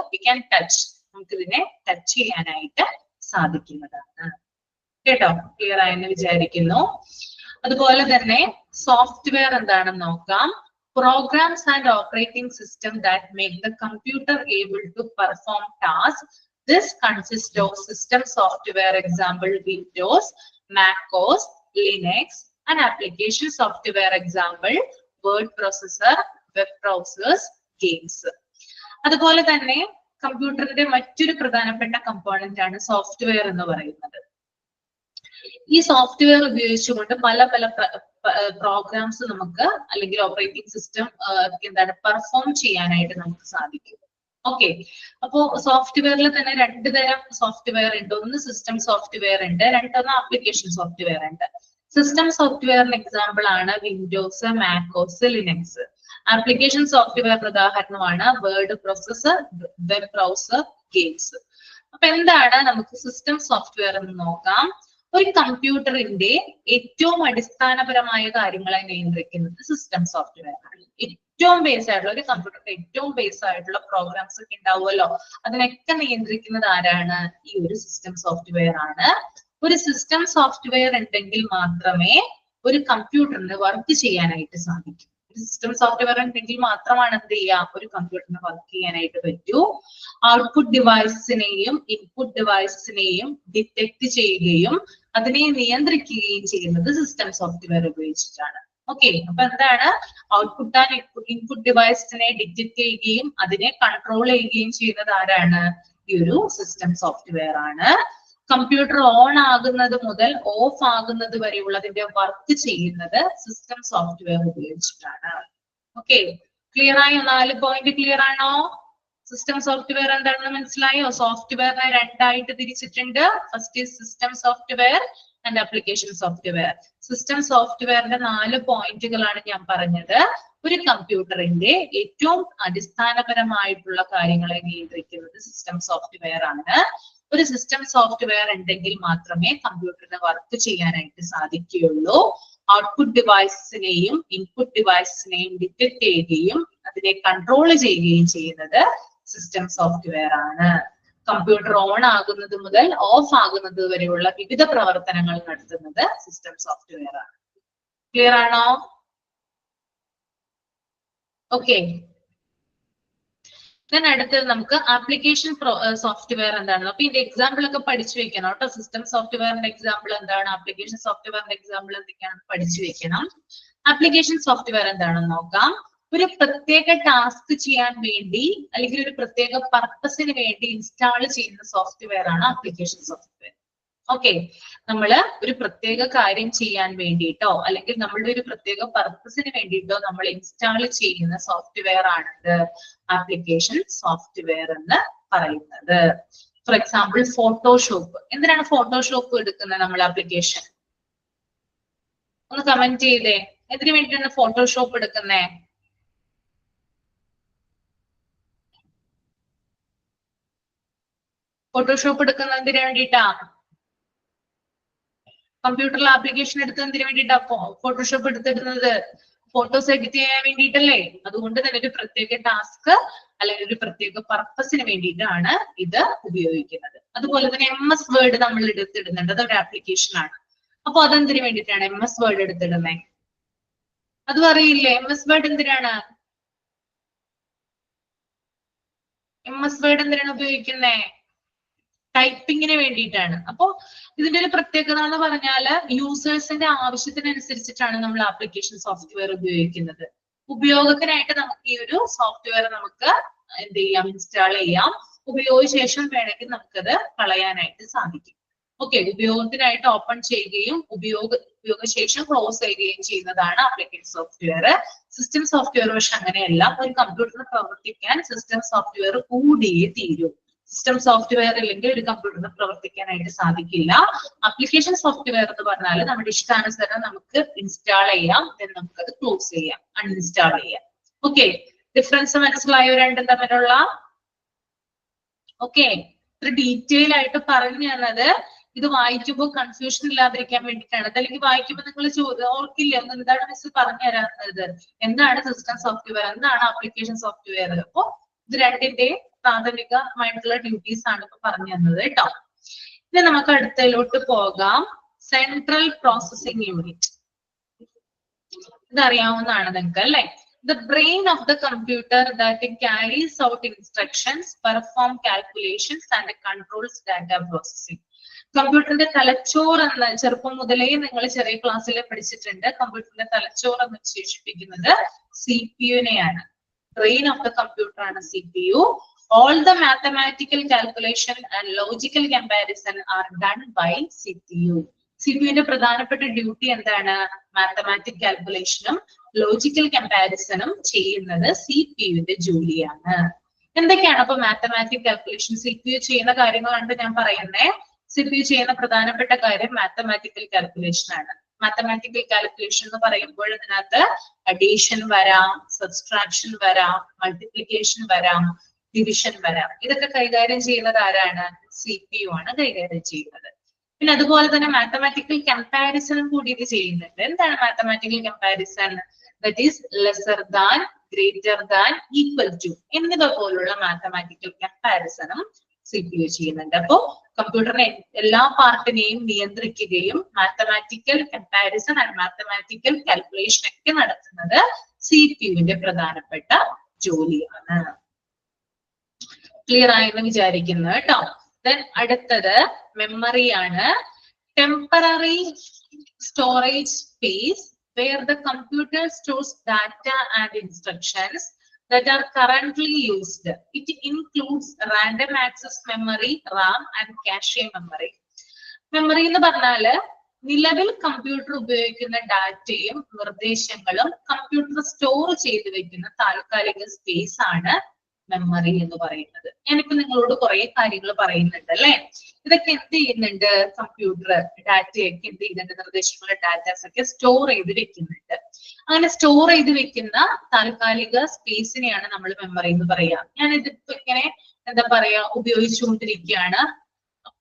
ഇതിനെ ടച്ച് ചെയ്യാനായിട്ട് സാധിക്കുന്നതാണ്. കേട്ടോ? ക്ലിയർ ആയെന്ന് വിചാരിക്കുന്നു. അതുപോലെ തന്നെ സോഫ്റ്റ്വെയർ എന്താണെന്ന് നോക്കാം. Programs and operating system that make the computer able to perform tasks. This consists of system software, example Windows, Mac OS, Linux, and application software, example word processor, web browsers, games. അതുപോലെ തന്നെ കമ്പ്യൂട്ടറിന്റെ മറ്റൊരു പ്രധാനപ്പെട്ട component ആണ് software എന്ന് പറയുന്നത്. ഈ software ഉപയോഗിച്ചുകൊണ്ട് പല പല പ്രോഗ്രാംസ് നമുക്ക് അല്ലെങ്കിൽ ഓപ്പറേറ്റിംഗ് സിസ്റ്റം എന്താണ് പെർഫോം ചെയ്യാനായിട്ട് നമുക്ക് സാധിക്കും. ഓക്കെ, അപ്പോ സോഫ്റ്റ്വെയറിൽ തന്നെ രണ്ട് തരം സോഫ്റ്റ്വെയർ ഉണ്ട്. ഒന്ന് സിസ്റ്റം സോഫ്റ്റ്വെയർ ഉണ്ട്, രണ്ടൊന്ന് ആപ്ലിക്കേഷൻ സോഫ്റ്റ്വെയർ ഉണ്ട്. സിസ്റ്റം സോഫ്റ്റ്വെയറിന് എക്സാമ്പിൾ ആണ് Windows, macOS, Linux. Application software ഉദാഹരണമാണ് word processor, web browser, games. അപ്പൊ എന്താണ് നമുക്ക് സിസ്റ്റം സോഫ്റ്റ്വെയർ എന്ന് നോക്കാം. ഒരു കമ്പ്യൂട്ടറിന്റെ ഏറ്റവും അടിസ്ഥാനപരമായ കാര്യങ്ങളെ നിയന്ത്രിക്കുന്നത് സിസ്റ്റം സോഫ്റ്റ്വെയർ ആണ്. ഏറ്റവും ബേസ് ആയിട്ടുള്ള ഒരു കമ്പ്യൂട്ടറിന്റെ ഏറ്റവും ബേസ് ആയിട്ടുള്ള പ്രോഗ്രാംസ് ഒക്കെ ഉണ്ടാവുമല്ലോ, അതിനൊക്കെ നിയന്ത്രിക്കുന്നത് ആരാണ്? ഈ ഒരു സിസ്റ്റം സോഫ്റ്റ്വെയർ ആണ്. ഒരു സിസ്റ്റം സോഫ്റ്റ്വെയർ ഉണ്ടെങ്കിൽ മാത്രമേ ഒരു കമ്പ്യൂട്ടറിന് വർക്ക് ചെയ്യാനായിട്ട് സാധിക്കൂ. സിസ്റ്റം സോഫ്റ്റ്വെയർ ഉണ്ടെങ്കിൽ മാത്രമാണ് എന്ത് ചെയ്യാം, ഒരു കമ്പ്യൂട്ടറിന് വർക്ക് ചെയ്യാനായിട്ട് പറ്റൂ. ഔട്ട്പുട്ട് ഡിവൈസസിനെയും ഇൻപുട്ട് ഡിവൈസസിനെയും ഡിറ്റക്ട് ചെയ്യുകയും അതിനെ നിയന്ത്രിക്കുകയും ചെയ്യുന്നത് സിസ്റ്റം സോഫ്റ്റ്വെയർ ഉപയോഗിച്ചിട്ടാണ്. ഓക്കെ, അപ്പൊ എന്താണ് ഔട്ട്പുട്ട് ആൻഡ് ഇൻപുട്ട് ഡിവൈസിനെ ഡിറ്റക്ട് ചെയ്യുകയും അതിനെ കൺട്രോൾ ചെയ്യുകയും ചെയ്യുന്നത് ആരാണ്? ഈ ഒരു സിസ്റ്റം സോഫ്റ്റ്വെയർ ആണ്. കമ്പ്യൂട്ടർ ഓൺ ആകുന്നത് മുതൽ ഓഫ് ആകുന്നത് വരെയുള്ളതിന്റെ വർക്ക് ചെയ്യുന്നത് സിസ്റ്റം സോഫ്റ്റ്വെയർ ഉപയോഗിച്ചിട്ടാണ്. ഓക്കെ, ക്ലിയർ ആയോ? 4 പോയിന്റ് ക്ലിയർ ആണോ? സിസ്റ്റം സോഫ്റ്റ്വെയർ എന്താണെന്ന് മനസ്സിലായോ? സോഫ്റ്റ്വെയറിനെ രണ്ടായിട്ട് തിരിച്ചിട്ടുണ്ട്. First is system software and application software. System സോഫ്റ്റ്വെയറിന്റെ 4 പോയിന്റുകളാണ് ഞാൻ പറഞ്ഞത്. ഒരു കമ്പ്യൂട്ടറിന്റെ ഏറ്റവും അടിസ്ഥാനപരമായിട്ടുള്ള കാര്യങ്ങളെ നിയന്ത്രിക്കുന്നത് സിസ്റ്റം സോഫ്റ്റ്വെയർ ആണ്. ഒരു സിസ്റ്റം സോഫ്റ്റ്വെയർ ഉണ്ടെങ്കിൽ മാത്രമേ കമ്പ്യൂട്ടറിന് വർക്ക് ചെയ്യാനായിട്ട് സാധിക്കുകയുള്ളൂ. ഔട്ട്പുട്ട് ഡിവൈസിനെയും ഇൻപുട്ട് ഡിവൈസിനെയും ഡിറ്റക്ട് ചെയ്യുകയും അതിനെ കൺട്രോൾ ചെയ്യുകയും ചെയ്യുന്നത് സിസ്റ്റം സോഫ്റ്റ്വെയർ ആണ്. കമ്പ്യൂട്ടർ ഓൺ ആകുന്നത് മുതൽ ഓഫ് ആകുന്നത് വരെയുള്ള വിവിധ പ്രവർത്തനങ്ങൾ നടത്തുന്നത് സിസ്റ്റം സോഫ്റ്റ്വെയർ ആണ്. ക്ലിയർ ആണോ? ഓക്കെ, then അടുത്തത് നമുക്ക് ആപ്ലിക്കേഷൻ സോഫ്റ്റ്വെയർ എന്താണ്. അപ്പൊ ഇതിന്റെ എക്സാമ്പിൾ ഒക്കെ പഠിച്ചു വെക്കണം കേട്ടോ. സിസ്റ്റം സോഫ്റ്റ്വെയറിന്റെ എക്സാമ്പിൾ എന്താണ്, ആപ്ലിക്കേഷൻ സോഫ്റ്റ്വെയറിന്റെ എക്സാമ്പിൾ എന്തൊക്കെയാണെന്ന് പഠിച്ചു വെക്കണം. ആപ്ലിക്കേഷൻ സോഫ്റ്റ്വെയർ എന്താണെന്ന് നോക്കാം. ഒരു പ്രത്യേക ടാസ്ക് ചെയ്യാൻ വേണ്ടി അല്ലെങ്കിൽ ഒരു പ്രത്യേക പർപ്പസിന് വേണ്ടി ഇൻസ്റ്റാൾ ചെയ്യുന്ന സോഫ്റ്റ്വെയർ ആണ് ആപ്ലിക്കേഷൻ സോഫ്റ്റ്വെയർ. ഓക്കെ, നമ്മള് ഒരു പ്രത്യേക കാര്യം ചെയ്യാൻ വേണ്ടിയിട്ടോ അല്ലെങ്കിൽ നമ്മളുടെ ഒരു പ്രത്യേക പർപ്പസിന് വേണ്ടിയിട്ടോ നമ്മൾ ഇൻസ്റ്റാൾ ചെയ്യുന്ന സോഫ്റ്റ്വെയർ ആണിത് ആപ്ലിക്കേഷൻ സോഫ്റ്റ്വെയർ എന്ന് പറയുന്നത്. For example Photoshop. എന്തിനാണ് ഫോട്ടോഷോപ്പ് എടുക്കുന്നത് നമ്മൾ ആപ്ലിക്കേഷൻ? ഒന്ന് കമന്റ് ചെയ്തേ, എന്തിനു വേണ്ടിയിട്ടാണ് ഫോട്ടോഷോപ്പ് എടുക്കുന്നേ? ഫോട്ടോഷോപ്പ് എടുക്കുന്നത് എന്തിനു വേണ്ടിയിട്ടാ? കമ്പ്യൂട്ടറിൽ ആപ്ലിക്കേഷൻ എടുത്തത് എന്തിനു വേണ്ടിയിട്ടാ ഫോട്ടോഷോപ്പ് എടുത്തിടുന്നത്? ഫോട്ടോസ് എഡിറ്റ് ചെയ്യാൻ വേണ്ടിയിട്ടല്ലേ? അതുകൊണ്ട് തന്നെ ഒരു പ്രത്യേക ടാസ്ക് അല്ലെങ്കിൽ ഒരു പ്രത്യേക പർപ്പസിന് വേണ്ടിയിട്ടാണ് ഇത് ഉപയോഗിക്കുന്നത്. അതുപോലെ തന്നെ MS വേർഡ് നമ്മൾ എടുത്തിടുന്നുണ്ട്, അതൊരു ആപ്ലിക്കേഷൻ ആണ്. അപ്പൊ അതെന്തിനു വേണ്ടിയിട്ടാണ് MS വേർഡ് എടുത്തിടുന്നത്? അതും അറിയില്ലേ? MS വേർഡ് എന്തിനാണ്? MS വേർഡ് എന്തിനാണ് ഉപയോഗിക്കുന്നത്? ടൈപ്പിങ്ങിന് വേണ്ടിയിട്ടാണ്. അപ്പോ ഇതിന്റെ ഒരു പ്രത്യേകത എന്ന് പറഞ്ഞാൽ യൂസേഴ്സിന്റെ ആവശ്യത്തിനനുസരിച്ചിട്ടാണ് നമ്മൾ ആപ്ലിക്കേഷൻ സോഫ്റ്റ്വെയർ ഉപയോഗിക്കുന്നത്. ഉപയോഗത്തിനായിട്ട് നമുക്ക് ഈ ഒരു സോഫ്റ്റ്വെയർ നമുക്ക് എന്ത് ചെയ്യാം? ഇൻസ്റ്റാൾ ചെയ്യാം. ഉപയോഗിച്ച ശേഷം വേണമെങ്കിൽ നമുക്കത് കളയാനായിട്ട് സാധിക്കും. ഓക്കെ, ഉപയോഗത്തിനായിട്ട് ഓപ്പൺ ചെയ്യുകയും ഉപയോഗശേഷം ക്ലോസ് ചെയ്യുകയും ചെയ്യുന്നതാണ് ആപ്ലിക്കേഷൻ സോഫ്റ്റ്വെയർ. സിസ്റ്റം സോഫ്റ്റ്വെയർ പക്ഷെ അങ്ങനെയല്ല. ഒരു കമ്പ്യൂട്ടറിന് പ്രവർത്തിക്കാൻ സിസ്റ്റം സോഫ്റ്റ്വെയർ കൂടിയേ തീരൂ. സിസ്റ്റം സോഫ്റ്റ്വെയർ ഇല്ലെങ്കിൽ ഒരു കമ്പ്യൂട്ടറിന് പ്രവർത്തിക്കാനായിട്ട് സാധിക്കില്ല. ആപ്ലിക്കേഷൻ സോഫ്റ്റ്വെയർ എന്ന് പറഞ്ഞാൽ നമ്മുടെ ഇഷ്ടാനുസരണം നമുക്ക് ഇൻസ്റ്റാൾ ചെയ്യാം, നമുക്കത് ക്ലോസ് ചെയ്യാം, അൺഇൻസ്റ്റാൾ ചെയ്യാം. ഓക്കെ, ഡിഫറൻസ് മനസ്സിലായോ രണ്ടും തമ്മിലുള്ള? ഓക്കെ, ഇത്ര ഡീറ്റെയിൽ ആയിട്ട് പറഞ്ഞു തന്നത് ഇത് വായിക്കുമ്പോൾ കൺഫ്യൂഷൻ ഇല്ലാതിരിക്കാൻ വേണ്ടിയിട്ടാണ്. അതല്ലെങ്കിൽ വായിക്കുമ്പോൾ നിങ്ങൾ ഓർക്കില്ല എന്താണ് മിസ് പറഞ്ഞു തരാറുള്ളത്, എന്താണ് സിസ്റ്റം സോഫ്റ്റ്വെയർ, എന്താണ് ആപ്ലിക്കേഷൻ സോഫ്റ്റ്വെയർ. അപ്പൊ ഇത് രണ്ടിന്റെ പ്രാഥമികമായിട്ടുള്ള ഡ്യൂട്ടീസ് ആണ് ഇപ്പൊ പറഞ്ഞു തന്നത് കേട്ടോ. ഇനി നമുക്ക് അടുത്തതിലോട്ട് പോകാം. Central processing unit. ഇതറിയാവുന്നതാണ് നിങ്ങൾക്ക് അല്ലെ? The brain of the computer that carries out instructions, perform calculations and controls data processing. കമ്പ്യൂട്ടറിന്റെ തലച്ചോർ എന്ന് ചെറുപ്പം മുതലേ നിങ്ങൾ ചെറിയ ക്ലാസ്സിൽ പഠിച്ചിട്ടുണ്ട്. കമ്പ്യൂട്ടറിന്റെ തലച്ചോർ എന്ന് വിശേഷിപ്പിക്കുന്നത് CPU-നെയാണ്. ബ്രെയിൻ ഓഫ് ദ കമ്പ്യൂട്ടർ ആണ് CPU. All the mathematical calculation and logical comparison are done by CPU. CPU-ന്റെ പ്രധാനപ്പെട്ട ഡ്യൂട്ടി എന്താണ്? മാത്തമാറ്റിക് കാൽക്കുലേഷനും ലോജിക്കൽ കമ്പാരിസണും ചെയ്യുന്നത് CPU-ന്റെ ജോലിയാണ്. എന്തൊക്കെയാണ് അപ്പൊ മാത്തമാറ്റിക് കാൽക്കുലേഷൻ? CPU ചെയ്യുന്ന കാര്യങ്ങളാണ് ഞാൻ പറയുന്നത്. CPU ചെയ്യുന്ന പ്രധാനപ്പെട്ട കാര്യം മാത്തമാറ്റിക്കൽ കാൽക്കുലേഷൻ ആണ്. മാത്തമാറ്റിക്കൽ കാൽക്കുലേഷൻ എന്ന് പറയുമ്പോൾ ഇതിനകത്ത് അഡീഷൻ വരാം, സബ്സ്ട്രാക്ഷൻ വരാം, മൾട്ടിപ്ലിക്കേഷൻ വരാം, ഡിവിഷൻ വരാം. ഇതൊക്കെ കൈകാര്യം ചെയ്യുന്നത് ആരാണ്? CPU ആണ് കൈകാര്യം ചെയ്യുന്നത്. പിന്നെ അതുപോലെ തന്നെ മാത്തമാറ്റിക്കൽ കമ്പാരിസണും കൂടി ഇത് ചെയ്യുന്നുണ്ട്. എന്താണ് mathematical comparison? That is lesser than, greater than, equal to എന്നിവ പോലുള്ള മാത്തമാറ്റിക്കൽ കമ്പാരിസണും CPU ചെയ്യുന്നുണ്ട്. അപ്പോ കമ്പ്യൂട്ടറിനെ എല്ലാ പാർട്ടിനെയും നിയന്ത്രിക്കുകയും mathematical comparison and mathematical calculation ഒക്കെ നടത്തുന്നത് CPU-ന്റെ പ്രധാനപ്പെട്ട ജോലിയാണ്. ക്ലിയർ ആയെന്ന് വിചാരിക്കുന്നു കേട്ടോ. ദെൻ അടുത്തത് മെമ്മറി ആണ്. Temporary storage space where the computer stores data and instructions that are currently used. It includes random access memory, RAM, and cache memory. Memory എന്ന് പറഞ്ഞാല് നിലവിൽ കമ്പ്യൂട്ടർ ഉപയോഗിക്കുന്ന ഡാറ്റയും നിർദ്ദേശങ്ങളും കമ്പ്യൂട്ടർ സ്റ്റോർ ചെയ്ത് വെക്കുന്ന താൽക്കാലിക സ്പേസ് ആണ് മെമ്മറി എന്ന് പറയുന്നത്. ഞാനിപ്പോ നിങ്ങളോട് കുറെ കാര്യങ്ങൾ പറയുന്നുണ്ട് അല്ലെ. ഇതൊക്കെ എന്ത് ചെയ്യുന്നുണ്ട്? കമ്പ്യൂട്ടർ ഡാറ്റയൊക്കെ എന്ത് ചെയ്യുന്നുണ്ട്? നിർദ്ദേശങ്ങളുടെ ഡാറ്റാസ് ഒക്കെ സ്റ്റോർ ചെയ്ത് വെക്കുന്നുണ്ട്. അങ്ങനെ സ്റ്റോർ ചെയ്ത് വെക്കുന്ന താൽക്കാലിക സ്പേസിനെയാണ് നമ്മൾ മെമ്മറി എന്ന് പറയാ. ഞാൻ ഇതിപ്പോ ഇങ്ങനെ എന്താ പറയാ ഉപയോഗിച്ചുകൊണ്ടിരിക്കുകയാണ്.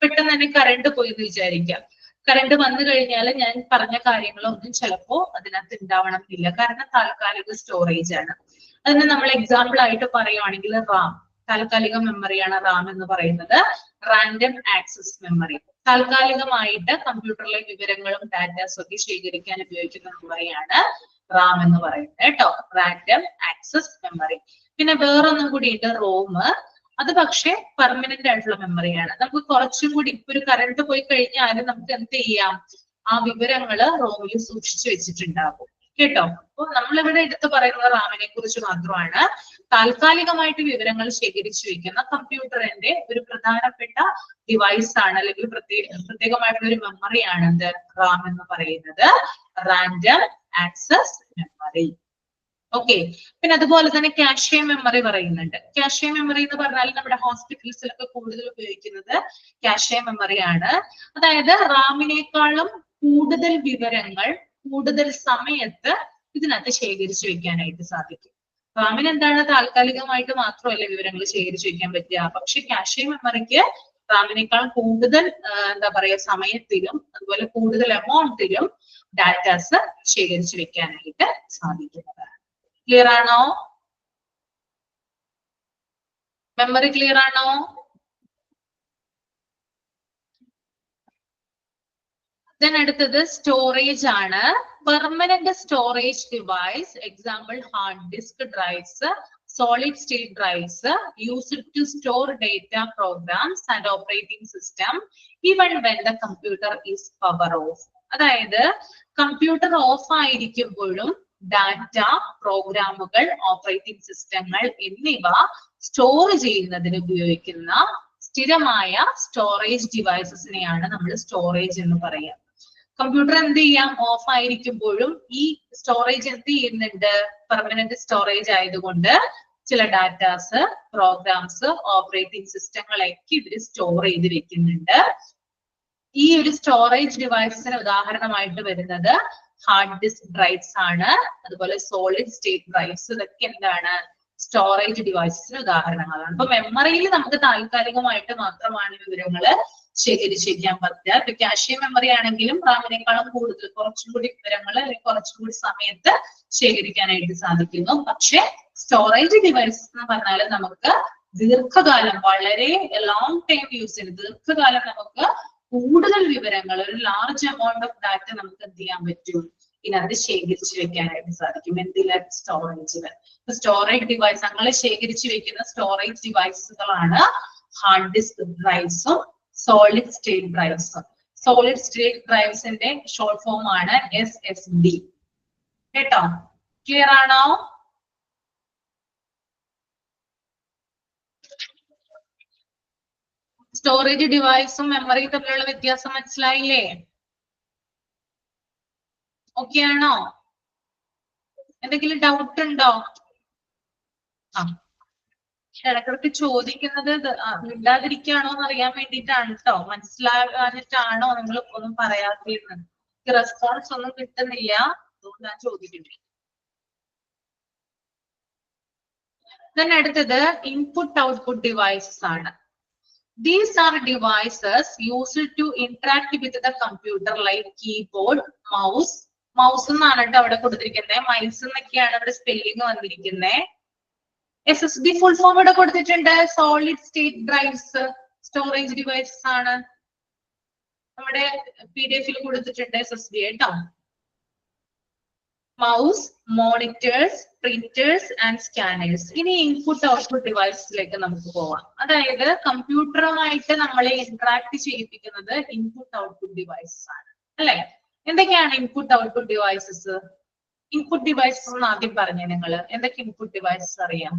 പെട്ടെന്ന് തന്നെ കറണ്ട് പോയി എന്ന് വിചാരിക്കാം. കറണ്ട് വന്നു കഴിഞ്ഞാൽ ഞാൻ പറഞ്ഞ കാര്യങ്ങളൊന്നും ചിലപ്പോ അതിനകത്ത് ഉണ്ടാവണം എന്നില്ല. കാരണം താൽക്കാലിക സ്റ്റോറേജ് ആണ്. അതിന് നമ്മൾ എക്സാമ്പിൾ ആയിട്ട് പറയുവാണെങ്കിൽ റാം, താൽക്കാലിക മെമ്മറിയാണ് റാം എന്ന് പറയുന്നത്. റാൻഡം ആക്സസ് മെമ്മറി, താൽക്കാലികമായിട്ട് കമ്പ്യൂട്ടറിലെ വിവരങ്ങളും ഡാറ്റാസും ഒക്കെ ശേഖരിക്കാൻ ഉപയോഗിക്കുന്ന മെമ്മറിയാണ് റാം എന്ന് പറയുന്നത് കേട്ടോ. Random access memory. പിന്നെ വേറൊന്നും കൂടിയുണ്ട് റോം. അത് പക്ഷെ പെർമനന്റ് ആയിട്ടുള്ള മെമ്മറിയാണ്. നമുക്ക് കുറച്ചും കൂടി ഇപ്പൊ ഒരു കറണ്ട് പോയി കഴിഞ്ഞാലും നമുക്ക് എന്ത് ചെയ്യാം? ആ വിവരങ്ങള് റോമിൽ സൂക്ഷിച്ചു വെച്ചിട്ടുണ്ടാകും കേട്ടോ. അപ്പൊ നമ്മളിവിടെ എടുത്തു പറയുന്നത് റാമിനെ കുറിച്ച് മാത്രമാണ്. താൽക്കാലികമായിട്ട് വിവരങ്ങൾ ശേഖരിച്ചു വെക്കുന്ന കമ്പ്യൂട്ടറിന്റെ ഒരു പ്രധാനപ്പെട്ട ഡിവൈസ് ആണ്, അല്ലെങ്കിൽ പ്രത്യേകമായിട്ടുള്ള ഒരു മെമ്മറിയാണ് എന്ത് റാം എന്ന് പറയുന്നത്. Random access memory. ഓക്കെ. പിന്നെ അതുപോലെ തന്നെ കാഷെ മെമ്മറി പറയുന്നുണ്ട്. കാഷെ മെമ്മറി എന്ന് പറഞ്ഞാൽ നമ്മുടെ ഹോസ്പിറ്റൽസിലൊക്കെ കൂടുതൽ ഉപയോഗിക്കുന്നത് കാഷെ മെമ്മറിയാണ്. അതായത് റാമിനേക്കാളും കൂടുതൽ വിവരങ്ങൾ കൂടുതൽ സമയത്ത് ഇതിനകത്ത് ശേഖരിച്ചു വെക്കാനായിട്ട് സാധിക്കും. റാമിന് എന്താണ് താൽക്കാലികമായിട്ട് മാത്രമല്ല വിവരങ്ങൾ ശേഖരിച്ചു വെക്കാൻ പറ്റുക. പക്ഷെ കാഷെ മെമ്മറിക്ക് റാമിനേക്കാൾ കൂടുതൽ എന്താ പറയാ സമയത്തിലും അതുപോലെ കൂടുതൽ എമൗണ്ടിലും ഡാറ്റാസ് ശേഖരിച്ചു വെക്കാനായിട്ട് സാധിക്കുന്നതാണ്. ക്ലിയർ ആണോ? മെമ്മറി ക്ലിയർ ആണോ? then അടുത്തത് സ്റ്റോറേജ് ആണ്. Permanent storage device, example hard disk drives, solid state drives used to store data, programs and operating system even when the computer is power off. അതായത് computer of ആയിരിക്കുമ്പോഴും data, പ്രോഗ്രാമുകൾ, operating സിസ്റ്റങ്ങൾ എന്നിവ store ചെയ്യുന്നതിന് ഉപയോഗിക്കുന്ന സ്ഥിരമായ storage ഡിവൈസസിനെയാണ് നമ്മൾ storage എന്ന് പറയുക. കമ്പ്യൂട്ടർ എന്ത് ചെയ്യാം? ഓഫ് ആയിരിക്കുമ്പോഴും ഈ സ്റ്റോറേജ് എന്ത് ചെയ്യുന്നുണ്ട്? പെർമനന്റ് സ്റ്റോറേജ് ആയതുകൊണ്ട് ചില ഡാറ്റാസ്, പ്രോഗ്രാംസ്, ഓപ്പറേറ്റിംഗ് സിസ്റ്റങ്ങളൊക്കെ ഇവര് സ്റ്റോർ ചെയ്ത് വെക്കുന്നുണ്ട്. ഈ ഒരു സ്റ്റോറേജ് ഡിവൈസസിന് ഉദാഹരണമായിട്ട് വരുന്നത് ഹാർഡ് ഡിസ്ക് ഡ്രൈവ്സ് ആണ്. അതുപോലെ സോളിഡ് സ്റ്റേറ്റ് ഡ്രൈവ്സ്, ഇതൊക്കെ എന്താണ്? സ്റ്റോറേജ് ഡിവൈസസിന് ഉദാഹരണങ്ങളാണ്. അപ്പൊ മെമ്മറിയിൽ നമുക്ക് താൽക്കാലികമായിട്ട് മാത്രമാണ് വിവരങ്ങള് ശേഖരിച്ചു വെക്കാൻ പറ്റുക. ഇപ്പൊ കാഷെ മെമ്മറി ആണെങ്കിലും റാമിനേക്കാളും കൂടുതൽ കുറച്ചും കൂടി വിവരങ്ങൾ അല്ലെങ്കിൽ കുറച്ചും കൂടി സമയത്ത് ശേഖരിക്കാനായിട്ട് സാധിക്കുന്നു. പക്ഷെ സ്റ്റോറേജ് ഡിവൈസസ് എന്ന് പറഞ്ഞാൽ നമുക്ക് ദീർഘകാലം, വളരെ ലോങ് ടൈം യൂസിന് ദീർഘകാലം നമുക്ക് കൂടുതൽ വിവരങ്ങൾ, ഒരു ലാർജ് എമൗണ്ട് ഓഫ് ഡാറ്റ നമുക്ക് എന്ത് ചെയ്യാൻ പറ്റും? ഇതിനകത്ത് ശേഖരിച്ചു വെക്കാനായിട്ട് സാധിക്കും. എന്തില്? സ്റ്റോറേജില്. സ്റ്റോറേജ് ഡിവൈസ്, അങ്ങനെ ശേഖരിച്ചു വെക്കുന്ന സ്റ്റോറേജ് ഡിവൈസുകളാണ് ഹാർഡ് ഡിസ്ക് ഡ്രൈവ്സും സോളിഡ് സ്റ്റേറ്റ് ഡ്രൈവ്സും. സോളിഡ് സ്റ്റേറ്റ് ഡ്രൈവ്സിന്റെ ഷോർട്ട് ഫോം ആണ് SSD കേട്ടോ. ക്ലിയർ ആണോ? സ്റ്റോറേജ് ഡിവൈസും മെമ്മറിയും തമ്മിലുള്ള വ്യത്യാസം മനസ്സിലായില്ലേ? ഓക്കെ ആണോ? എന്തെങ്കിലും ഡൗട്ട് ഉണ്ടോ? ഇടക്കിടക്ക് ചോദിക്കുന്നത് ഇണ്ടാതിരിക്കുകയാണോ എന്ന് അറിയാൻ വേണ്ടിയിട്ടാണ് കേട്ടോ. മനസ്സിലാകാനിട്ടാണോ നിങ്ങൾ ഒന്നും പറയാതിരുന്നത്? റെസ്പോൺസ് ഒന്നും കിട്ടുന്നില്ല, അതുകൊണ്ട് ഞാൻ ചോദിക്കുന്നത്. then അടുത്തത് ഇൻപുട്ട് ഔട്ട്പുട്ട് ഡിവൈസസ് ആണ്. These are devices used to interact with the computer like keyboard, mouse. Mouse എന്നാണ് കേട്ടോ അവിടെ കൊടുത്തിരിക്കുന്നത്. മൈസ് എന്നൊക്കെയാണ് അവിടെ സ്പെല്ലിംഗ് വന്നിരിക്കുന്നത്. SSD ഫുൾ ഫോം ഇവിടെ കൊടുത്തിട്ടുണ്ട്. Solid state drives storage devices ആണ്. നമ്മുടെ PDF കൊടുത്തിട്ടുണ്ട് SSD കേട്ടോ. Mouse, monitors, printers and scanners. ഇനി ഇൻപുട്ട് ഔട്ട്പുട്ട് ഡിവൈസിലേക്ക് നമുക്ക് പോവാം. അതായത് കമ്പ്യൂട്ടറുമായിട്ട് നമ്മളെ ഇന്ററാക്ട് ചെയ്യിപ്പിക്കുന്നത് ഇൻപുട്ട് ഔട്ട്പുട്ട് ഡിവൈസസ് ആണ് അല്ലെ. എന്തൊക്കെയാണ് input output devices? Input devices എന്ന് ആദ്യം പറഞ്ഞു നിങ്ങൾ. എന്തൊക്കെ ഇൻപുട്ട് ഡിവൈസസ് അറിയാം?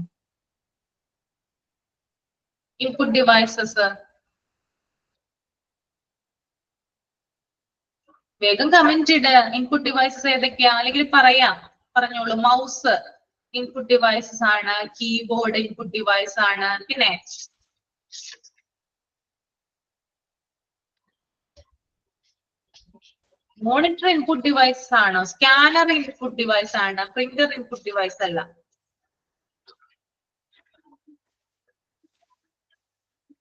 ഇൻപുട്ട് ഡിവൈസസ് വേഗം കമന്റ് ഇട്. ഇൻപുട്ട് ഡിവൈസസ് ഏതൊക്കെയാ? അല്ലെങ്കിൽ പറയാം, പറഞ്ഞോളൂ. മൗസ് ഇൻപുട്ട് ഡിവൈസസ് ആണ്. കീബോർഡ് ഇൻപുട്ട് ഡിവൈസ് ആണ്. പിന്നെ മോണിറ്റർ ഇൻപുട്ട് ഡിവൈസ് ആണോ? സ്കാനർ ഇൻപുട്ട് ഡിവൈസ് ആണ്. പ്രിന്റർ ഇൻപുട്ട് ഡിവൈസ് അല്ല.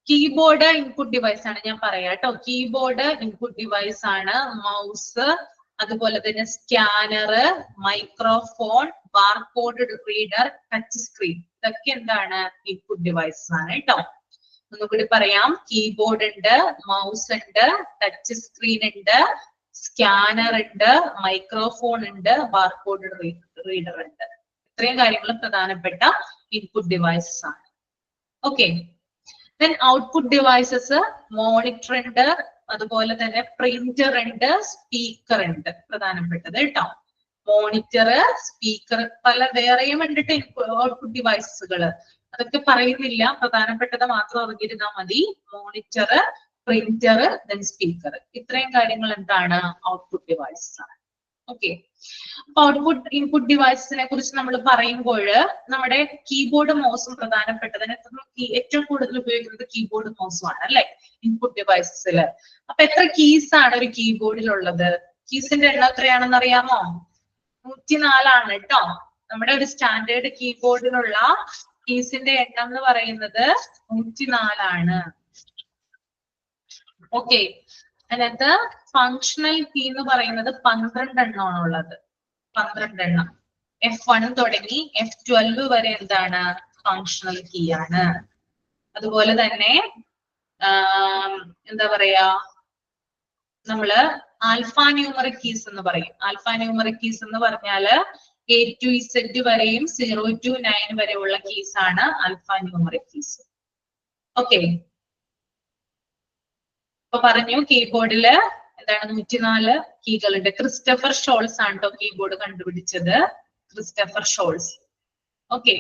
കീബോർഡ് ഇൻപുട്ട് ഡിവൈസ് ആണ്. ഞാൻ പറയാം കേട്ടോ. കീബോർഡ് ഇൻപുട്ട് ഡിവൈസ് ആണ്. മൗസ്, അതുപോലെ തന്നെ scanner, microphone, barcode reader, touch screen, ഇതൊക്കെ എന്താണ്? ഇൻപുട്ട് ഡിവൈസസ് ആണ് കേട്ടോ. ഒന്നുകൂടി പറയാം. കീബോർഡ് ഉണ്ട്, മൗസ് ഉണ്ട്, ടച്ച് സ്ക്രീൻ ഉണ്ട്, സ്കാനർ ഉണ്ട്, മൈക്രോഫോൺ ഉണ്ട്, ബാർകോഡ് റീഡർ ഉണ്ട്. ഇത്രയും കാര്യങ്ങൾ പ്രധാനപ്പെട്ട ഇൻപുട്ട് ഡിവൈസസ് ആണ്. Okay. Then output devices monitor ഉണ്ട്, അതുപോലെ തന്നെ പ്രിന്റർ ഉണ്ട്, സ്പീക്കർ ഉണ്ട്. പ്രധാനപ്പെട്ടത് കേട്ടോ. മോണിറ്റർ, സ്പീക്കർ, പല വേറെയും ഉണ്ടിട്ട് ഔട്ട്പുട്ട് ഡിവൈസസുകൾ. അതൊക്കെ പറയുന്നില്ല, പ്രധാനപ്പെട്ടത് മാത്രം അറിഞ്ഞിരുന്നാൽ മതി. മോണിറ്റർ, പ്രിന്റർ, ദെൻ സ്പീക്കർ, ഇത്രയും കാര്യങ്ങൾ എന്താണ്? ഔട്ട്പുട്ട് ഡിവൈസസ് ആണ്. ഓക്കെ. അപ്പൊ ഔട്ട്പുട്ട് ഇൻപുട്ട് ഡിവൈസസിനെ കുറിച്ച് നമ്മൾ പറയുമ്പോൾ നമ്മുടെ കീബോർഡ് മൗസും പ്രധാനപ്പെട്ടതിന് ഏറ്റവും കൂടുതൽ ഉപയോഗിക്കുന്നത് കീബോർഡ് മൗസും ആണ് അല്ലെ ഇൻപുട്ട് ഡിവൈസസിൽ. അപ്പൊ എത്ര കീസ് ആണ് ഒരു കീബോർഡിലുള്ളത്? കീസിന്റെ എണ്ണം എത്രയാണെന്ന് അറിയാമോ? 104 കേട്ടോ. നമ്മുടെ ഒരു സ്റ്റാൻഡേർഡ് കീബോർഡിലുള്ള കീസിന്റെ എണ്ണം എന്ന് പറയുന്നത് 104. ഓക്കെ. അതിനകത്ത് ഫങ്ഷണൽ കീ എന്ന് പറയുന്നത് 12 എണ്ണമാണ് ഉള്ളത്. 12 എണ്ണം. F1 തുടങ്ങി F12 വരെ എന്താണ്? ഫങ്ഷണൽ കീ ആണ്. അതുപോലെ തന്നെ എന്താ പറയാ, നമ്മള് ആൽഫ ന്യൂമറിക് കീസ് എന്ന് പറയും. ആൽഫ ന്യൂമറിക് കീസ് എന്ന് പറഞ്ഞാല് A to Z വരെയും 0 to 9 വരെയുള്ള കീസ് ആണ് ആൽഫ ന്യൂമറിക് കീസ്. ഓക്കെ. ഇപ്പൊ പറഞ്ഞു കീബോർഡില് എന്താണ് 104 കീകളുണ്ട്. ക്രിസ്റ്റഫർ ഷോൾസ് ആണ് കേട്ടോ കീബോർഡ് കണ്ടുപിടിച്ചത്. Christopher Sholes. Okay.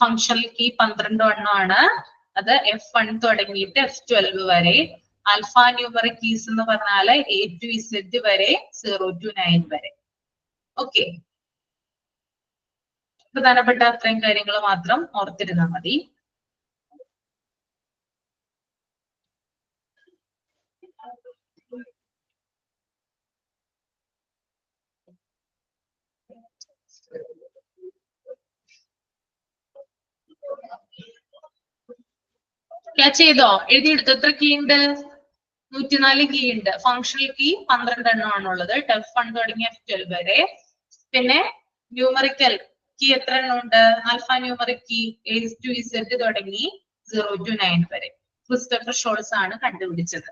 Functional key 12 എണ്ണമാണ്. അത് F1 തുടങ്ങിയിട്ട് F12 വരെ. ആൽഫ ന്യൂമറിക് കീസ് എന്ന് പറഞ്ഞാല് A to Z വരെ 0 to 9 വരെ. ഓക്കെ. പ്രധാനപ്പെട്ട അത്രയും കാര്യങ്ങൾ മാത്രം ഓർത്തിരുന്നാൽ മതി. ക്യാച്ച് ചെയ്തോ? എഴുതിയെടുത്ത് എത്ര കീ ഉണ്ട്? 104 കീ ഉണ്ട്. Functional key 12 എണ്ണമാണുള്ളത്. F1 തുടങ്ങി F12 വരെ. പിന്നെ ന്യൂമറിക്കൽ കീ എത്ര എണ്ണം ഉണ്ട്? Alphanumeric key A to Z തുടങ്ങി 0 to 9 വരെ. ക്രിസ്റ്റഫർ ഷോൾസ് ആണ് കണ്ടുപിടിച്ചത്.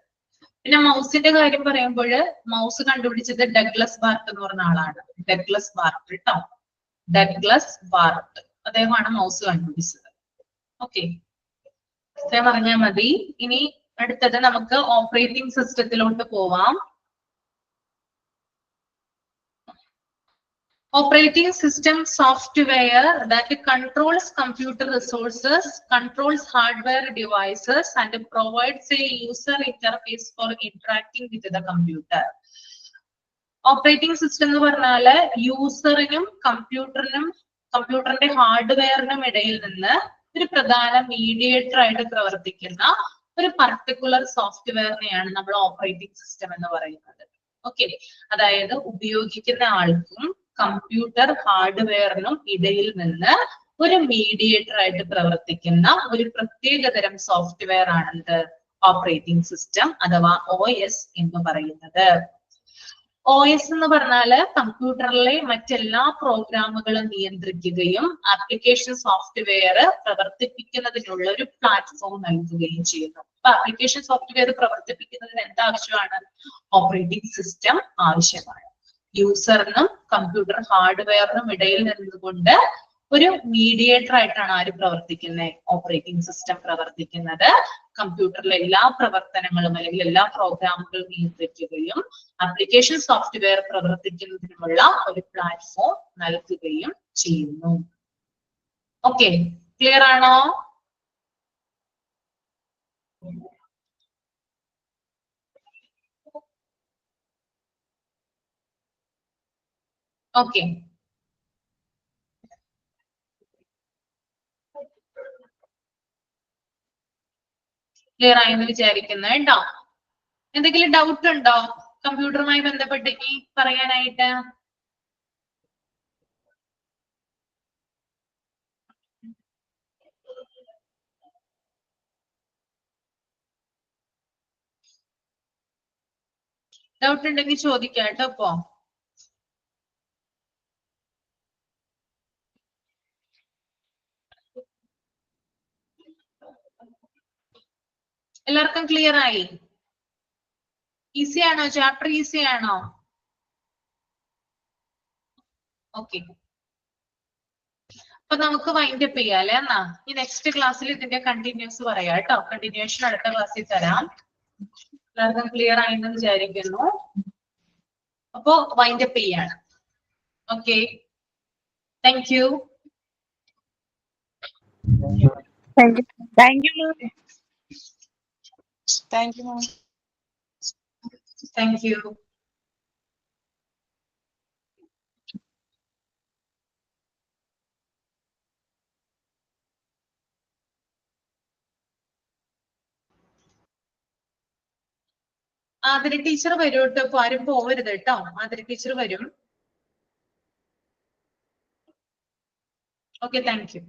പിന്നെ മൗസിന്റെ കാര്യം പറയുമ്പോൾ മൗസ് കണ്ടുപിടിച്ചത് ഡഗ്ലസ് ബാർട്ട് എന്ന് പറഞ്ഞ ആളാണ്. ഡഗ്ലസ് ബാർട്ട് കേട്ടോ. ഡഗ്ലസ് ബാർട്ട്, അദ്ദേഹമാണ് മൗസ് കണ്ടുപിടിച്ചത്. ഓക്കെ. ഇത്രയും പറഞ്ഞാൽ മതി. ഇനി അടുത്തത് നമുക്ക് ഓപ്പറേറ്റിംഗ് സിസ്റ്റത്തിലോട്ട് പോവാം. Operating system software that controls computer resources, controls hardware devices, and provides a user interface for interacting with the computer. Operating system എന്ന് പറഞ്ഞാല് യൂസറിനും കമ്പ്യൂട്ടറിന്റെ ഹാർഡ്വെയറിനും ഇടയിൽ നിന്ന് ഒരു പ്രധാന മീഡിയേറ്റർ ആയിട്ട് പ്രവർത്തിക്കുന്ന ഒരു പർട്ടിക്കുലർ സോഫ്റ്റ്വെയറിനെയാണ് നമ്മൾ ഓപ്പറേറ്റിംഗ് സിസ്റ്റം എന്ന് പറയുന്നത്. ഓക്കെ. അതായത് ഉപയോഗിക്കുന്ന ആൾക്കും കമ്പ്യൂട്ടർ ഹാർഡ്വെയറിനും ഇടയിൽ നിന്ന് ഒരു മീഡിയേറ്റർ ആയിട്ട് പ്രവർത്തിക്കുന്ന ഒരു പ്രത്യേകതരം സോഫ്റ്റ്വെയർ ആണെന്ത്? ഓപ്പറേറ്റിംഗ് സിസ്റ്റം അഥവാ OS എന്ന് പറയുന്നത്. OS എന്ന് പറഞ്ഞാല് കമ്പ്യൂട്ടറിലെ മറ്റെല്ലാ പ്രോഗ്രാമുകളും നിയന്ത്രിക്കുകയും ആപ്ലിക്കേഷൻ സോഫ്റ്റ്വെയർ പ്രവർത്തിപ്പിക്കുന്നതിനുള്ള ഒരു പ്ലാറ്റ്ഫോം നൽകുകയും ചെയ്യുന്നു. അപ്പൊ ആപ്ലിക്കേഷൻ സോഫ്റ്റ്വെയർ പ്രവർത്തിപ്പിക്കുന്നതിന് എന്താവശ്യമാണ്? ഓപ്പറേറ്റിംഗ് സിസ്റ്റം ആവശ്യമാണ്. യൂസറിനും കമ്പ്യൂട്ടർ ഹാർഡ്വെയറിനും ഇടയിൽ നിന്നുകൊണ്ട് ഒരു മീഡിയേറ്റർ ആയിട്ടാണ് ആര് പ്രവർത്തിക്കുന്നത്? ഓപ്പറേറ്റിംഗ് സിസ്റ്റം പ്രവർത്തിക്കുന്നത്. കമ്പ്യൂട്ടറിലെ എല്ലാ പ്രവർത്തനങ്ങളും അല്ലെങ്കിൽ എല്ലാ പ്രോഗ്രാമുകളും നിയന്ത്രിക്കുകയും ആപ്ലിക്കേഷൻ സോഫ്റ്റ്വെയർ പ്രവർത്തിക്കുന്നതിനുമുള്ള ഒരു പ്ലാറ്റ്ഫോം നൽകുകയും ചെയ്യുന്നു. ഓക്കെ, ക്ലിയർ ആണോ? ഓക്കെ, ക്ലിയർ ആയെന്ന് വിചാരിക്കുന്നു കേട്ടോ. എന്തെങ്കിലും ഡൗട്ട് ഉണ്ടോ കമ്പ്യൂട്ടറുമായി ബന്ധപ്പെട്ട് ഈ പറയാനായിട്ട്? ഡൗട്ട് ഉണ്ടെങ്കിൽ ചോദിക്കാം കേട്ടോ. ഇപ്പോ എല്ലാവർക്കും ക്ലിയർ ആയി? ഈസി ആണോ? ചാപ്റ്റർ ഈസി ആണോ? ഓക്കെ, അപ്പൊ നമുക്ക് വൈൻഡ് അപ്പ് ചെയ്യാം അല്ലെ എന്നാ. ഈ നെക്സ്റ്റ് ക്ലാസ്സിൽ ഇതിന്റെ കണ്ടിന്യൂസ് പറയാം കേട്ടോ. കണ്ടിന്യൂഷൻ അടുത്ത ക്ലാസ്സിൽ തരാം. എല്ലാവർക്കും ക്ലിയർ ആയെന്ന് വിചാരിക്കുന്നു. അപ്പോ വൈൻഡ് അപ്പ് ചെയ്യാണ്. Okay, thank you. Thank you. Thank you, ma'am. Thank you, ma'am. Thank you. Athira teacher വരും കേട്ടോ. ഇപ്പൊ ആരും പോവരുത് കേട്ടോ. ആതിര ടീച്ചർ വരും. Okay, thank you.